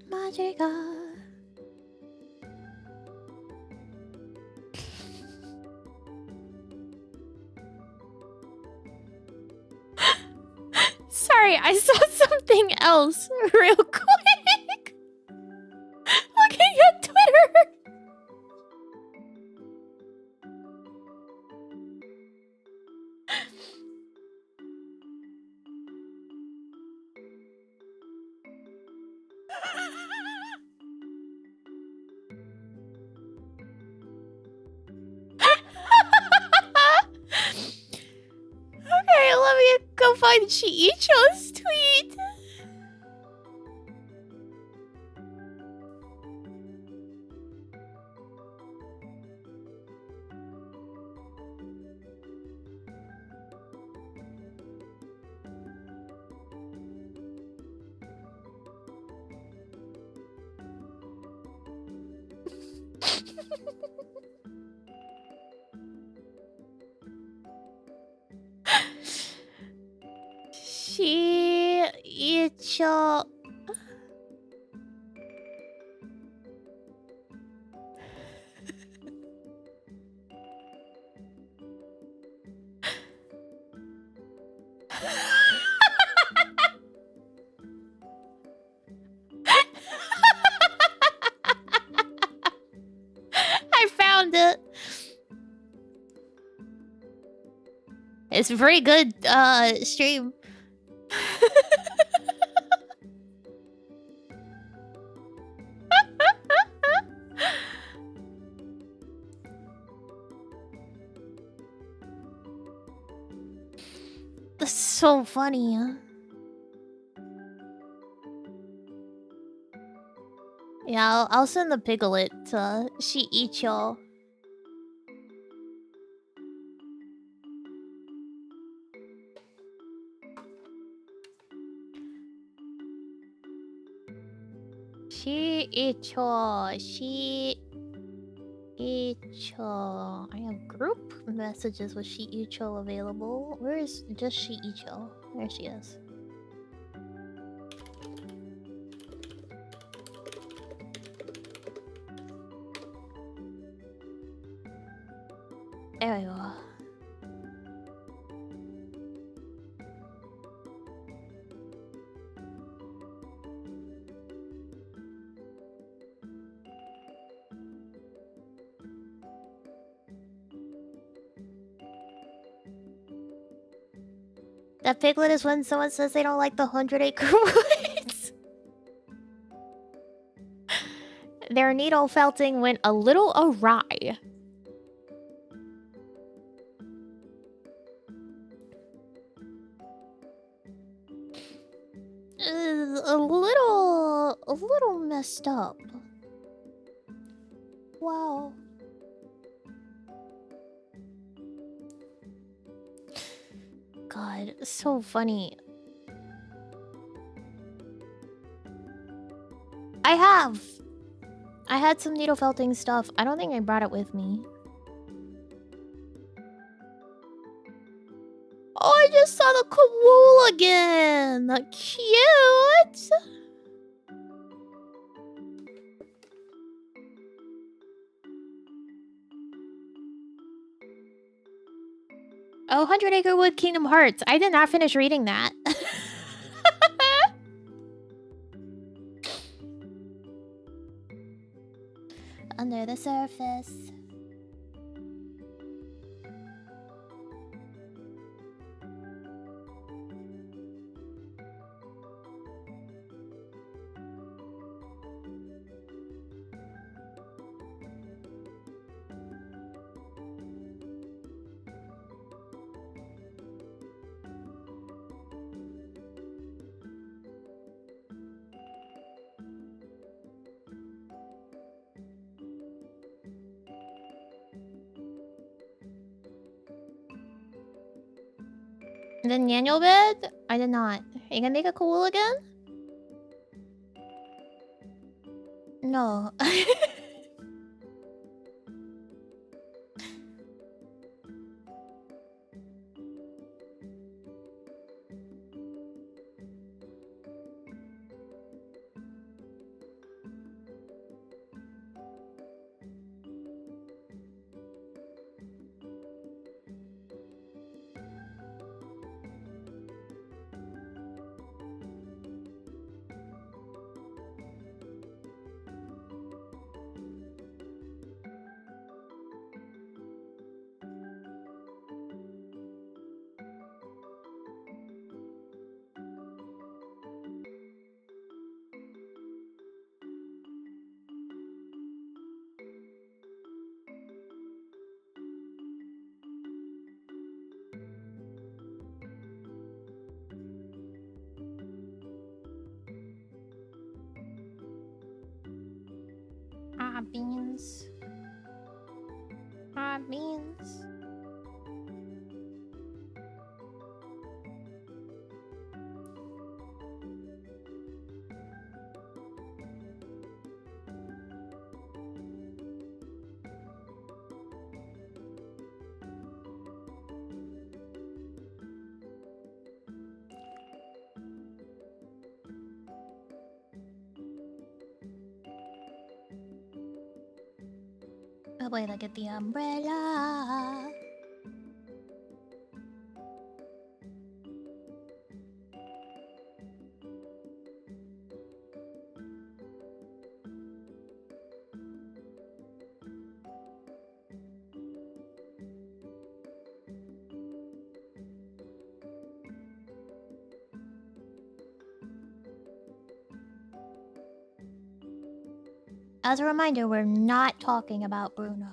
Magica. Sorry, I saw something else real quick. Looking at Twitter. Okay, let me go find Chiicho's tweet. Chiicho. recommend it. It's a very good stream. That's so funny. Yeah, I'll send the piglet to Shiicho. Shiicho. I have group messages with Shiicho available. Where is just Shiicho? There she is. There we go. That piglet is when someone says they don't like the 100-acre woods. Their needle felting went a little awry. A little messed up. Wow. God, so funny. I had some needle felting stuff. I don't think I brought it with me. Oh, I just saw the koala again. Cute. Oh, 100-Acre Wood Kingdom Hearts. I did not finish reading that. Under the surface. The Naniel bed? I did not. Are you gonna make a cool again? No. Beans. Beans. Oh wait, I get the umbrella. As a reminder, we're not talking about Bruno.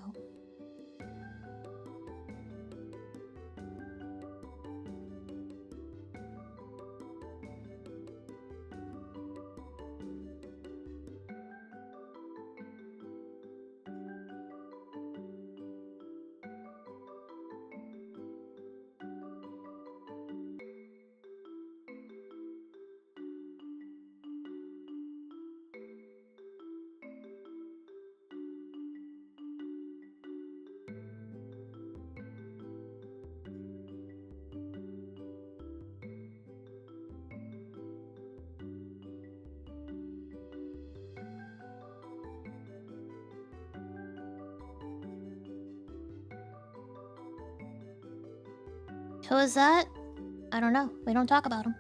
Who is that? I don't know. We don't talk about him.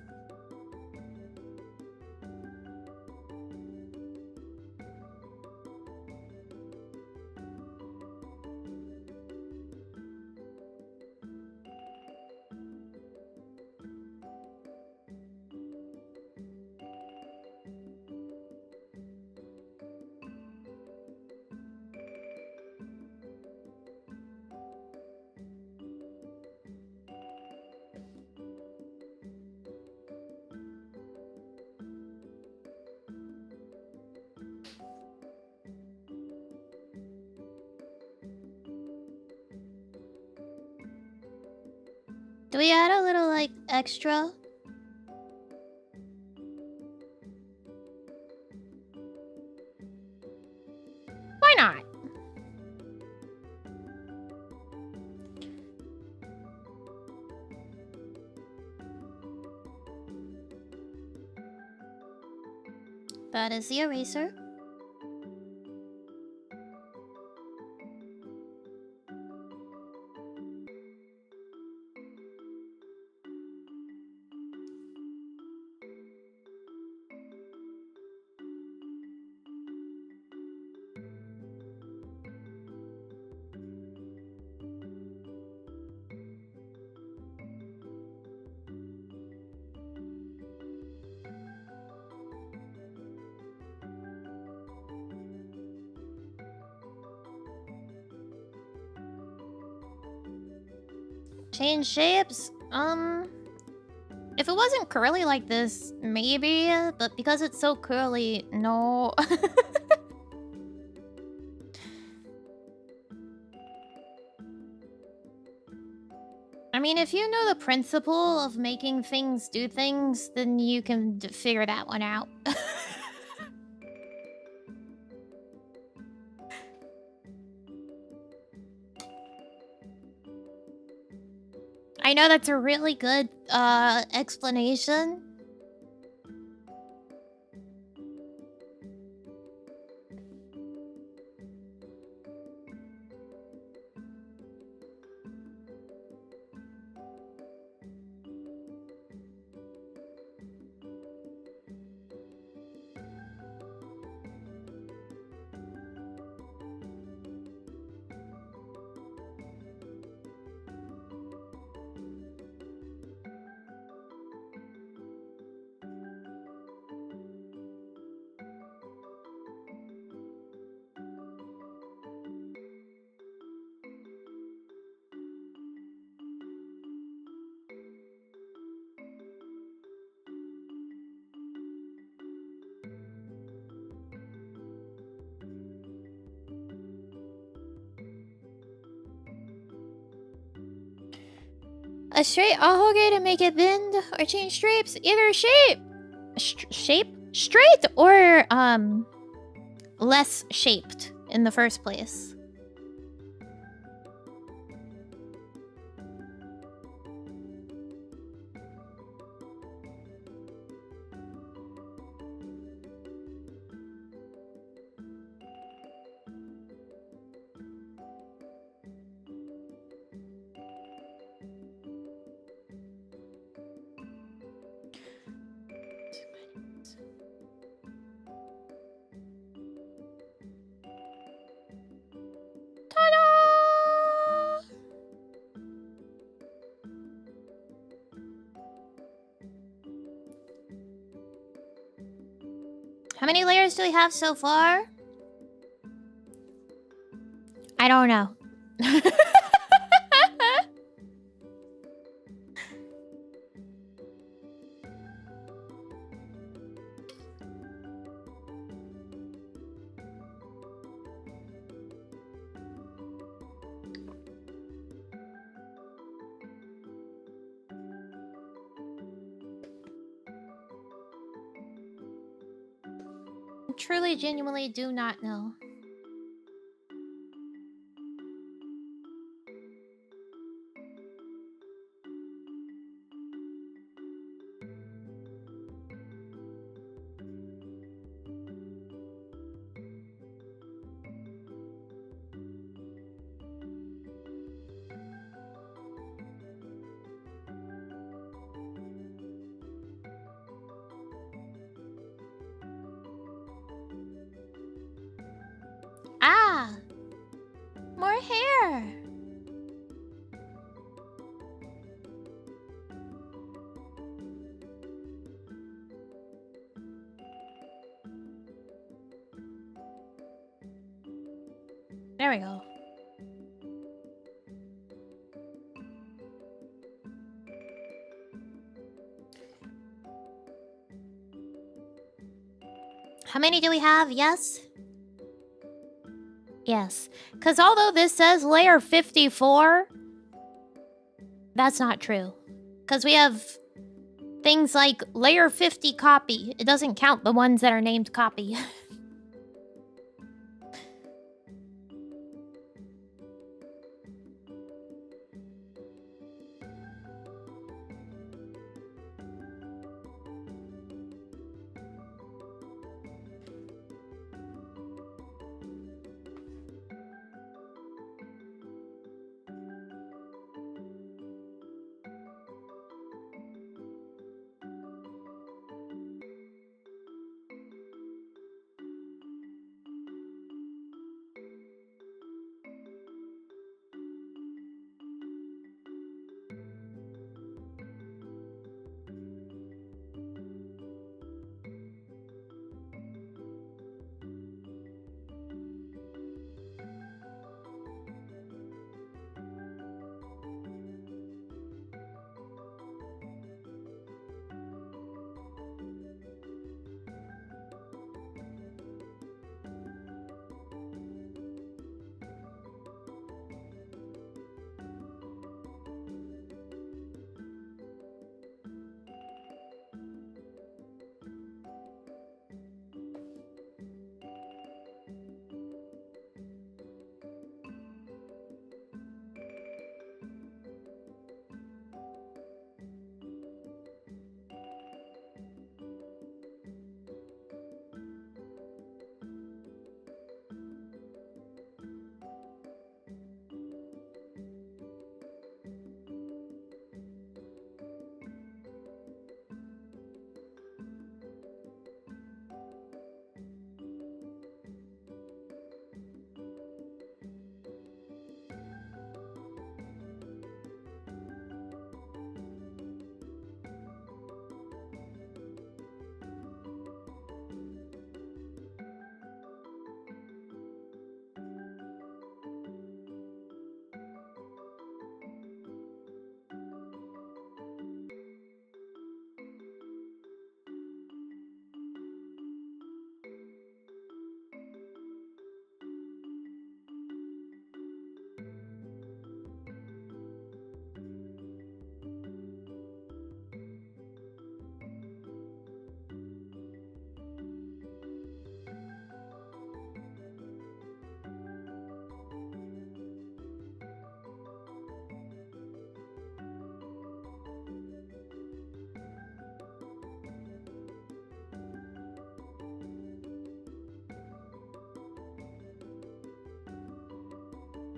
Do we add a little, like, extra? Why not? That is the eraser. Change shapes? If it wasn't curly like this, maybe, but because it's so curly, no. I mean, if you know the principle of making things do things, then you can figure that one out. I know that's a really good explanation. A straight ahoge to make it bend or change shapes. Either shape, straight or less shaped in the first place. How many layers do we have so far? I don't know. Truly, genuinely do not know. Ah! More hair! There we go. How many do we have? Yes? Yes. Because although this says layer 54, that's not true. Because we have things like layer 50 copy. It doesn't count the ones that are named copy.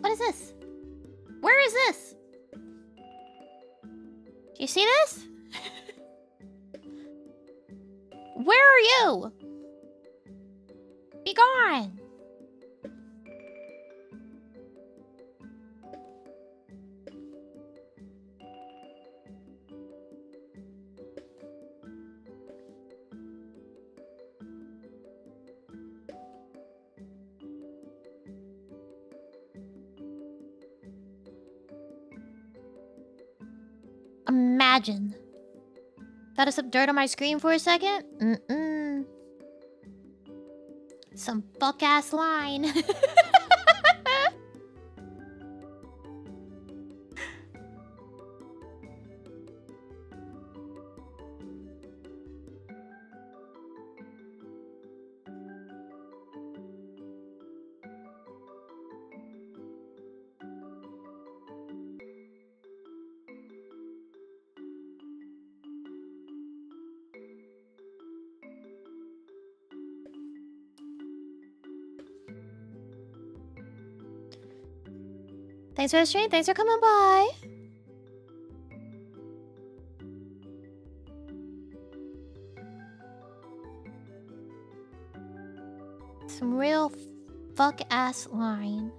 What is this? Where is this? Do you see this? Where are you? Be gone. imagine? That is some dirt on my screen for a second? Mm-mm. Some fuck-ass line. Thanks for the stream. Thanks for coming by. Some real fuck-ass line.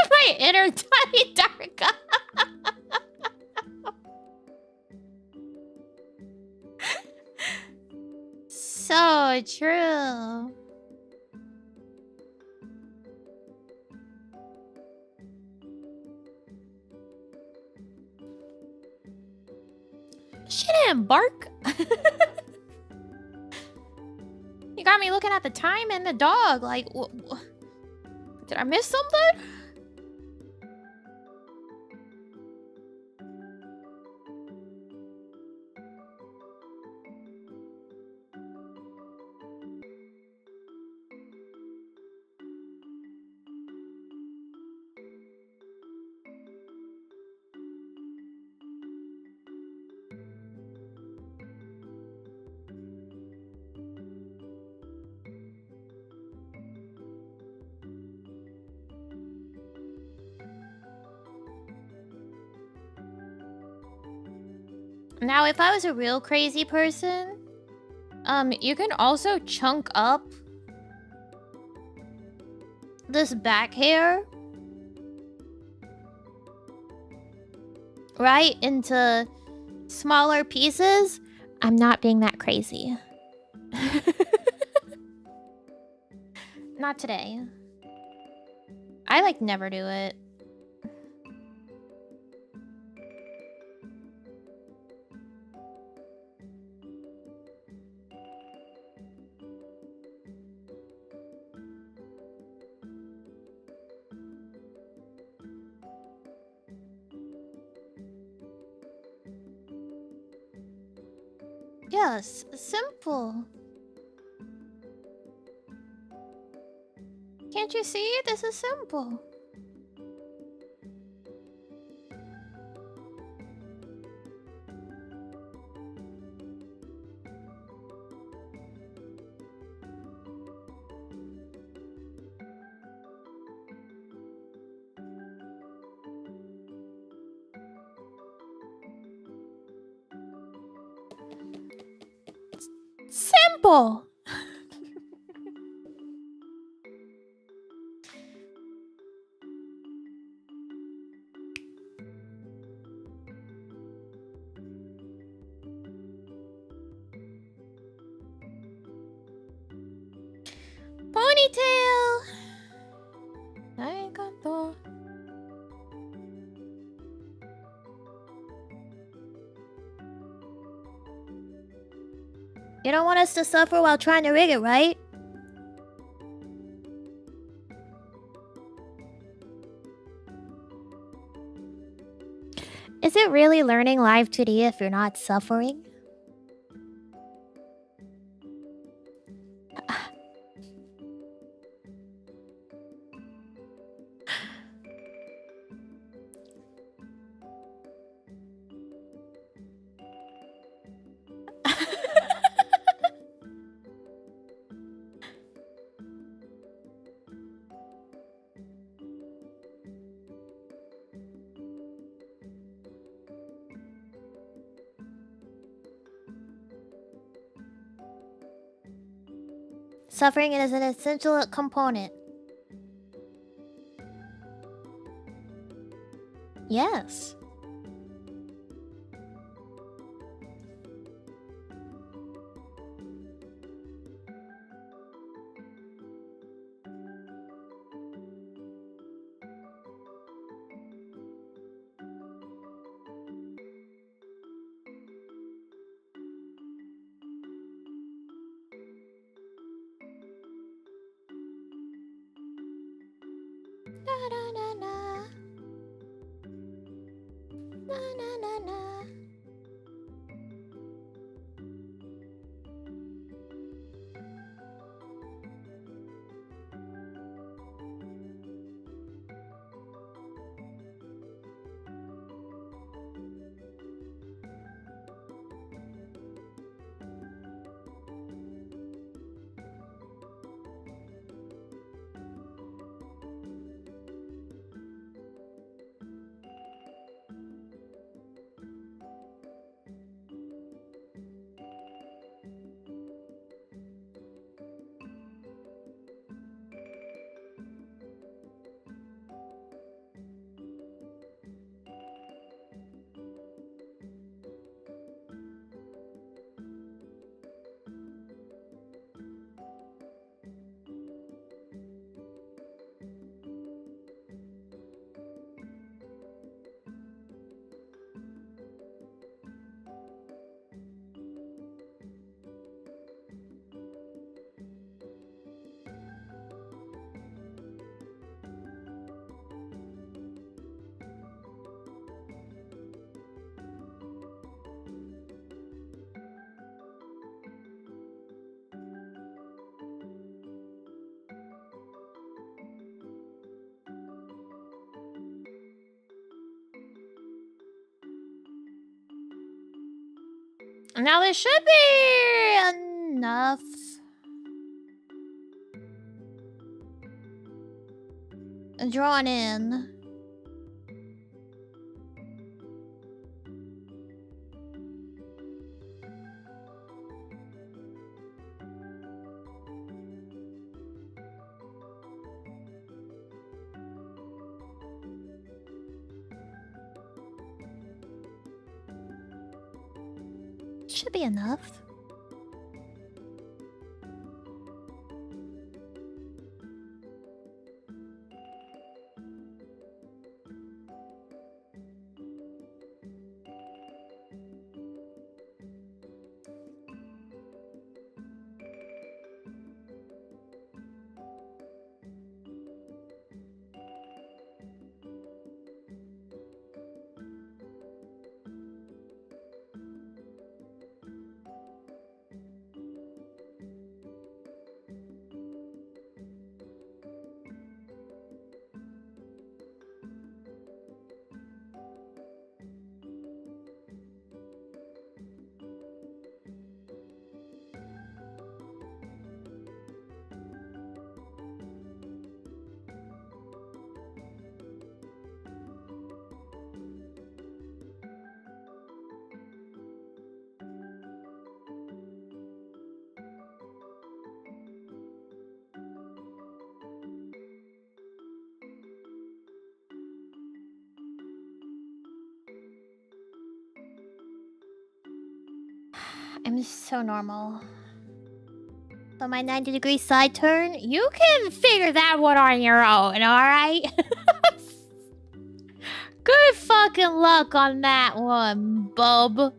My inner tiny dark. So true. She didn't bark. You got me looking at the time and the dog. Like, did I miss something? Now, if I was a real crazy person, you can also chunk up this back hair, right, into smaller pieces. I'm not being that crazy. Not today. I, like, never do it. Yes, simple. Can't you see? This is simple. Simple. Ponytail. Arigato. You don't want us to suffer while trying to rig it, right? Is it really learning Live2D if you're not suffering? Suffering is an essential component. Yes. Na na na na. Na na na na. Now this should be enough. Drawn in. Should be enough. I'm so normal. But my 90-degree side turn, you can figure that one on your own, alright? Good fucking luck on that one, bub.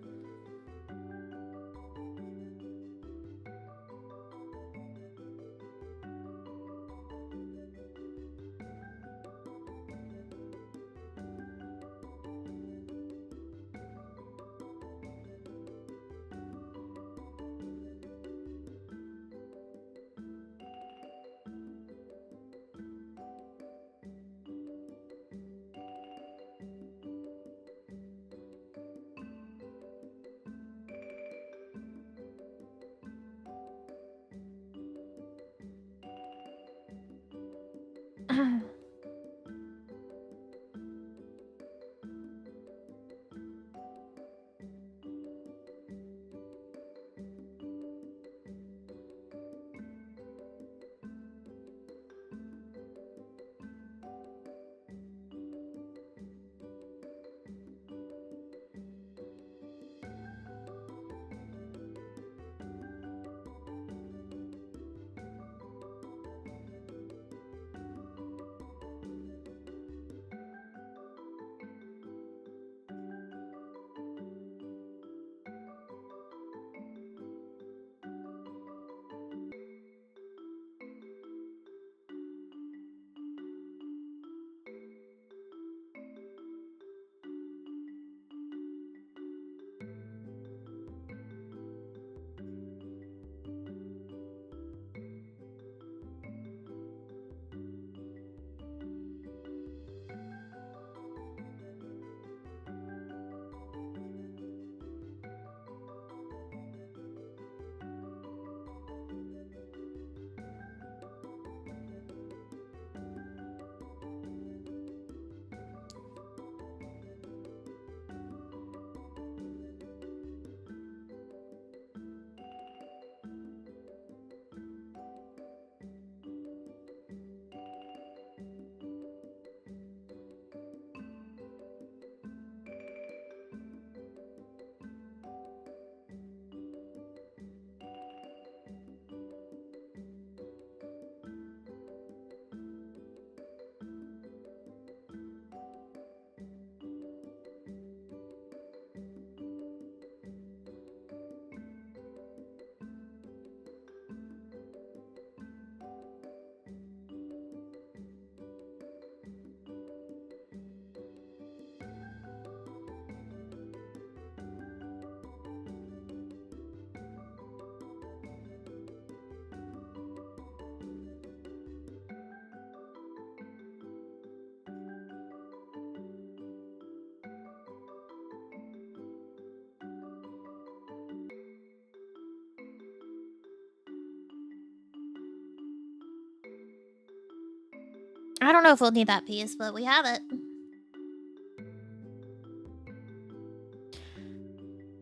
I don't know if we'll need that piece, but we have it.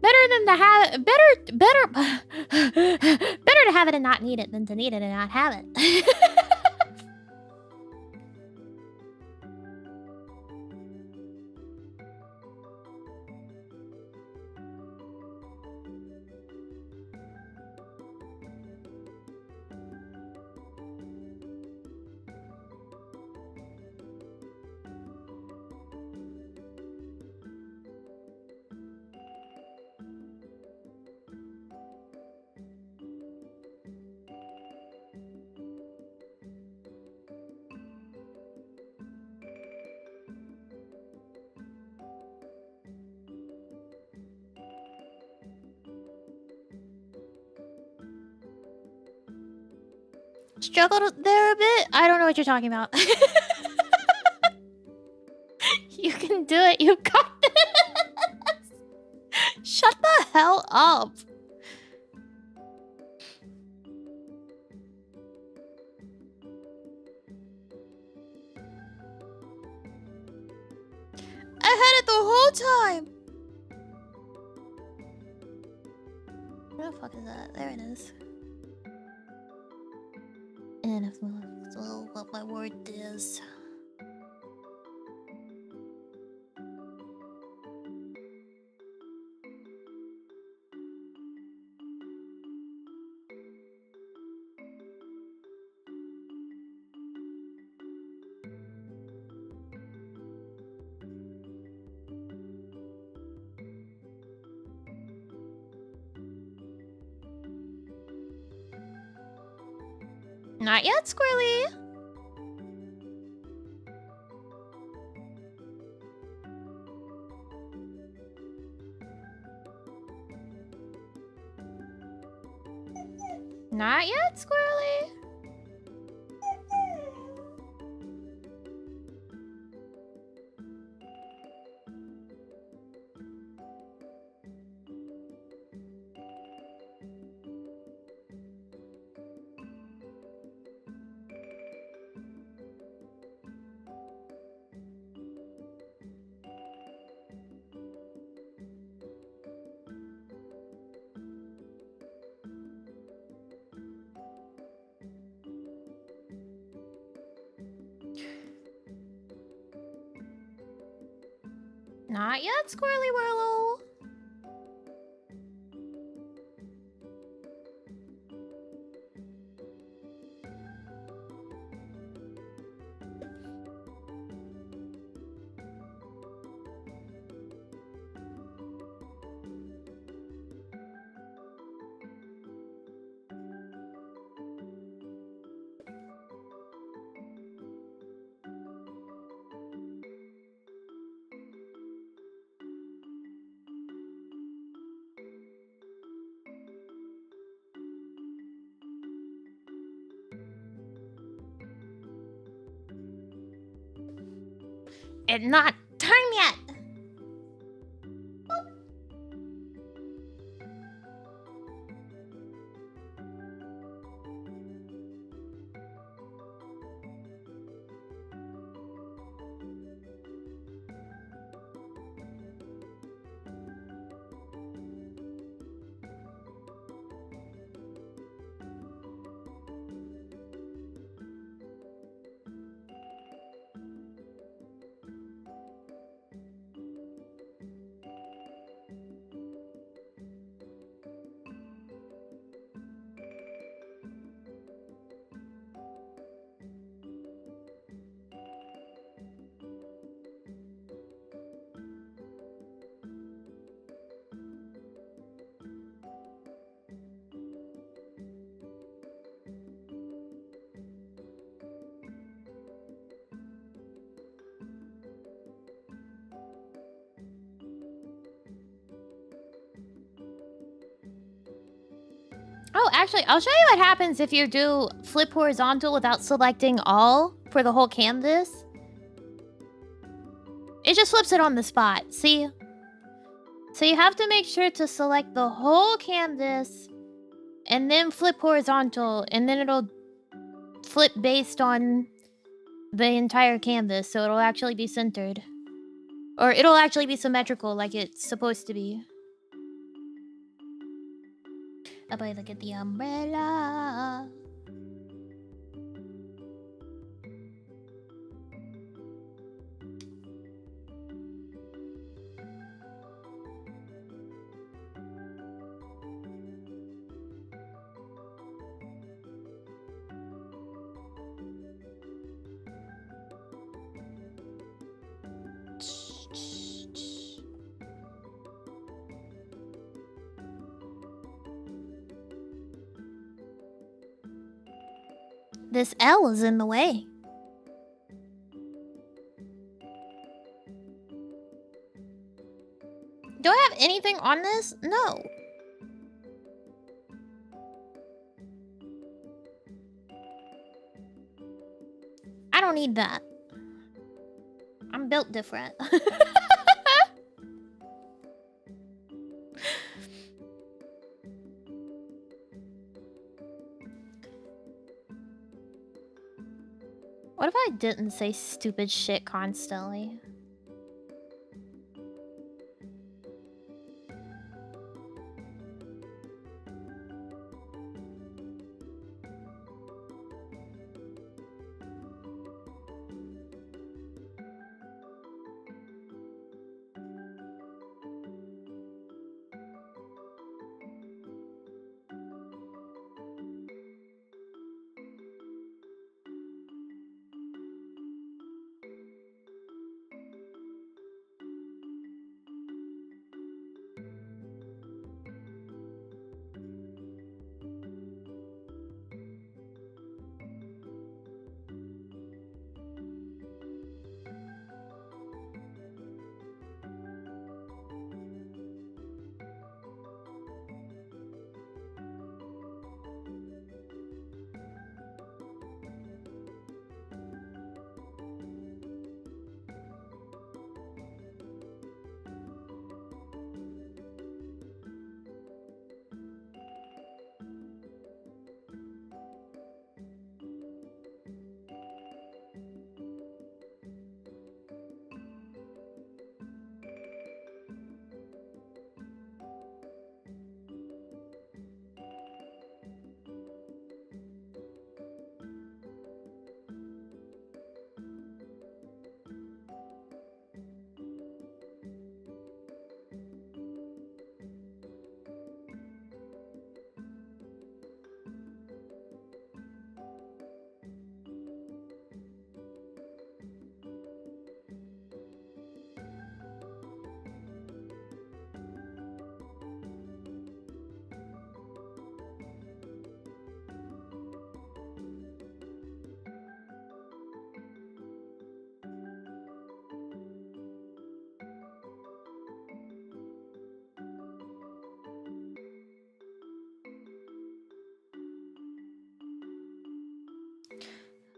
Better than to have better to have it and not need it than to need it and not have it. Struggled there a bit? I don't know what you're talking about. You can do it. You got this. Shut the hell up. I had it the whole time. Where the fuck is that? There it is. And if what my word is. Not yet, Squirrely. Not yet, Squirrely. Not yet, Squirrely Whirlo. It's not time yet. Oh, actually, I'll show you what happens if you do flip horizontal without selecting all for the whole canvas. It just flips it on the spot, see? So you have to make sure to select the whole canvas and then flip horizontal, and then it'll flip based on the entire canvas so it'll actually be centered. Or it'll actually be symmetrical like it's supposed to be. Oh boy, look at the umbrella. This L is in the way. Do I have anything on this? No. I don't need that. I'm built different. What if I didn't say stupid shit constantly?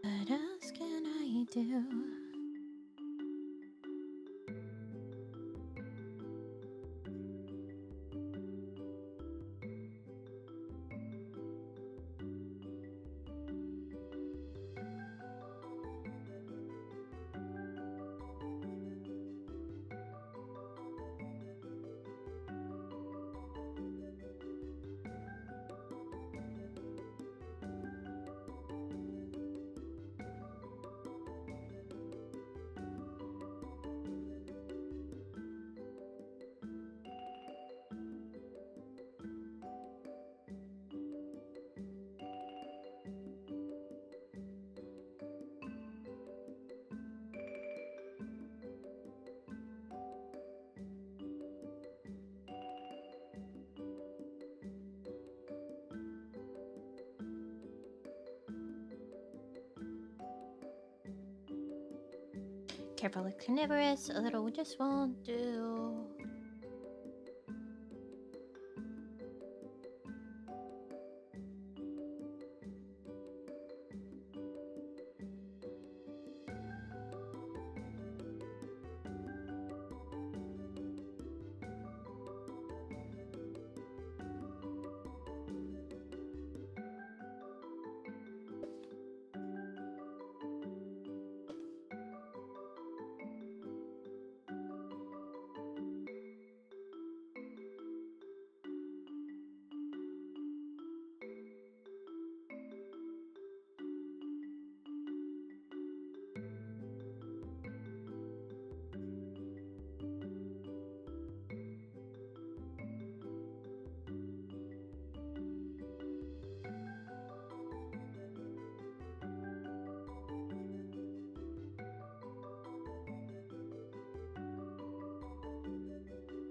What else can I do? Careful, like carnivorous, a little just won't do.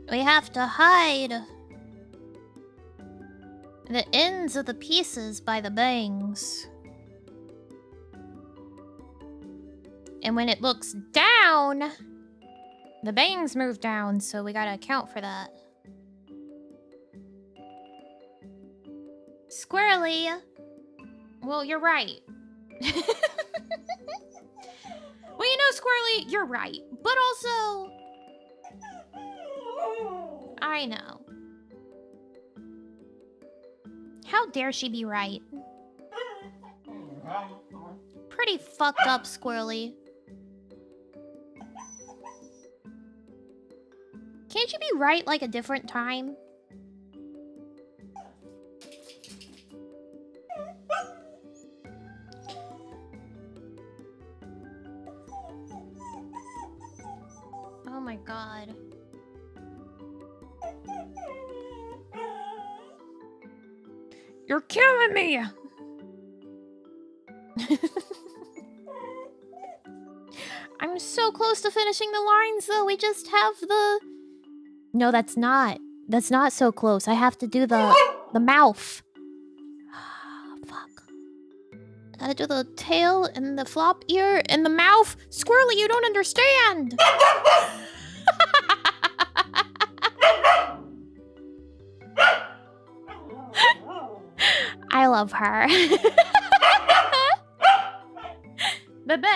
We have to hide the ends of the pieces by the bangs. And when it looks down, the bangs move down, so we gotta account for that. Squirrely. Well, you're right. Well, you know, Squirrely, you're right. But also... I know. How dare she be right? Pretty fucked up, Squirrely. Can't you be right like a different time? Oh my god. You're killing me! I'm so close to finishing the lines though, we just have the... No, that's not. That's not so close. I have to do the mouth. Fuck. Gotta do the tail and the flop ear and the mouth. Squirrely, you don't understand! I love her. Bebe.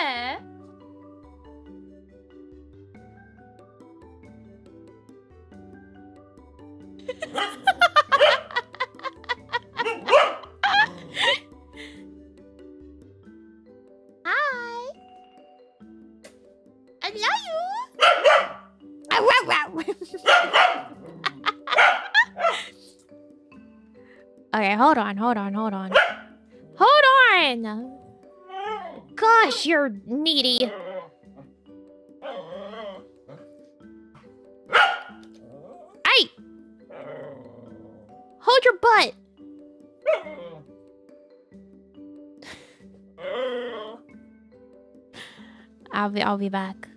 Hi. I love you. Okay, hold on. Hold on! Gosh, you're needy. Hey! Hold your butt! I'll be back.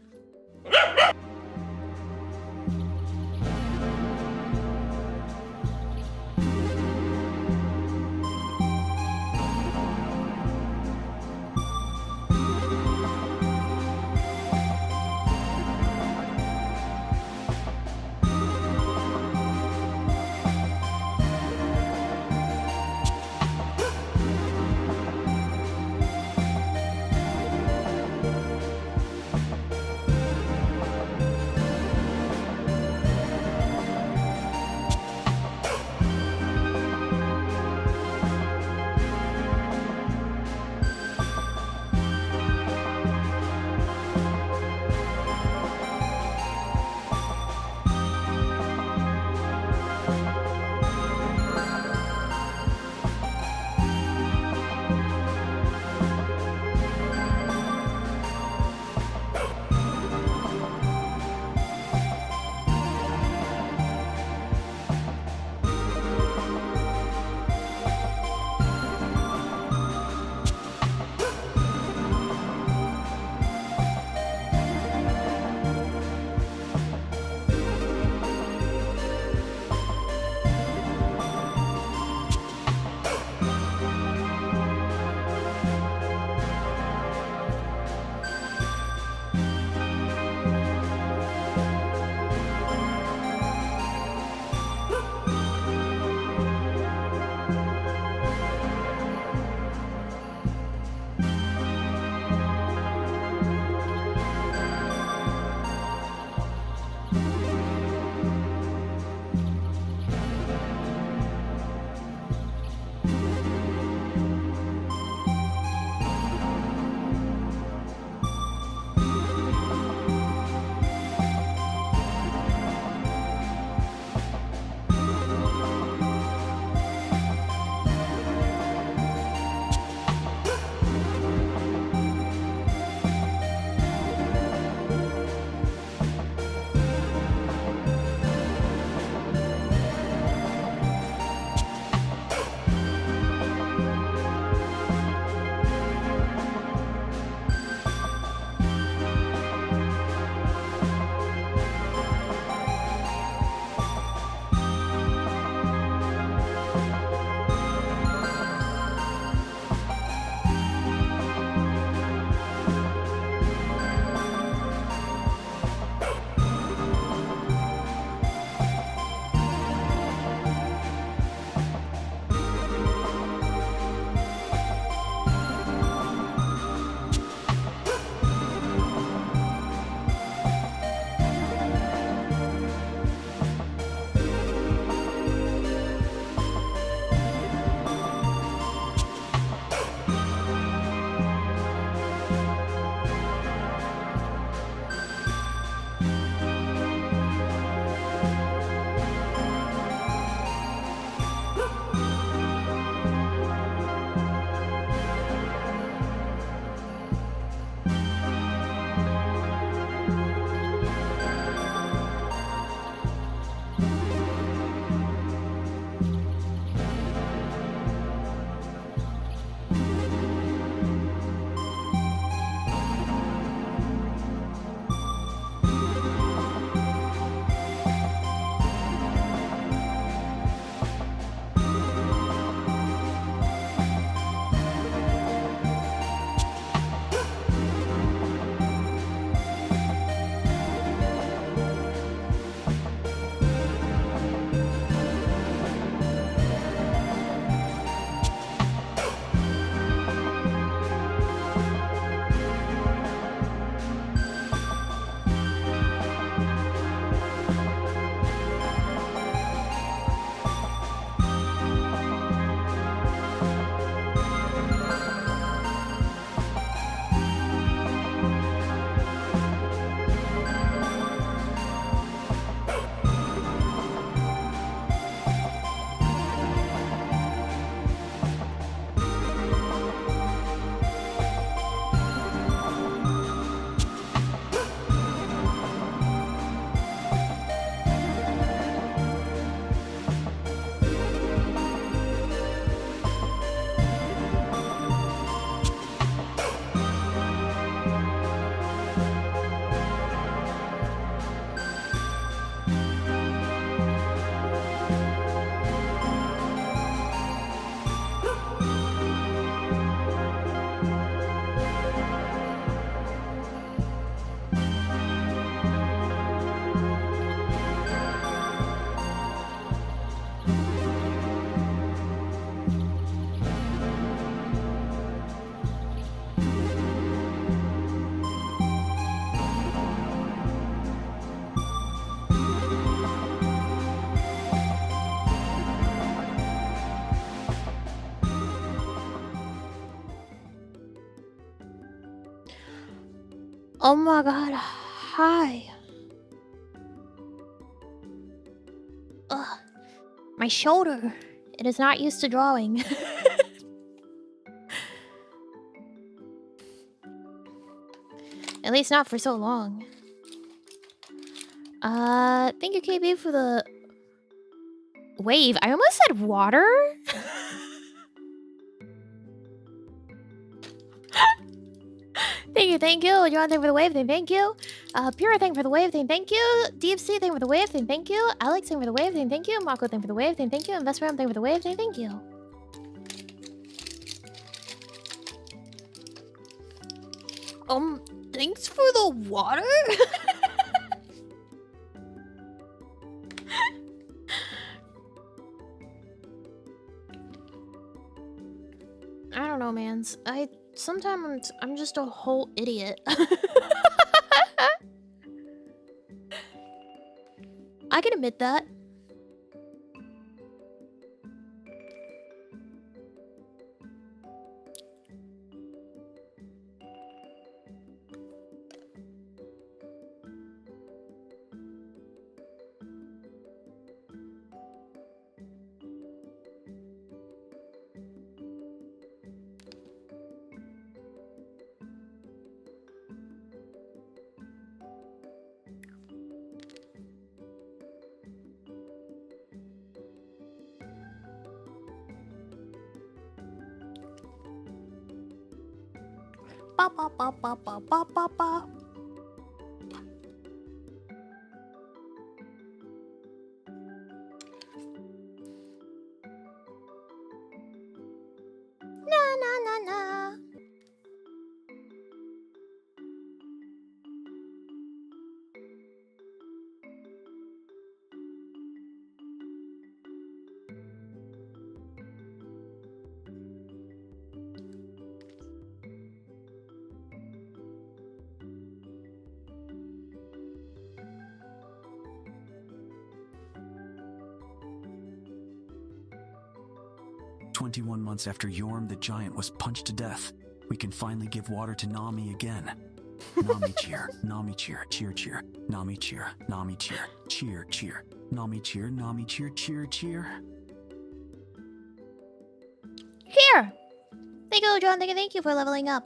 Oh my god. Hi. Ugh. My shoulder. It is not used to drawing. At least not for so long. Thank you, KB, for the wave. I almost said water. Thank you. John, thank you for the wave, thank you. Pura, thank you for the wave, thank you. Deep Sea, thank you for the wave, thank you. Alex, thank you for the wave, thank you. Mako, thank you for the wave, thank you. Investor, thank you for the wave, thank you. Thanks for the water? I don't know, mans. Sometimes I'm just a whole idiot. I can admit that. Ba ba ba ba ba ba ba ba. Na na na na. "21 months after Yorm the giant was punched to death, we can finally give water to Nami again. Nami cheer, Nami cheer, cheer cheer, Nami cheer, Nami cheer, cheer cheer, Nami cheer, Nami cheer, cheer cheer." Here! Thank you, John. Thank you for leveling up.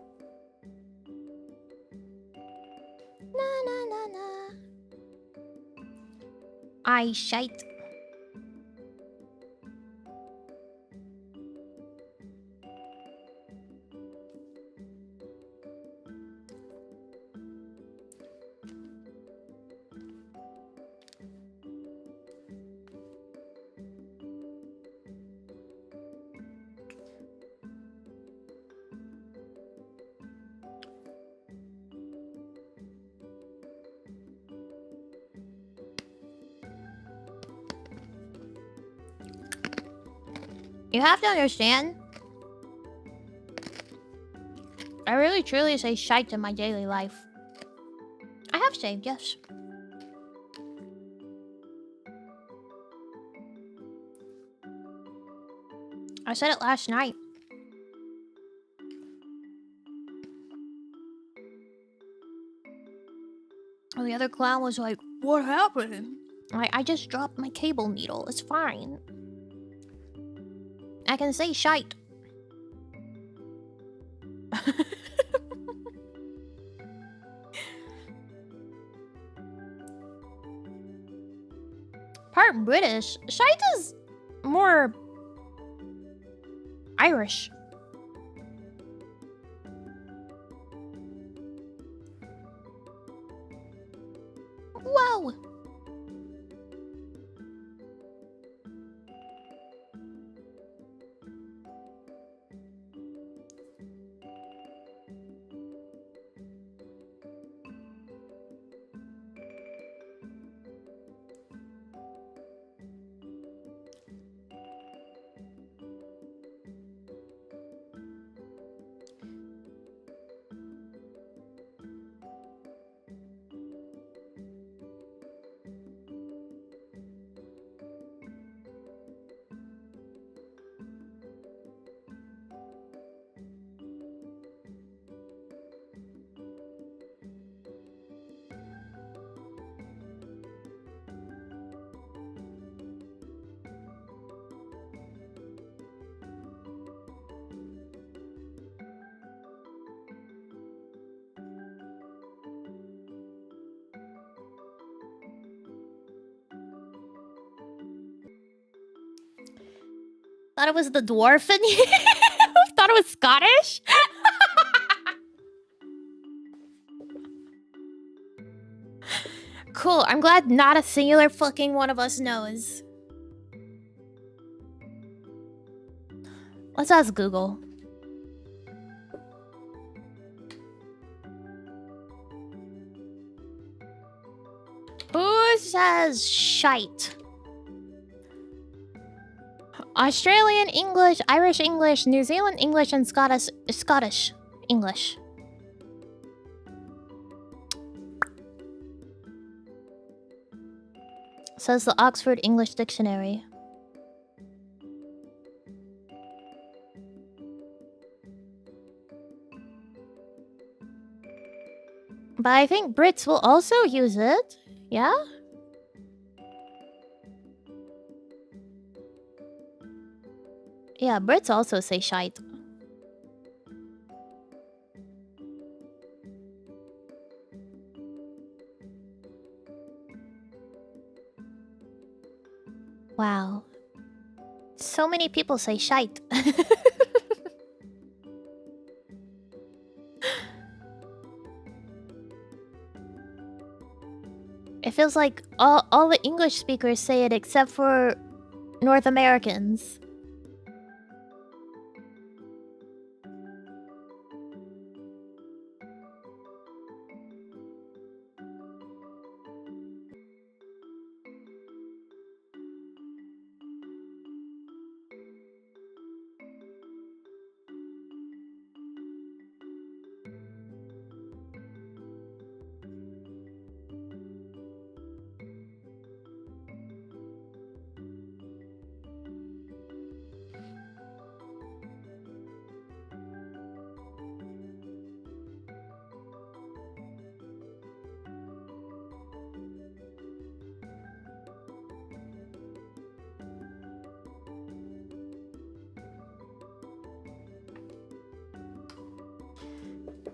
Na na na na. I shite. You have to understand, I really truly say shite in my daily life. I have saved, yes. I said it last night. And the other clown was like, "What happened?" I just dropped my cable needle. It's fine. I can say shite. Part British. Shite is more Irish. Whoa. Thought it was the dwarf in you? Thought it was Scottish? Cool, I'm glad not a singular fucking one of us knows. Let's ask Google. Who says shite? Australian English, Irish English, New Zealand English, and Scottish English. Says the Oxford English Dictionary. But I think Brits will also use it. Yeah? Yeah, Brits also say shite. Wow. So many people say shite. It feels like all the English speakers say it except for North Americans.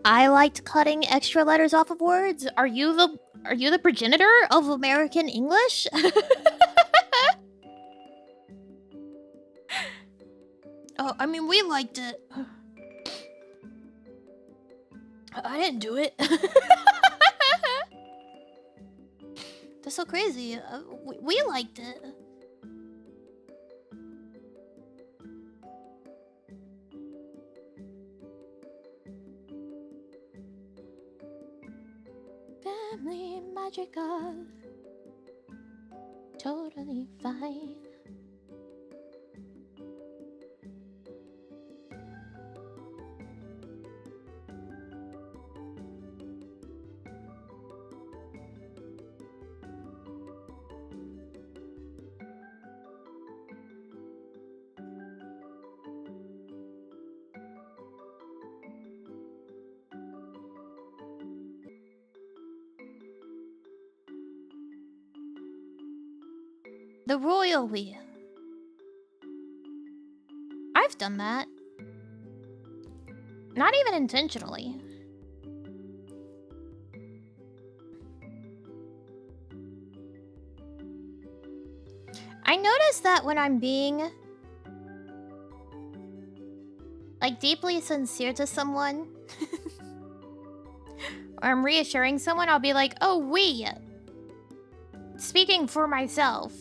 I liked cutting extra letters off of words. Are you the progenitor of American English? Oh, I mean, we liked it. I didn't do it. That's so crazy. We liked it. Family magical. Totally fine. The royal we. I've done that. Not even intentionally. I notice that when I'm being like deeply sincere to someone or I'm reassuring someone, I'll be like, oh, we. Speaking for myself.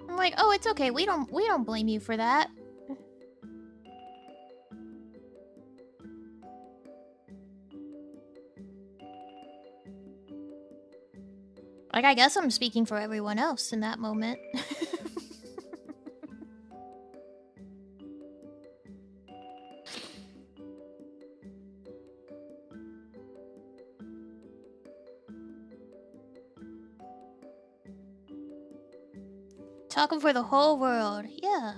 I'm like, oh, it's okay. We don't blame you for that. Like, I guess I'm speaking for everyone else in that moment. Talking for the whole world. Yeah.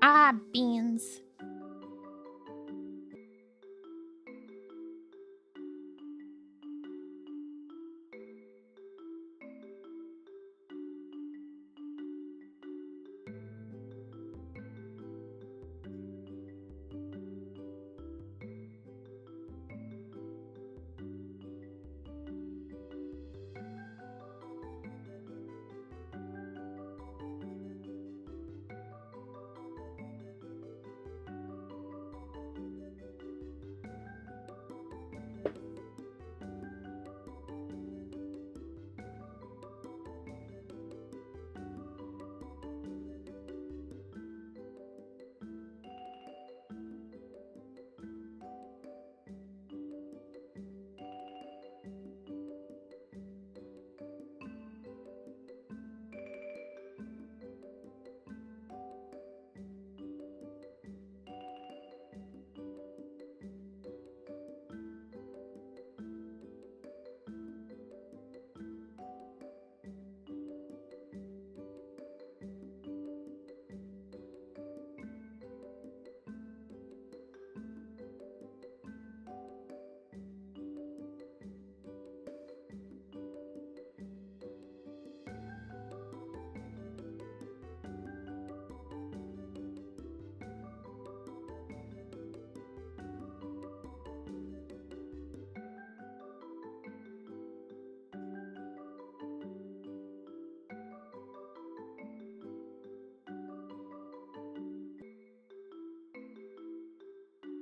Ah, beans.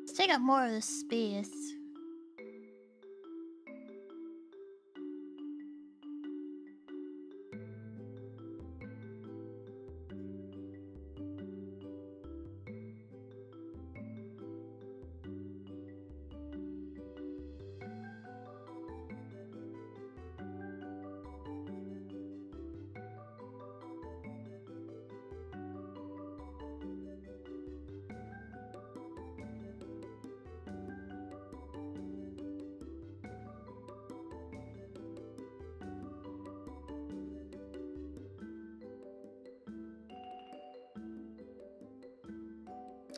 Let's take up more of the space.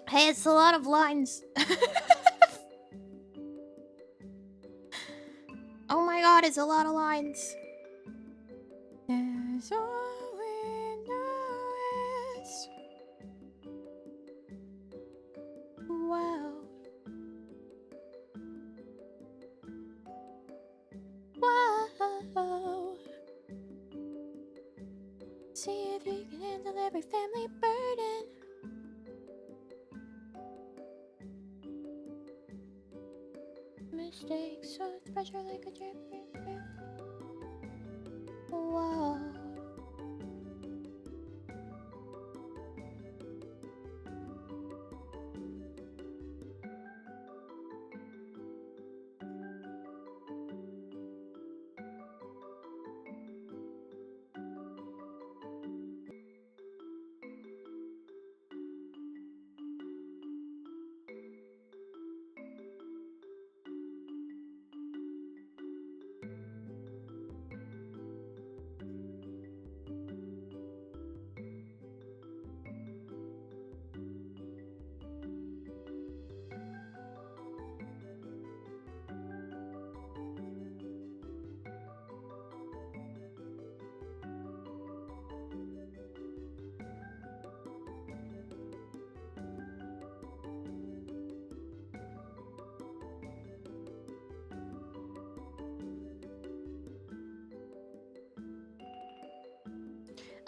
Hey, it's a lot of lines. Oh my god, it's a lot of lines. There's always wow. Wow. See if you can handle every family burden. Mistakes, so it's pressure like a drip. Wow.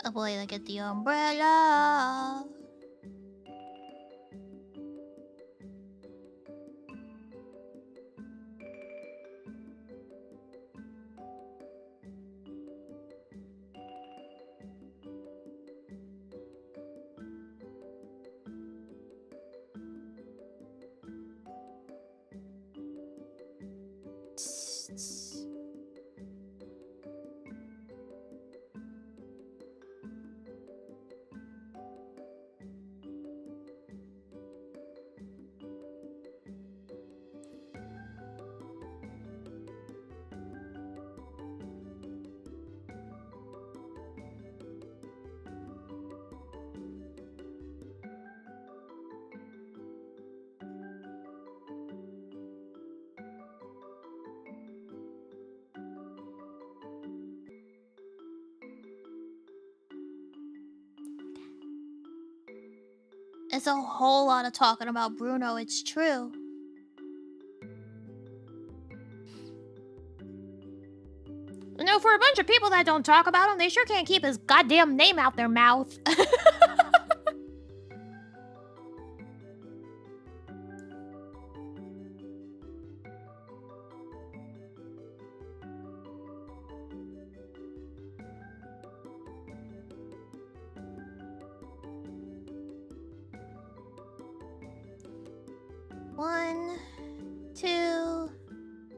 Oh boy, look at the umbrella. It's a whole lot of talking about Bruno, it's true. You know, for a bunch of people that don't talk about him, they sure can't keep his goddamn name out their mouth. One, two,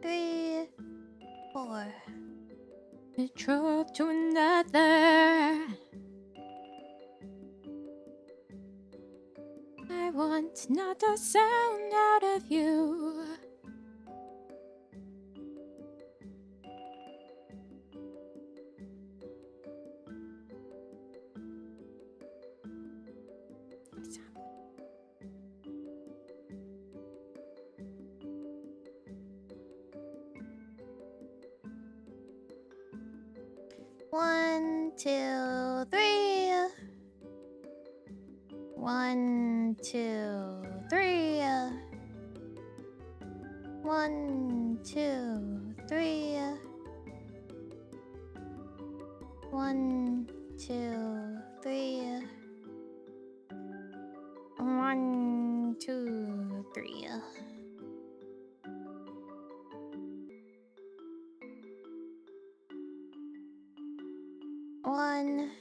three, four. A drove to another. I want not a sound out of you. One, two, three. One, two, three. One, two, three. One, two, three. One, two, three. One,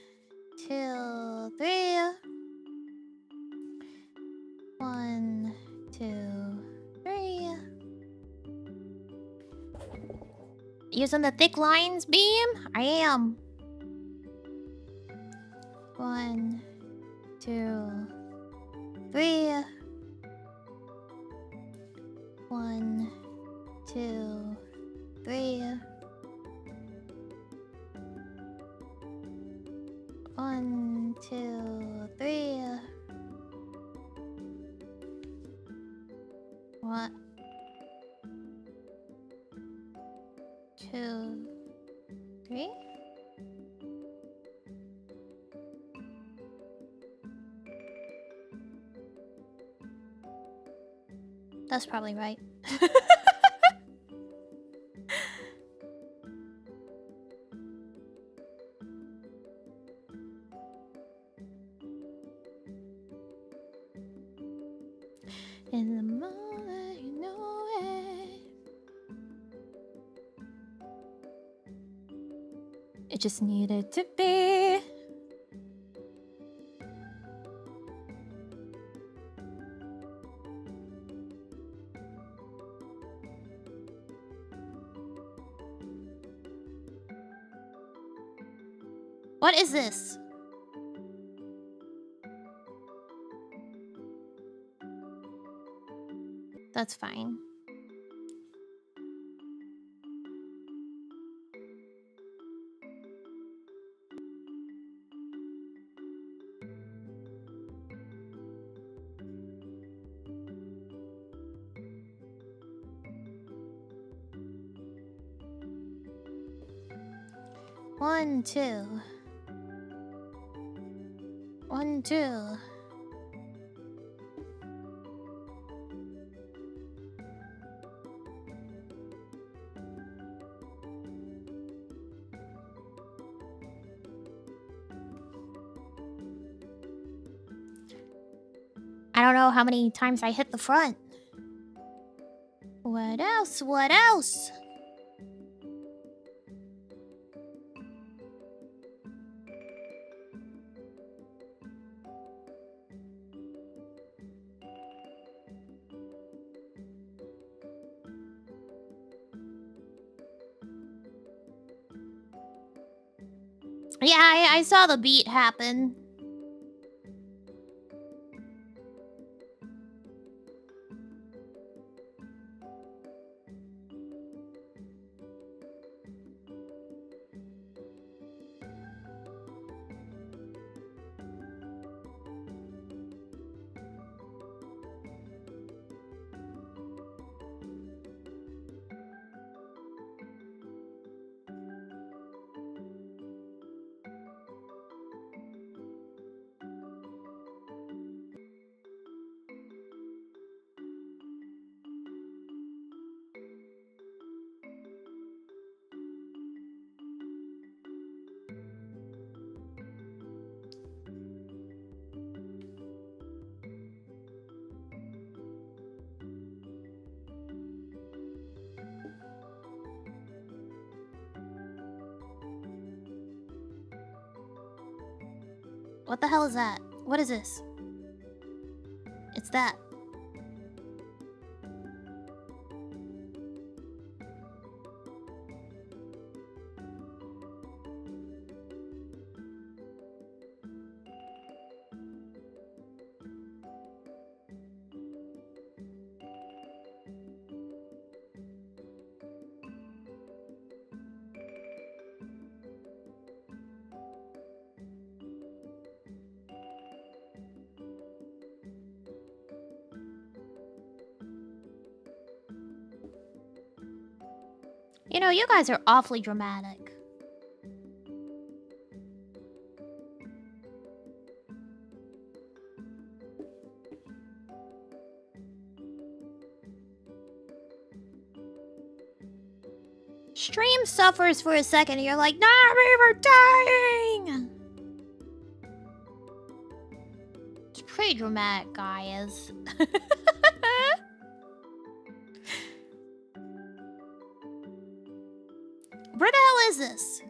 two, three. One, two, three. Using the thick lines beam? I am. One, two, three. One, two, three. One, two, three. What? Two, three? That's probably right. In the moment, you know it. It just needed to be. What is this? That's fine. One, two. One, two. I don't know how many times I hit the front. What else? What else? Yeah, I saw the beat happen. What the hell is that? What is this? It's that. You know, you guys are awfully dramatic. Stream suffers for a second and you're like, nah, we're dying! It's pretty dramatic, guys. Where the hell is this?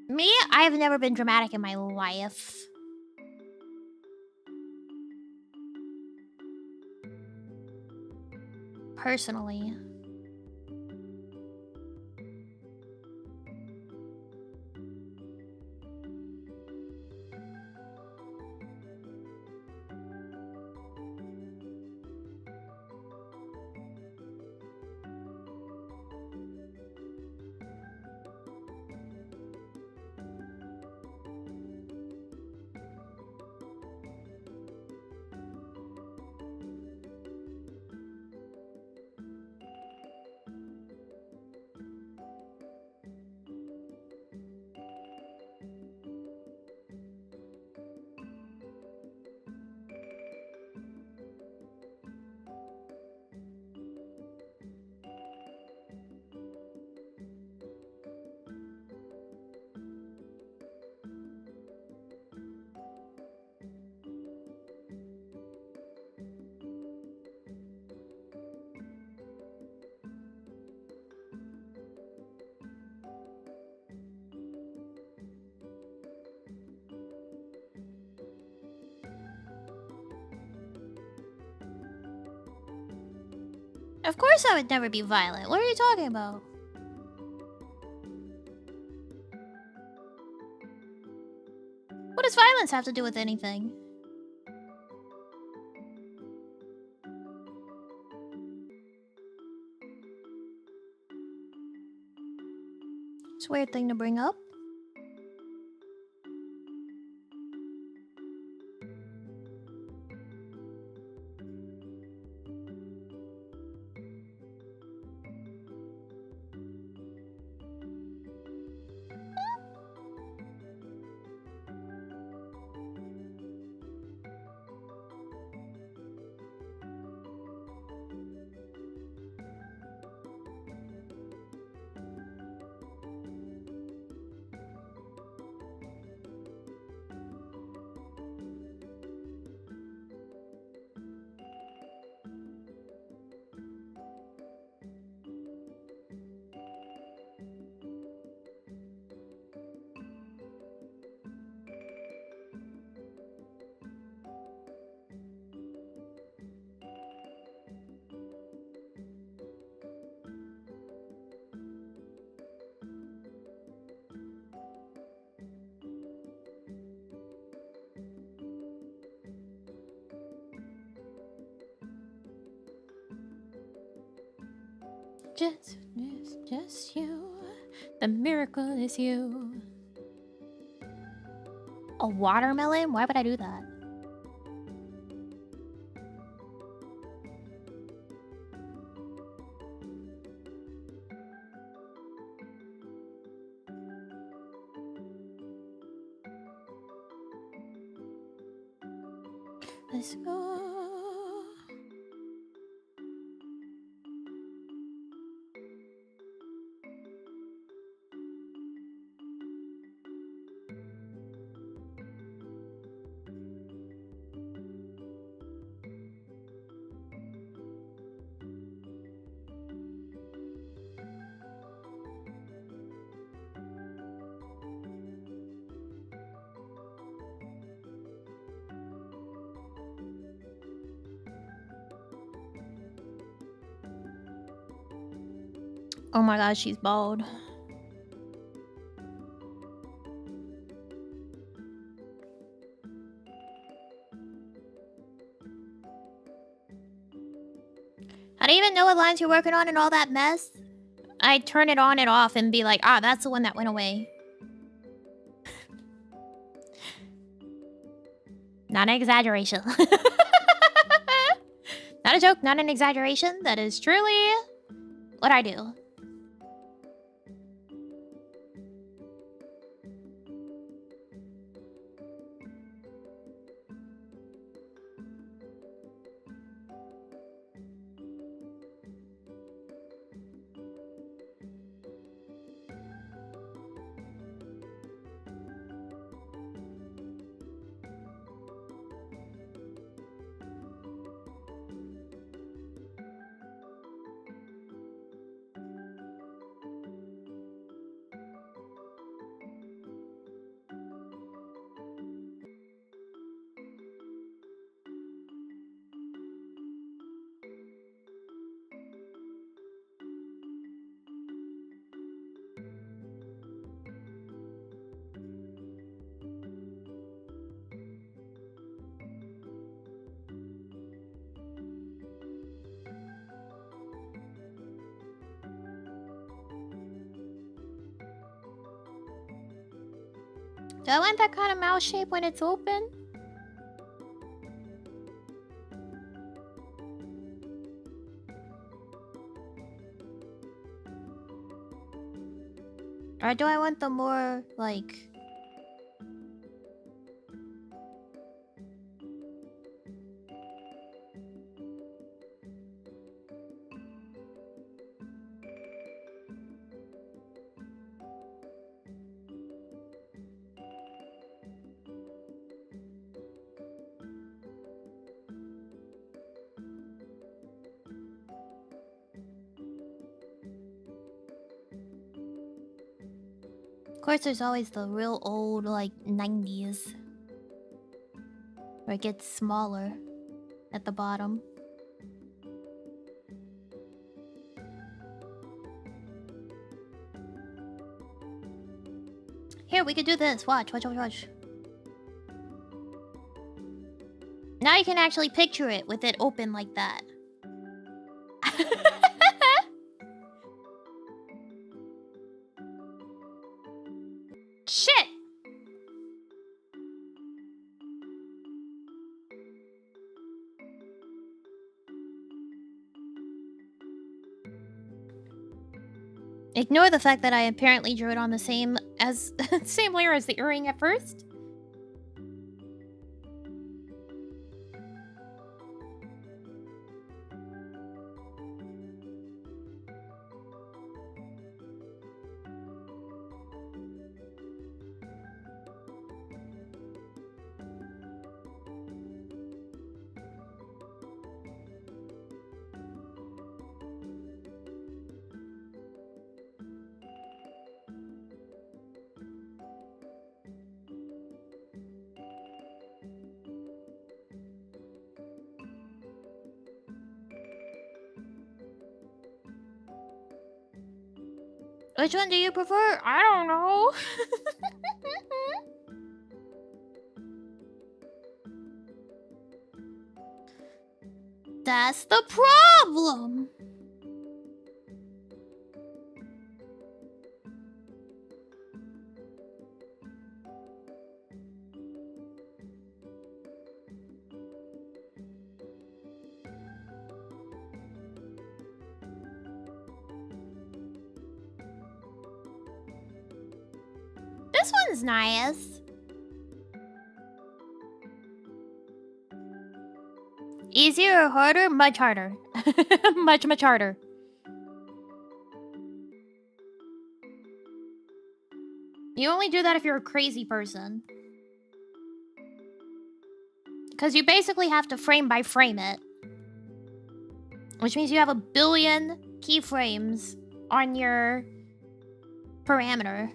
Me? I have never been dramatic in my life. Personally. Of course I would never be violent. What are you talking about? What does violence have to do with anything? It's a weird thing to bring up. Just you. The miracle is you. A watermelon? Why would I do that? Let's go. Oh my gosh, she's bald. I don't even know what lines you're working on and all that mess. I turn it on and off and be like, ah, that's the one that went away. Not an exaggeration. Not a joke, not an exaggeration. That is truly what I do. Do I want that kind of mouth shape when it's open? Or do I want the more, like... Of course, there's always the real old, like, 90s. Where it gets smaller at the bottom. Here, we could do this. Watch, watch, watch, watch. Now you can actually picture it with it open like that. Shit! Ignore the fact that I apparently drew it on the same layer as the earring at first. Which one do you prefer? I don't know. That's the problem. This one's nice. Easier or harder? Much harder. Much, much harder. You only do that if you're a crazy person. Because you basically have to frame by frame it. Which means you have 1 billion keyframes on your parameter.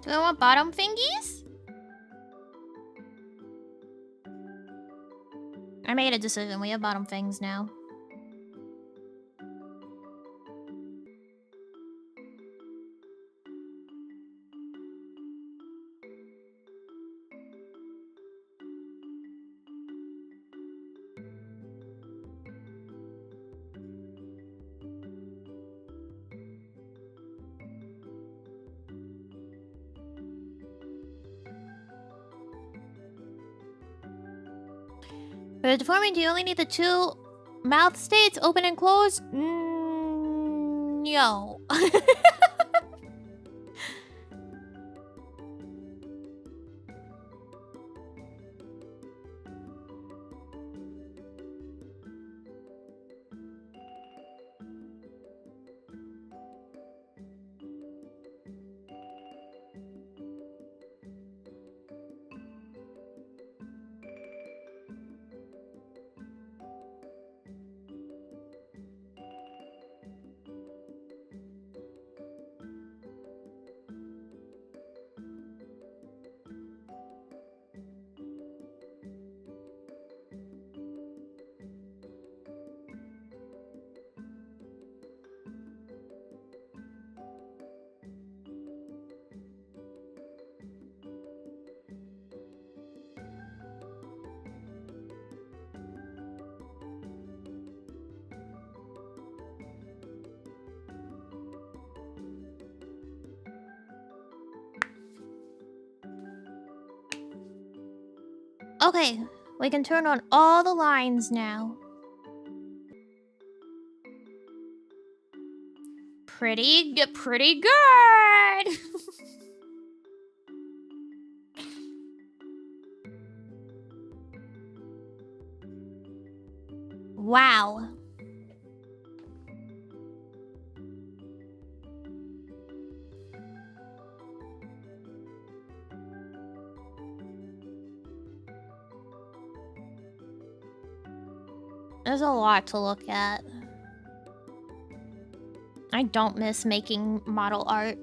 Do I want bottom fingies? I made a decision. We have bottom things now. For the deformity, you only need the two mouth states, open and closed? No. Okay, we can turn on all the lines now. Pretty good. Wow. There's a lot to look at. I don't miss making model art.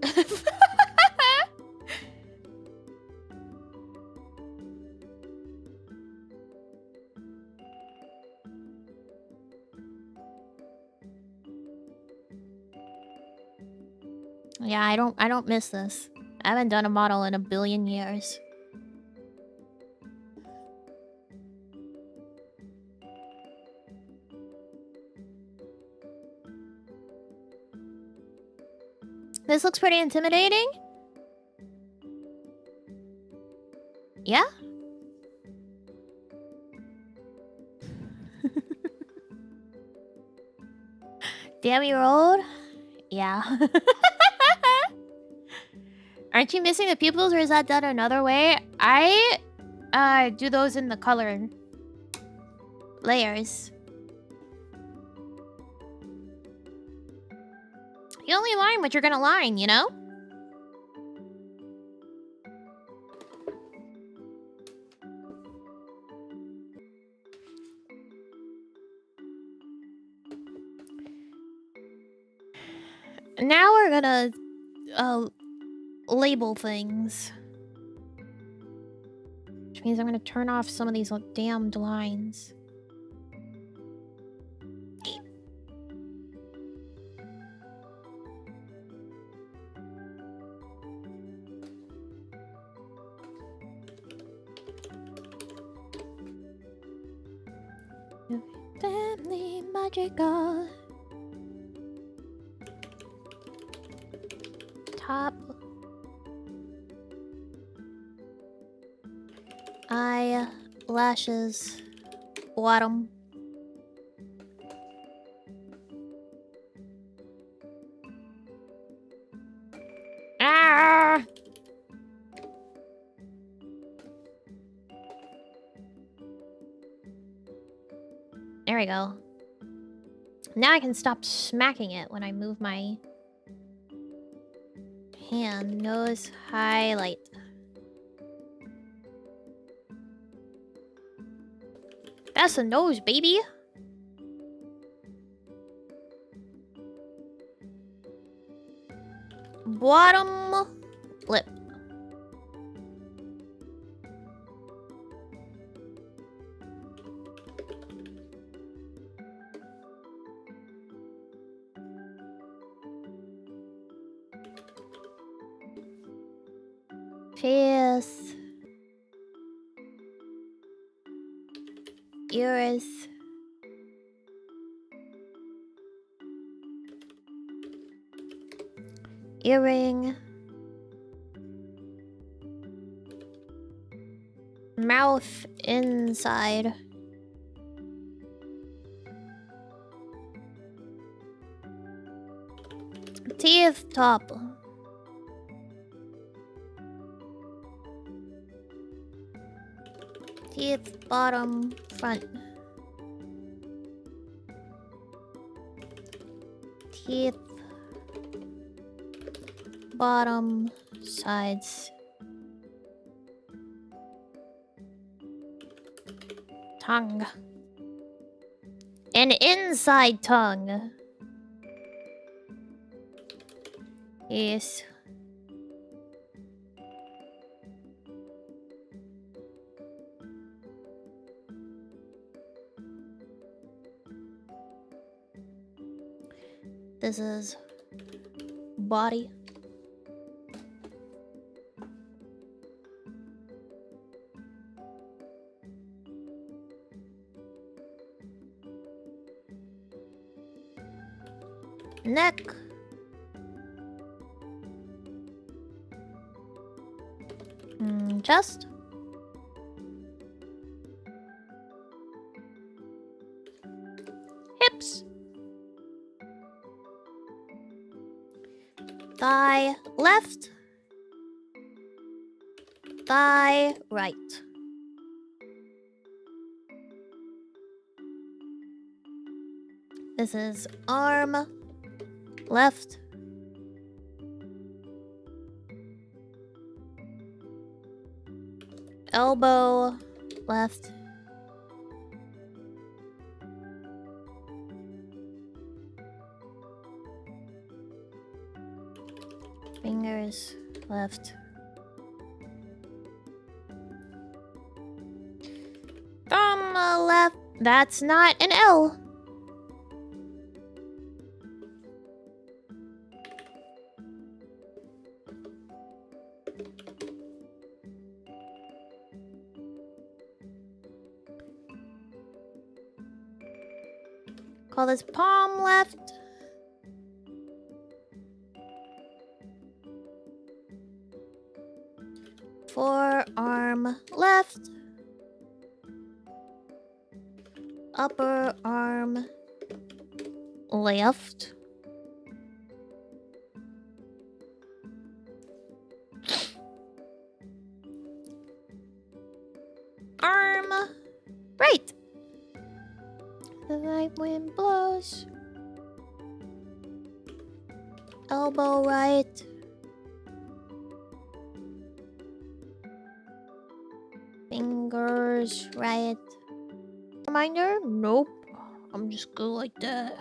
Yeah, I don't miss this. I haven't done a model in a billion years. This looks pretty intimidating. Yeah? Damn-year old? Yeah. Aren't you missing the pupils, or is that done another way? I do those in the color layers. You only line what you're gonna line, you know? Now we're gonna label things. Which means I'm gonna turn off some of these damned lines. Family magical. Top. Eye, lashes, bottom. Ah! There we go. Now I can stop smacking it when I move my hand. Nose highlight. That's the nose, baby. Bottom lip. Face. Ears. Earring. Mouth inside. Teeth top. Teeth bottom front. Teeth bottom sides. Tongue. An inside tongue. Yes. This is body. Neck. Chest. Hips. Thigh left. Thigh right. This is arm left. Elbow left. Fingers left. Thumb left. That's not an L. Call this palm left. Forearm left. Upper arm left. Arm right. The right wind blows. Elbow right. Fingers right. Reminder? Nope. I'm just good like that.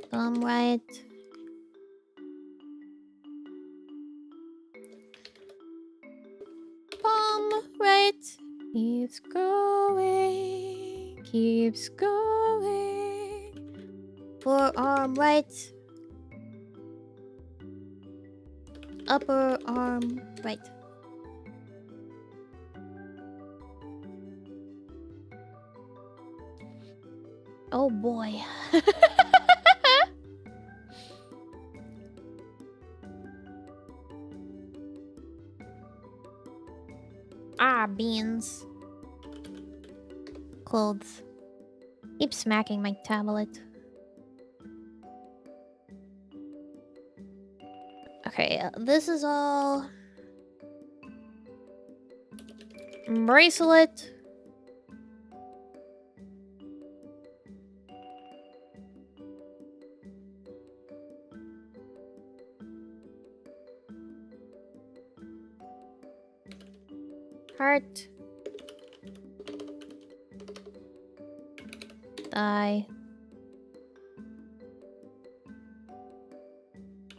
Thumb right. Palm right. Keeps going. Keeps going. Forearm right. Upper arm right. Oh boy. Beans. Clothes. Keep smacking my tablet. Okay, this is all... bracelet. Heart. Thigh.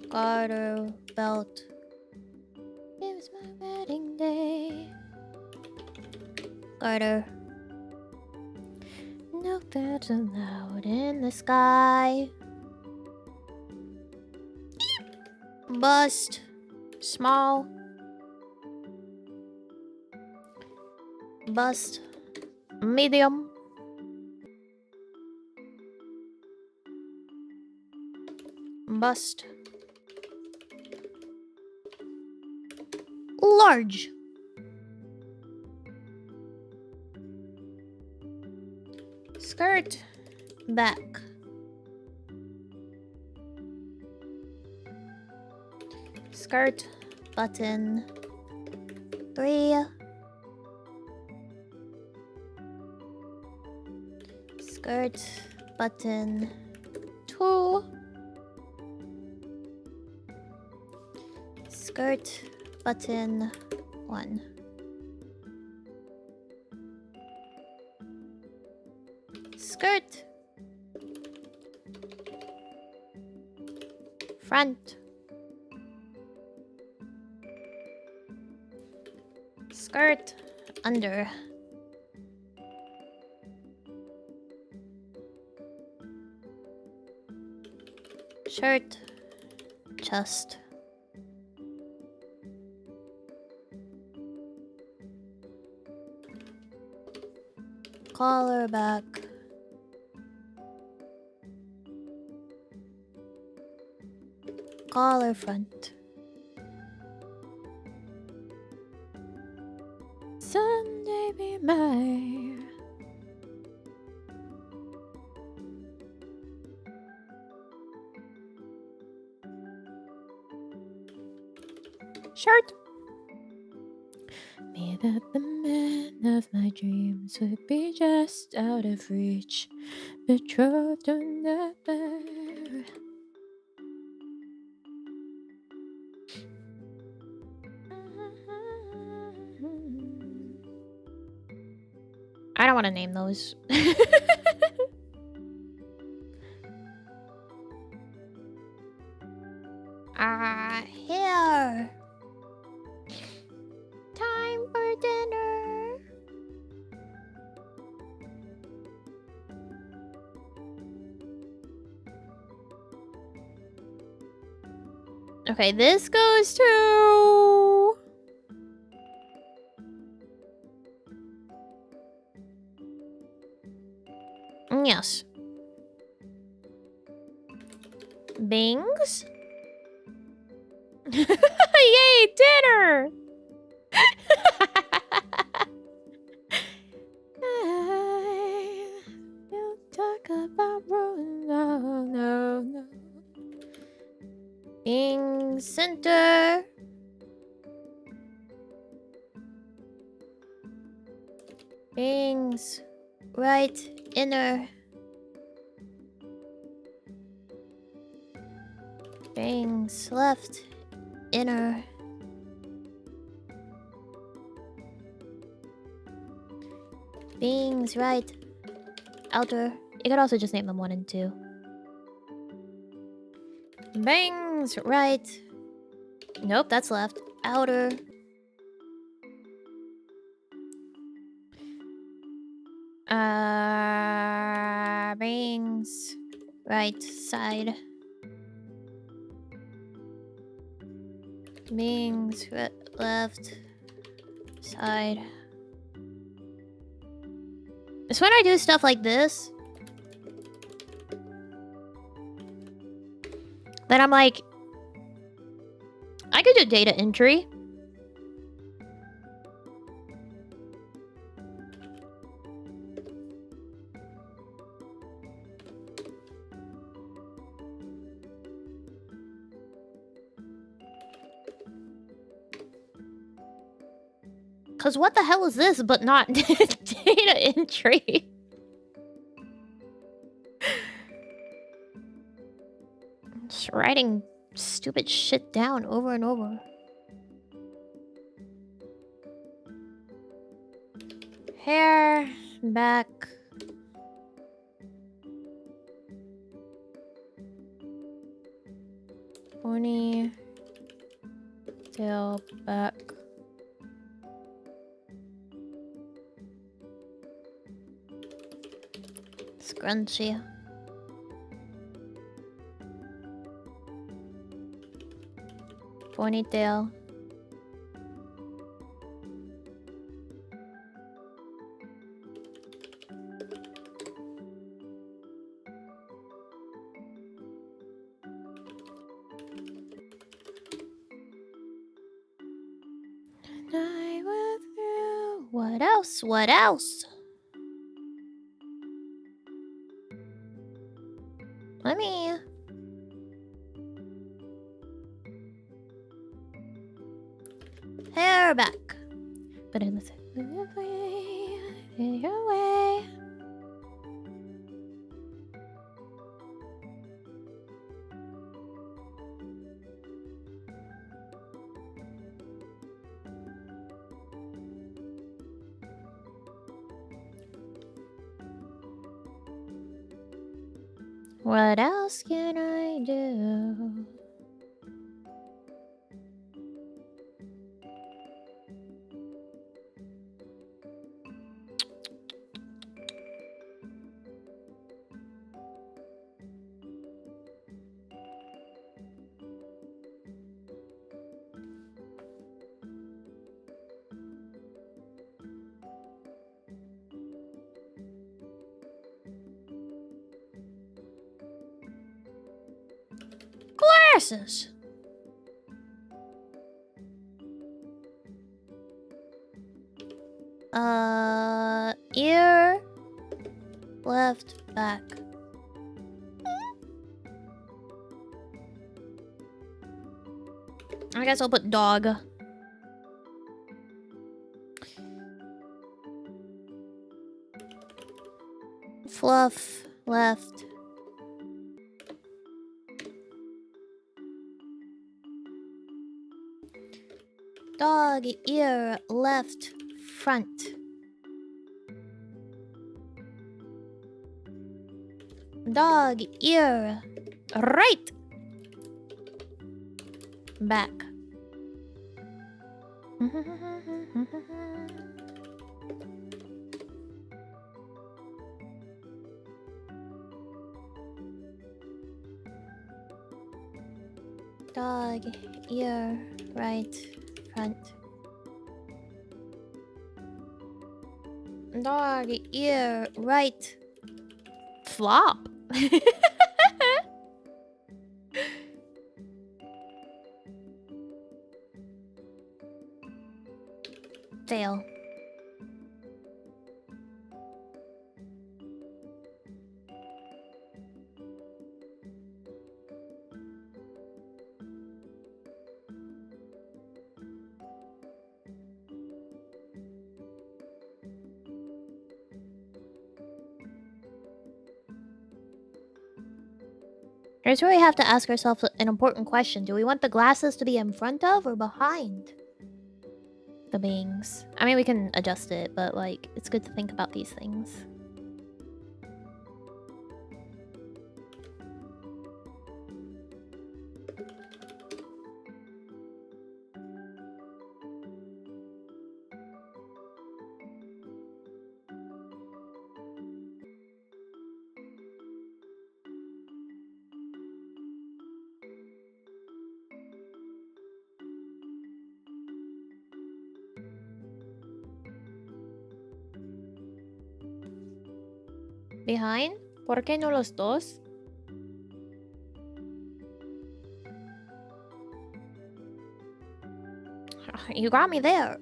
Garter. Belt. It was my wedding day. Garter. No birds allowed in the sky. Bust. Small. Bust. Medium. Bust. Large. Skirt. Back. Skirt. Button. 3. Skirt. Button. 2. Skirt. Button. 1. Skirt. Front. Skirt. Under. Shirt. Chest. Collar back. Collar front. Someday be mine. Shirt. Me that the man of my dreams would be just out of reach, betrothed or never. I don't want to name those. Here. Time for dinner. Okay, this goes to... Yes. Bings? Yay, dinner! You talk about ruin, no. Bings center. Bings right inner. Bings left inner. Bings right outer. You could also just name them 1 and 2. Bangs right. Nope, that's left. Outer. Bangs right side. Bangs left side. It's when I do stuff like this that I'm like, I could do data entry. Cause what the hell is this but not data entry? Just writing stupid shit down over and over. Hair, back. Pony, tail, back. Scrunchy. Ponytail. else? What else? Let me... hair back. But it looks your way. What else can I do? Glasses. Ear left back. I guess I'll put dog. Fluff left. Dog ear left front. Dog ear right back. Dog ear right front. Dog ear right flop. Fail. Here's where we have to ask ourselves an important question. Do we want the glasses to be in front of or behind the beings? I mean, we can adjust it, but like, it's good to think about these things. Behind? ¿Por qué no los dos? You got me there.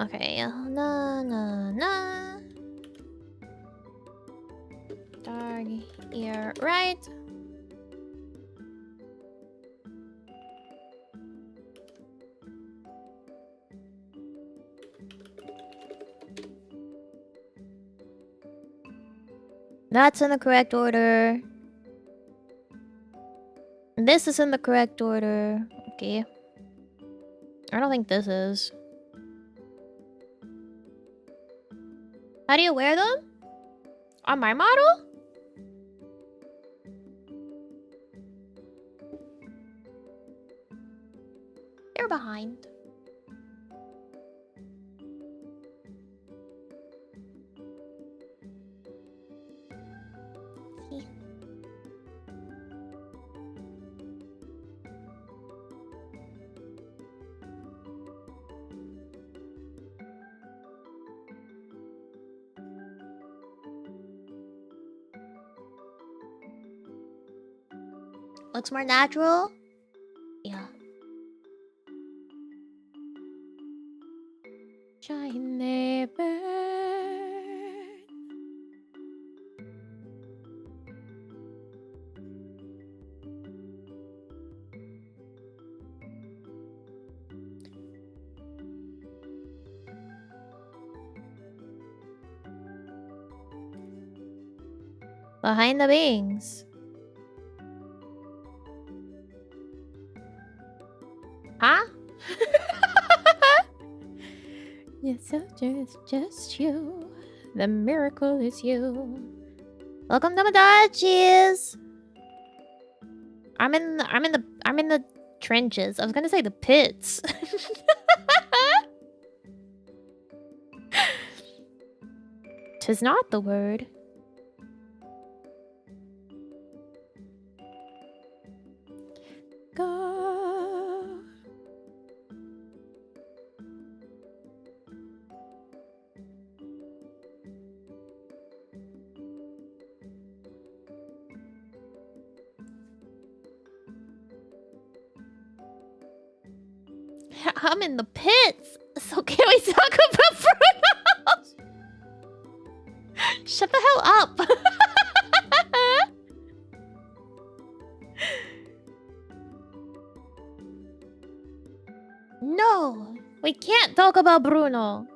Okay, na. Dog ear right. That's in the correct order. This is in the correct order. Okay. I don't think this is. How do you wear them? On my model? They're behind. Looks more natural. Trying never. Behind the wings. Huh? Yes, so just you. The miracle is you. Welcome to Madachi's. I'm in the trenches. I was gonna say the pits. 'Tis not the word. Go. I'm in the pits. So can we talk about Bruno? Shut the hell up. No, we can't talk about Bruno.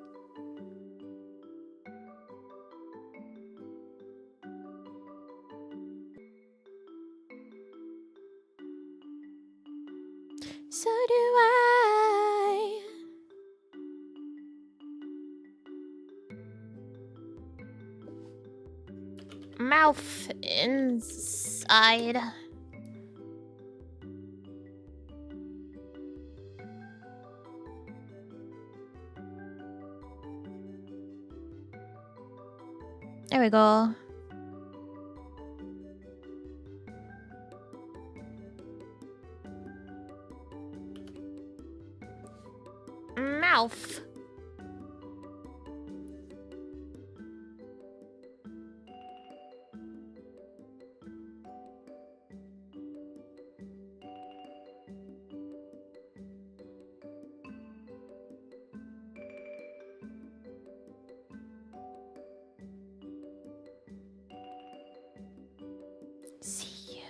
So do I. Mouth inside. There we go. Mouth. See you.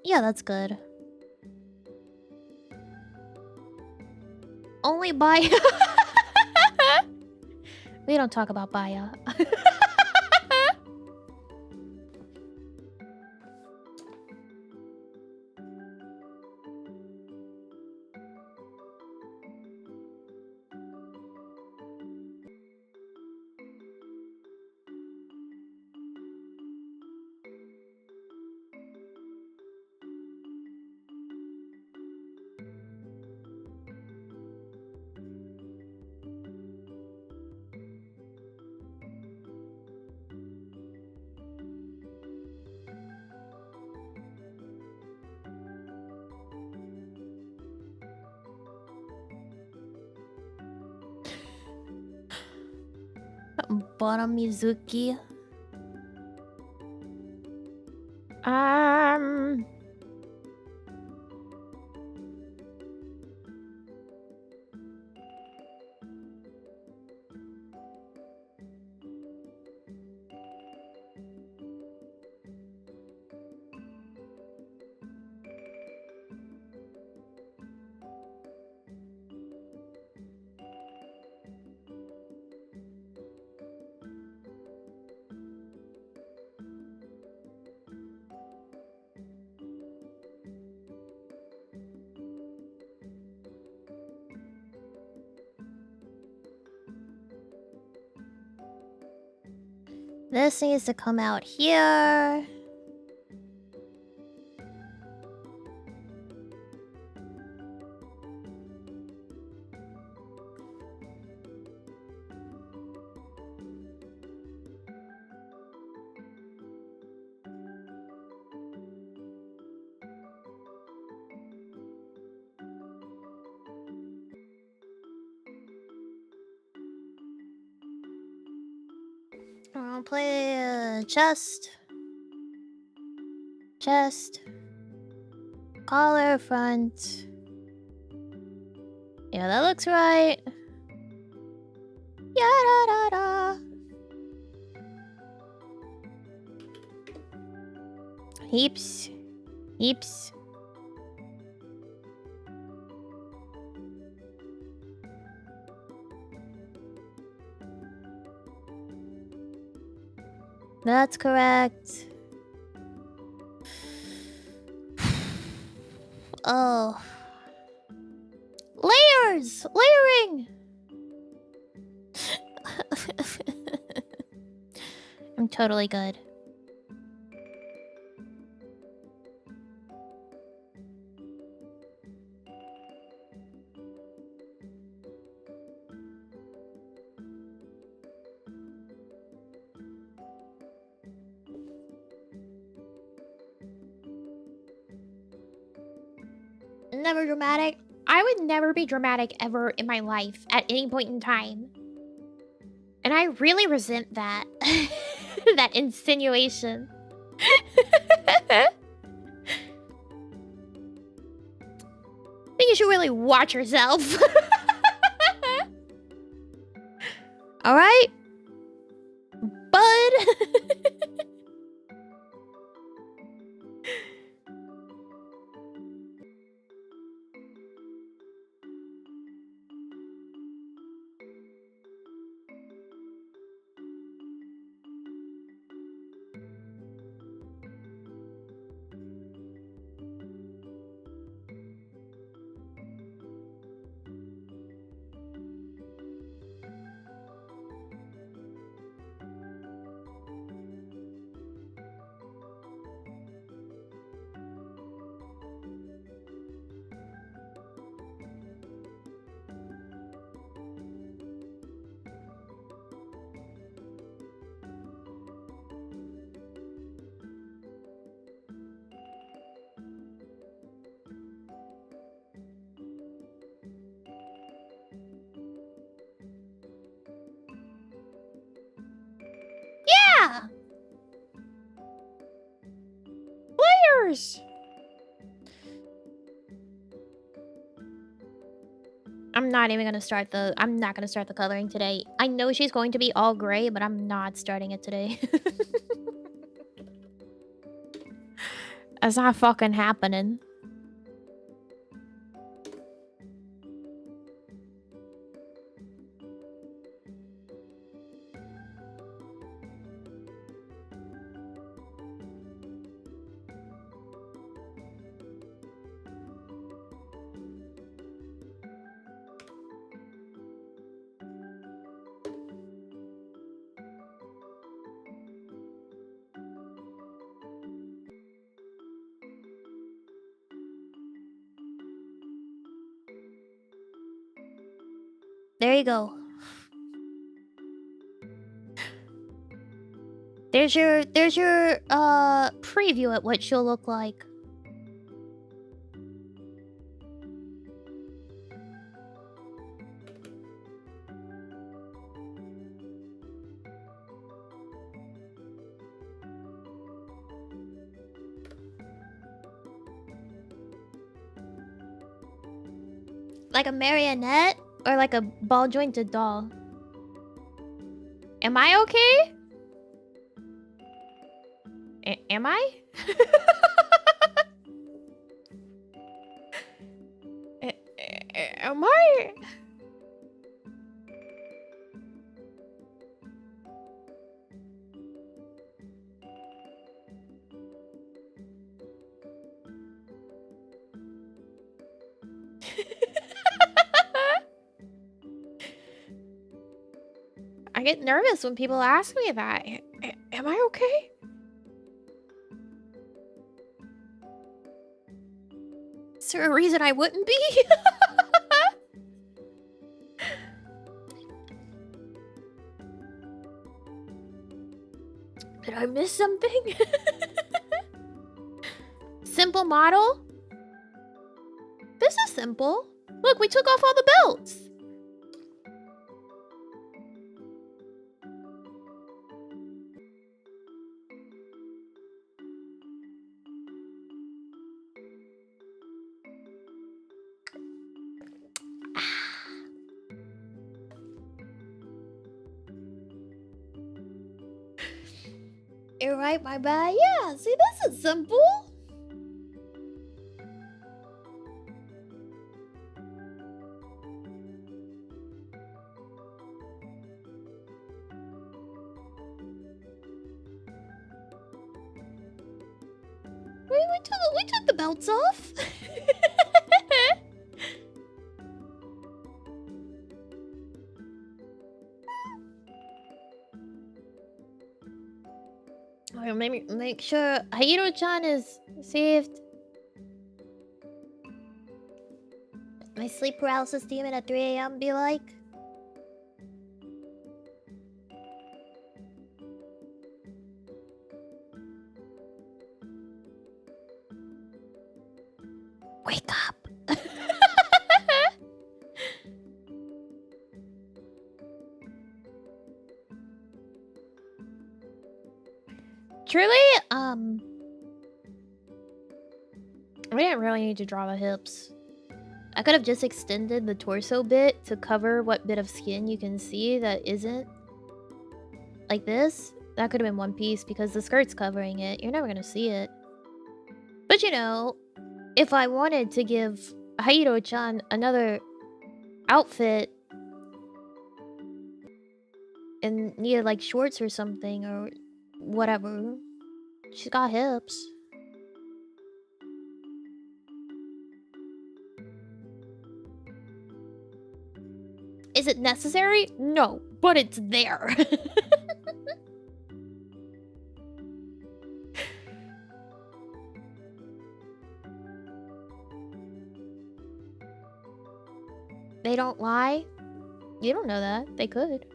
Yeah, that's good. Only Baya. We don't talk about Baya. Bottom Mizuki. This needs to come out here. I'll play chest. Chest. Collar, front. Yeah, that looks right. Ya-da-da-da. Heaps. Heaps. That's correct. Oh. Layers! Layering! I'm totally good. Never dramatic. I would never be dramatic ever in my life at any point in time. And I really resent that. That insinuation. I think you should really watch yourself. Alright? Bud? Yeah! Layers! I'm not gonna start the coloring today. I know she's going to be all gray, but I'm not starting it today. That's not fucking happening. There you go. There's your preview at what she'll look like. Like a marionette or like a ball jointed doll? Am I okay? Am I? Am I? I get nervous when people ask me that. Am I okay? Is there a reason I wouldn't be? Did I miss something? Simple model? This is simple. Look, we took off all the belts. You're right, my bad. Yeah, see, this is simple. We took the belts off. Alright, make sure Haiiro-chan is saved. My sleep paralysis demon at 3 a.m. be like. Wake up. Truly, we didn't really need to draw the hips. I could have just extended the torso bit to cover what bit of skin you can see that isn't. Like this. That could have been one piece because the skirt's covering it. You're never gonna see it. But you know, if I wanted to give Haiiro-chan another outfit and needed like shorts or something or whatever, she's got hips. Is it necessary? No, but it's there. They don't lie? You don't know that. They could.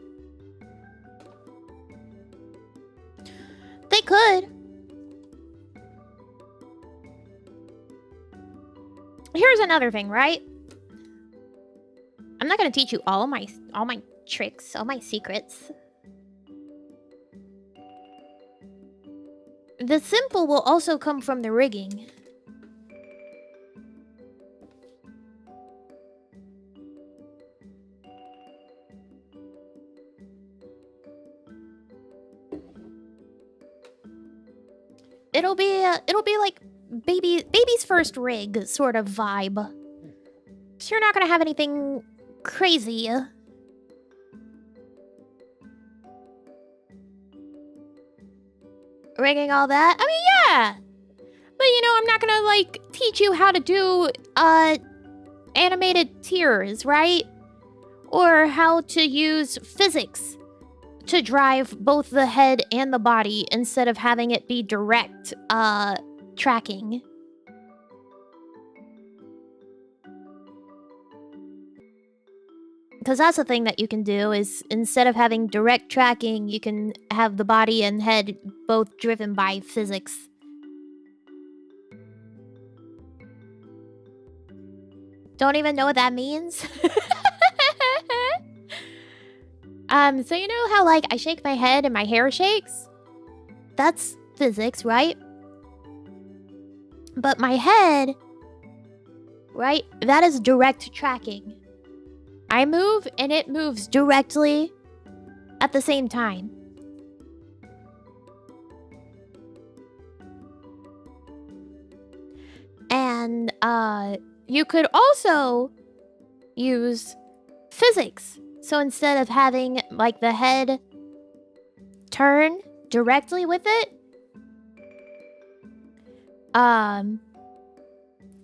They could. Here's another thing, right? I'm not gonna teach you all my tricks, all my secrets. The simple will also come from the rigging. It'll be like baby's first rig sort of vibe. So you're not gonna have anything crazy. Rigging all that? I mean, yeah. But you know, I'm not gonna like teach you how to do animated tears, right? Or how to use physics to drive both the head and the body instead of having it be direct tracking. Because that's the thing that you can do is instead of having direct tracking, you can have the body and head both driven by physics. Don't even know what that means? So you know how like I shake my head and my hair shakes? That's physics, right? But my head, right? That is direct tracking. I move and it moves directly at the same time. And you could also use physics. So instead of having like the head turn directly with it,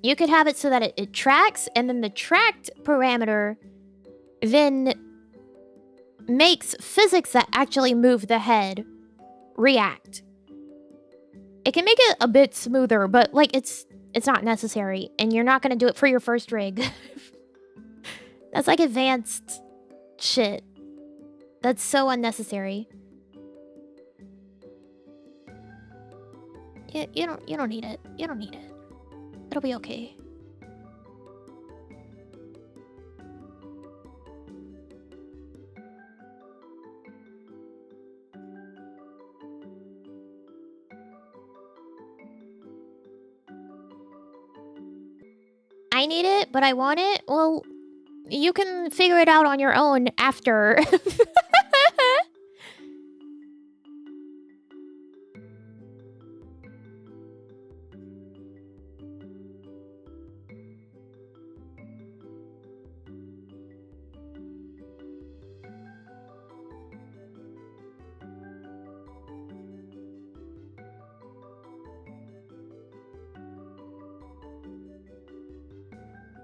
you could have it so that it tracks, and then the tracked parameter then makes physics that actually move the head react. It can make it a bit smoother, but like it's not necessary, and you're not gonna do it for your first rig. That's like advanced shit. That's so unnecessary. You don't need it. You don't need it. It'll be okay. I need it, but I want it. Well, you can figure it out on your own after.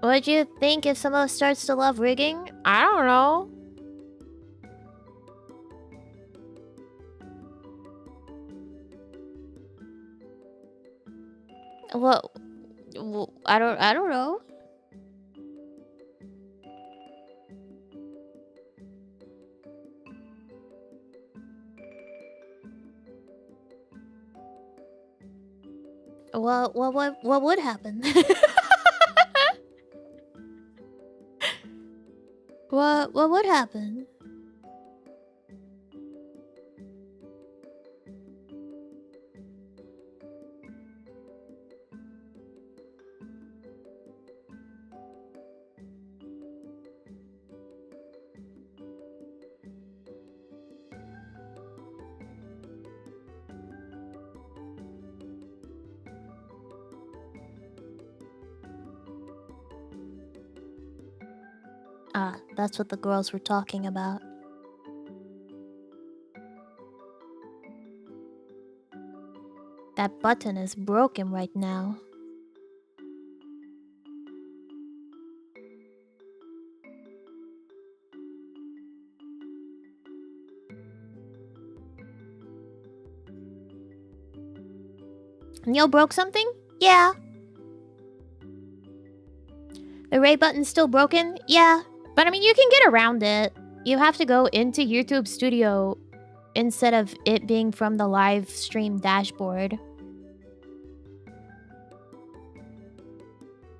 What'd you think if someone starts to love rigging? I don't know. Well, I don't know. What would happen? What would happen? Ah, that's what the girls were talking about. That button is broken right now. Neil broke something? Yeah. The Ray button's still broken? Yeah. But I mean, you can get around it. You have to go into YouTube Studio instead of it being from the live stream dashboard.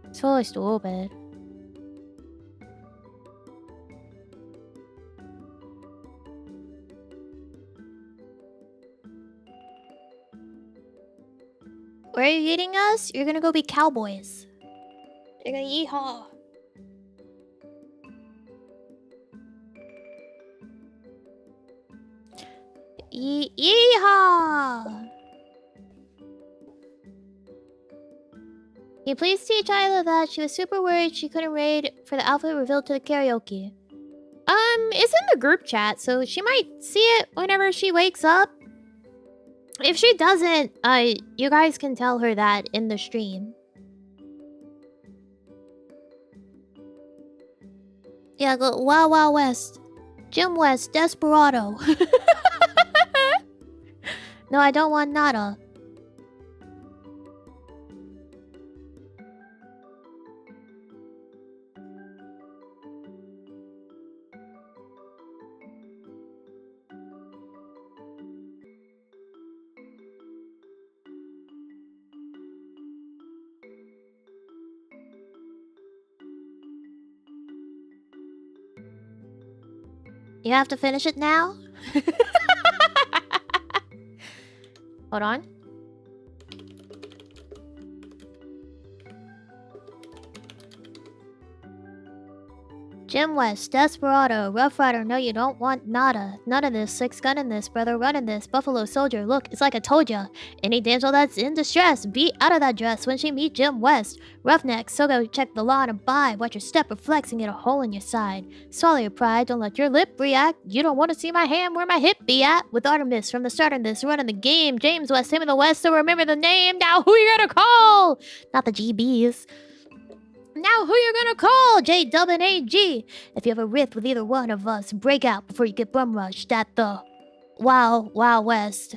It's totally stupid. Where are you eating us? You're gonna go be cowboys. You're gonna yeehaw. Yeehaw! Can you please teach Isla that she was super worried she couldn't raid for the outfit revealed to the karaoke? It's in the group chat, so she might see it whenever she wakes up. If she doesn't, you guys can tell her that in the stream. Yeah, go Wow Wow West. Jim West, Desperado. No, I don't want nada. You have to finish it now? Hold on. Jim West, Desperado, Rough Rider, no you don't want nada. None of this, 6 gun in this, brother running this, Buffalo Soldier, look, it's like I told ya. Any damsel that's in distress, be out of that dress when she meet Jim West. Roughneck, so go check the law and abide, watch your step reflex and get a hole in your side. Swallow your pride, don't let your lip react, you don't want to see my hand where my hip be at. With Artemis from the start of this, running the game, James West, him in the West, so remember the name, now who you gonna call? Not the GBs. Now who you gonna call? J-Dub and A-G. If you have a rift with either one of us, break out before you get bum rushed at the Wild West.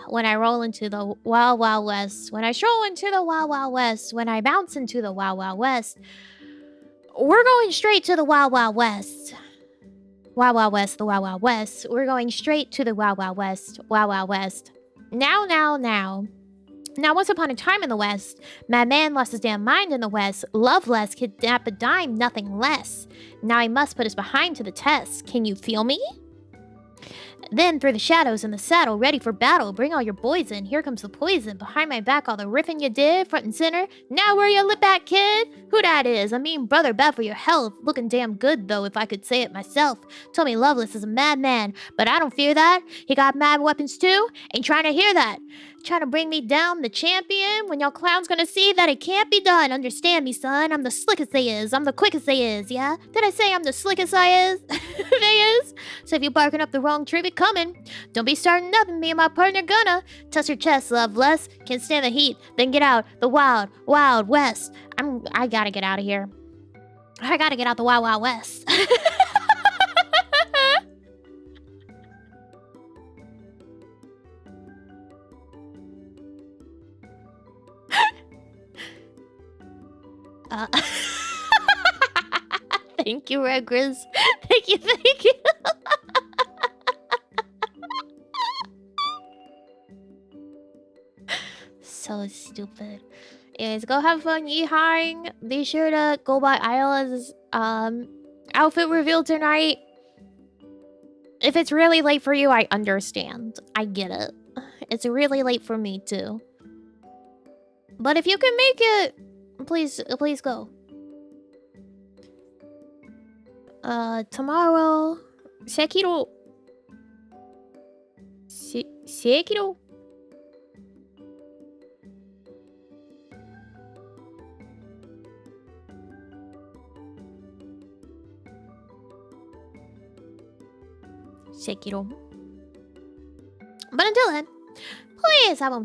When I roll into the Wild West. When I stroll into the Wild West. When I bounce into the Wild West. We're going straight to the Wild West. Wild West, the Wild West. We're going straight to the Wild West. Wild West. Now. Now, once upon a time in the West, my man lost his damn mind in the West. Loveless kidnapped a dime, nothing less. Now he must put us behind to the test. Can you feel me? Then through the shadows in the saddle, ready for battle. Bring all your boys in. Here comes the poison. Behind my back, all the riffing you did, front and center. Now where you lip at, kid? Who that is? I mean, brother, bad for your health. Looking damn good, though, if I could say it myself. Told me Loveless is a madman, but I don't fear that. He got mad weapons, too. Ain't trying to hear that. Trying to bring me down, the champion, when y'all clowns gonna see that it can't be done. Understand me, son. I'm the slickest they is. I'm the quickest they is, yeah? Did I say I'm the slickest I is? They is? So if you barking up the wrong tree, be coming. Don't be starting nothing, me and my partner gonna. Touch your chest, Loveless. Can't stand the heat, then get out. The wild West. I gotta get out of here. I gotta get out the Wild Wild West. Thank you, Red Grizz. Thank you, thank you. So stupid. Anyways, go have fun yeehawing. Be sure to go by Isla's outfit reveal tonight. If it's really late for you, I understand. I get it. It's really late for me too. But if you can make it, please go. Tomorrow, Sekiro. Sekiro. Sekiro. But until then, please have a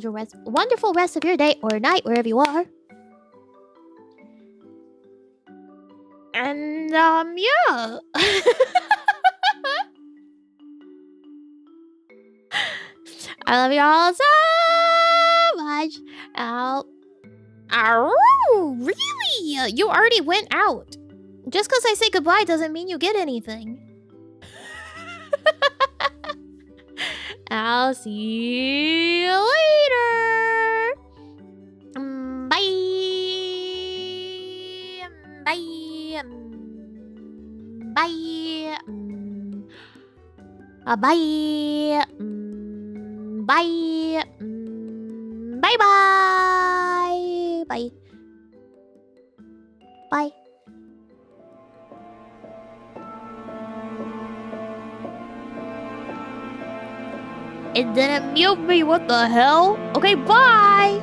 wonderful rest of your day or night wherever you are. And yeah. I love you all so much. Oh, really? You already went out. Just because I say goodbye doesn't mean you get anything. I'll see you later. Bye. Bye. Bye. Bye. Bye. Bye. Bye. Bye. Bye. It didn't mute me, what the hell? Okay, bye!